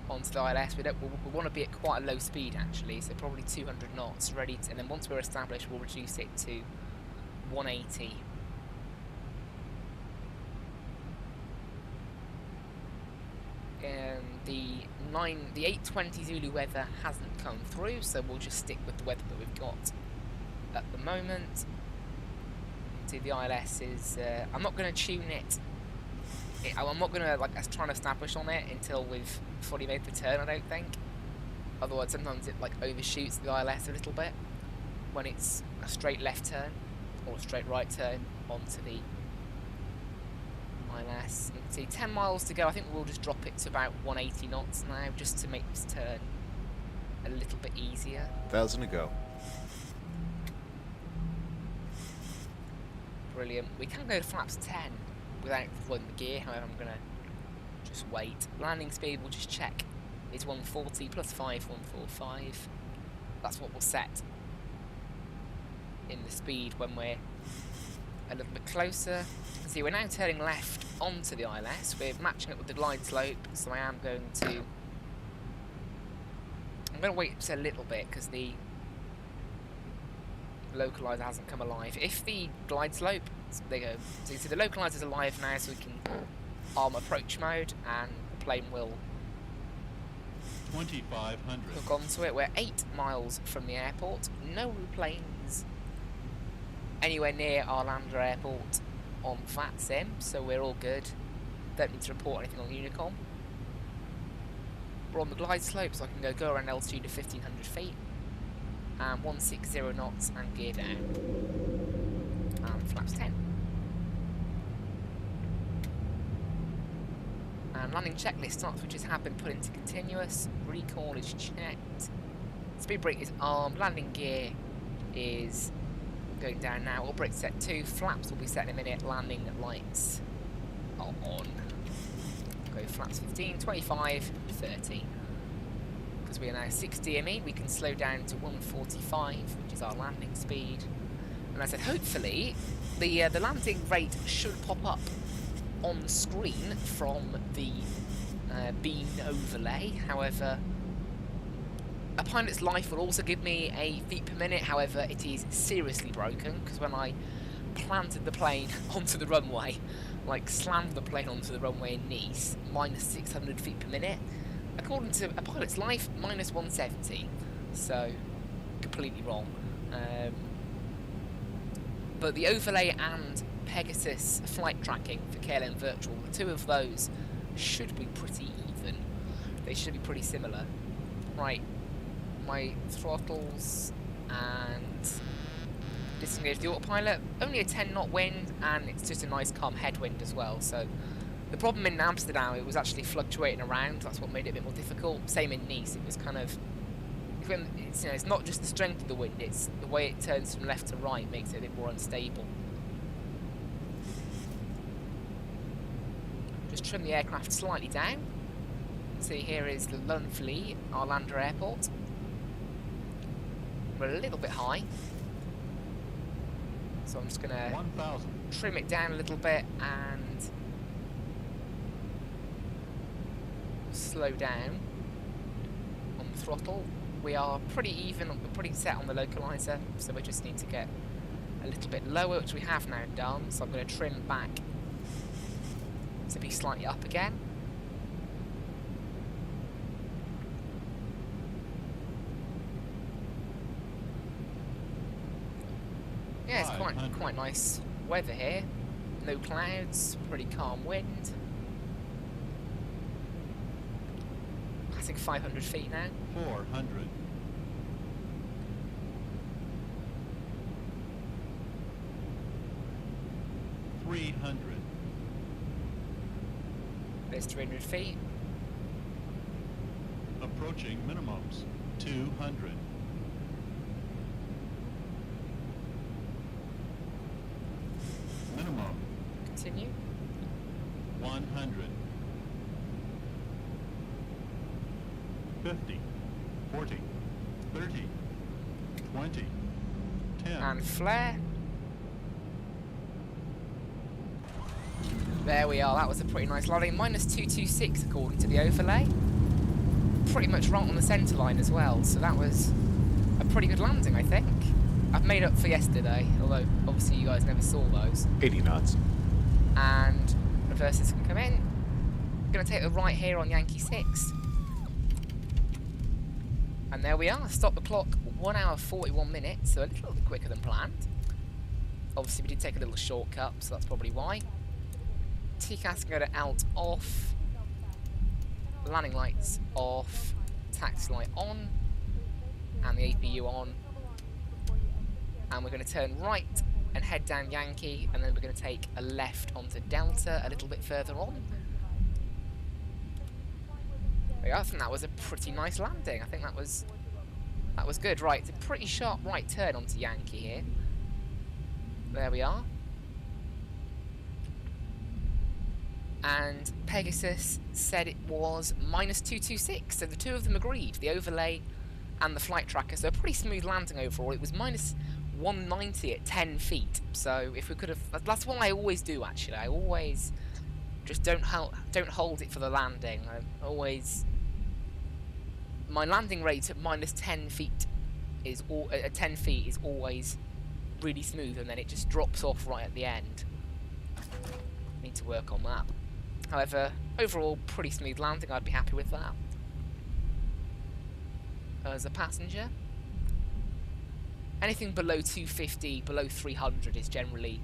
onto the ILS. We want to be at quite a low speed actually, so probably 200 knots, ready to, and then once we're established, we'll reduce it to 180. The 820 Zulu weather hasn't come through, so we'll just stick with the weather that we've got at the moment. See, the ILS is... I'm not going to tune it. I'm not going to try and establish on it until we've fully made the turn, I don't think. Otherwise, sometimes it overshoots the ILS a little bit when it's a straight left turn or a straight right turn onto the ILS. You can see 10 miles to go. I think we'll just drop it to about 180 knots now, just to make this turn a little bit easier. 1,000 to go. Brilliant. We can go to flaps 10 without deploying the gear, however I'm going to just wait. Landing speed, we'll just check. It's 140 plus 5, 145. That's what we'll set in the speed when we're a little bit closer. See, we're now turning left onto the ILS. We're matching it with the glide slope, so I am going to... I'm going to wait just a little bit, because the localizer hasn't come alive. If the glide slope... There you go. So you see the localizer's alive now, so we can arm approach mode, and the plane will 2,500. hook onto it. We're 8 miles from the airport. No planes anywhere near Arlanda Airport on Vatsim, so we're all good. Don't need to report anything on Unicom. We're on the glide slope, so I can go around altitude of 1,500 feet. And 160 knots and gear down. And flaps 10. And landing checklist start switches have been put into continuous. Recall is checked. Speed brake is armed. Landing gear is going down now. All brakes set 2. Flaps will be set in a minute. Landing lights are on. Go flaps 15, 25, 30. Because we are now 6 DME, we can slow down to 145, which is our landing speed. And I said, hopefully, the landing rate should pop up on screen from the beam overlay. However, a pilot's life will also give me a feet per minute. However, it is seriously broken because when I planted the plane onto the runway, like slammed the plane onto the runway in Nice, minus 600 feet per minute. According to a pilot's life, minus 170. So, completely wrong. But the overlay and Pegasus flight tracking for KLM Virtual, the two of those should be pretty even. They should be pretty similar. Right, my throttles and disengage the autopilot. Only a 10 knot wind, and it's just a nice calm headwind as well. So the problem in Amsterdam, it was actually fluctuating around. That's what made it a bit more difficult. Same in Nice, it was kind of. It's, it's not just the strength of the wind; it's the way it turns from left to right makes it a bit more unstable. Just trim the aircraft slightly down. See, here is the lovely Arlanda Airport. We're a little bit high, so I'm just gonna trim it down a little bit and slow down on the throttle. We are pretty even, we're pretty set on the localizer, so we just need to get a little bit lower, which we have now done. So I'm going to trim back to be slightly up again. Yeah, it's quite nice weather here. No clouds, pretty calm wind. I think 500 feet now. 400. 300. There's 300 feet. Approaching minimums. 200. Minimum. Continue. 100. 50, 40, 30, 20, 10. And flare. There we are, that was a pretty nice landing. Minus 226 according to the overlay. Pretty much right on the centre line as well, so that was a pretty good landing, I think. I've made up for yesterday, although obviously you guys never saw those. 80 knots. And reverses can come in. I'm going to take the right here on Yankee 6. And there we are, stop the clock, 1 hour 41 minutes, so a little bit quicker than planned. Obviously we did take a little shortcut, so that's probably why. TCAS can go to alt off, landing lights off, taxi light on, and the APU on. And we're going to turn right and head down Yankee, and then we're going to take a left onto Delta a little bit further on. I think that was a pretty nice landing. I think that was good. Right, it's a pretty sharp right turn onto Yankee here. There we are. And Pegasus said it was minus 226, so the two of them agreed, the overlay and the flight tracker. So a pretty smooth landing overall. It was minus 190 at 10 feet. So if we could have, that's what I always do actually. I always just don't hold it for the landing. I always. My landing rate at minus 10 feet is at 10 feet is always really smooth, and then it just drops off right at the end. Need to work on that. However, overall, pretty smooth landing. I'd be happy with that. As a passenger, anything below 250, below 300 is generally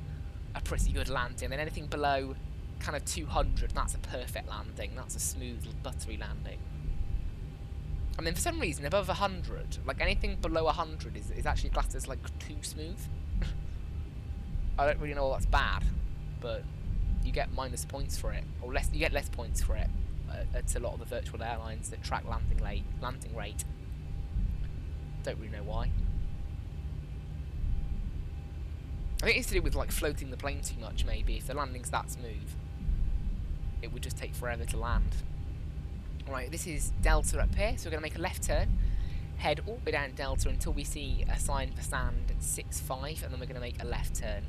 a pretty good landing, and anything below kind of 200, that's a perfect landing. That's a smooth, buttery landing. I mean, for some reason, above 100, like anything below 100 is actually classed as like too smooth. I don't really know why that's bad, but you get minus points for it, or less. You get less points for it. It's a lot of the virtual airlines that track landing rate. Don't really know why. I think it's to do with like floating the plane too much, maybe. If the landing's that smooth, it would just take forever to land. Right, this is Delta up here, so we're going to make a left turn, head all the way down Delta until we see a sign for stand at 6.5, and then we're going to make a left turn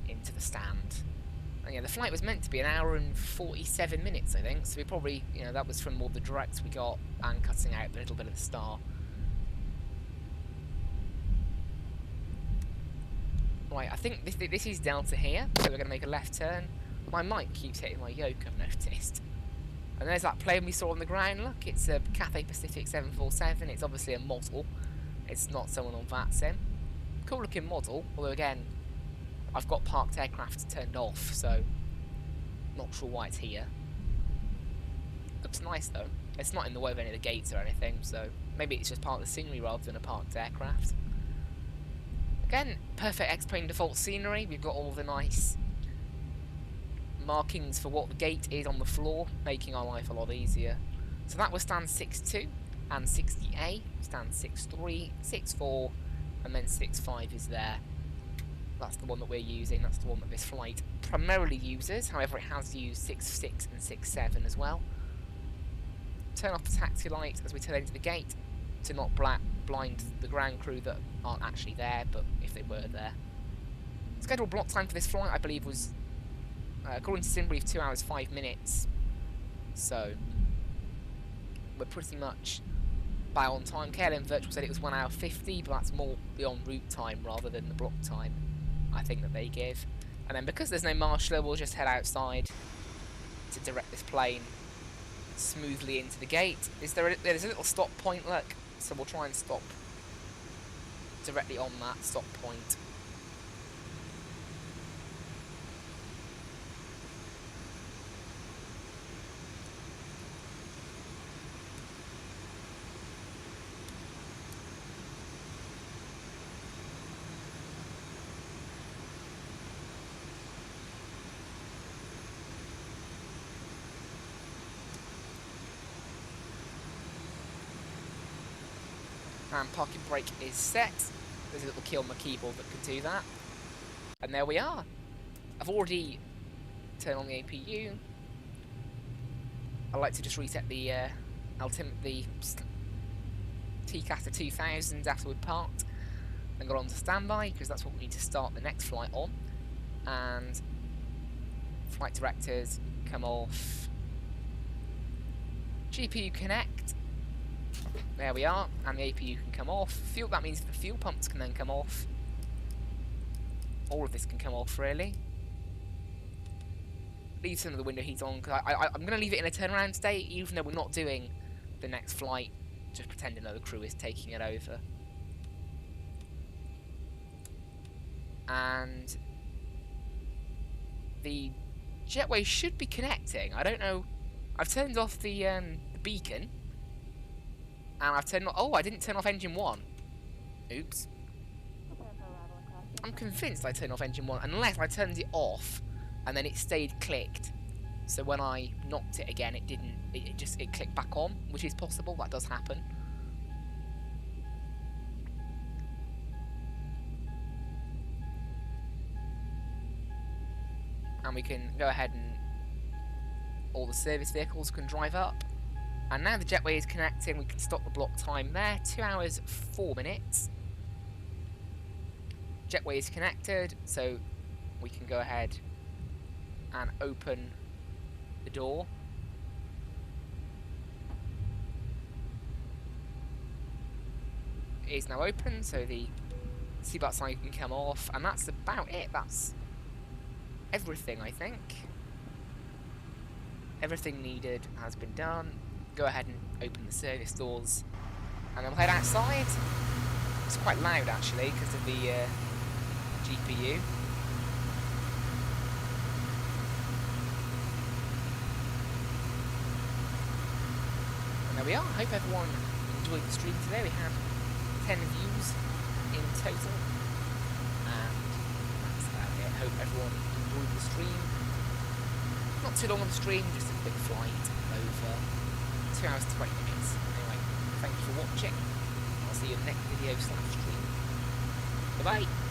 into the stand. And yeah, the flight was meant to be an hour and 47 minutes, I think, so we probably, you know, that was from all the directs we got and cutting out a little bit of the star. Right, I think this is Delta here, so we're going to make a left turn. My mic keeps hitting my yoke, I've noticed. And there's that plane we saw on the ground. Look, it's a Cathay Pacific 747. It's obviously a model. It's not someone on Vatsim. Cool looking model, although again, I've got parked aircraft turned off, so not sure why it's here. Looks nice though. It's not in the way of any of the gates or anything, so maybe it's just part of the scenery rather than a parked aircraft. Again, perfect X-plane default scenery. We've got all the nice markings for what the gate is on the floor, making our life a lot easier. So that was stand 6.2 and 60A, stand 6.3, 6.4, and then 6.5 is there. That's the one that we're using, that's the one that this flight primarily uses, however it has used 6.6 and 6.7 as well. Turn off the taxi light as we turn into the gate to not blind the ground crew that aren't actually there, but if they were there. Scheduled block time for this flight, I believe, was according to SimBrief, 2 hours 5 minutes. So we're pretty much by on time. KLM Virtual said it was 1 hour 50, but that's more the en route time rather than the block time, I think, that they give. And then because there's no marshaller, we'll just head outside to direct this plane smoothly into the gate. There's a little stop point, look, so we'll try and stop directly on that stop point. And parking brake is set. There's a little key on my keyboard that can do that. And there we are. I've already turned on the APU. I like to just reset the TCASA 2000 after we parked and got on to standby, because that's what we need to start the next flight on. And flight directors come off. GPU connect. There we are, and the APU can come off. Fuel, that means the fuel pumps can then come off. All of this can come off, really. Leave some of the window heat on, because I'm going to leave it in a turnaround state, even though we're not doing the next flight. Just pretend another crew is taking it over. And the jetway should be connecting. I don't know. I've turned off the beacon. And I've turned off... Oh, I didn't turn off engine 1. Oops. I'm convinced I turned off engine 1, unless I turned it off, and then it stayed clicked. So when I knocked it again, it didn't... It clicked back on, which is possible. That does happen. And we can go ahead and... all the service vehicles can drive up. And now the jetway is connecting, we can stop the block time there. 2 hours 4 minutes. Jetway is connected, so we can go ahead and open the door. It is now open, so the seatbelt sign can come off, and that's about it. That's everything, I think. Everything needed has been done. Go ahead and open the service doors, and then we'll head outside. It's quite loud actually because of the GPU. And there we are. I hope everyone enjoyed the stream today. We had 10 views in total, and that's about it. I hope everyone enjoyed the stream. Not too long of a stream, just a quick flight over 2 hours 20 minutes. Anyway, thank you for watching. I'll see you in the next video / stream. Bye bye.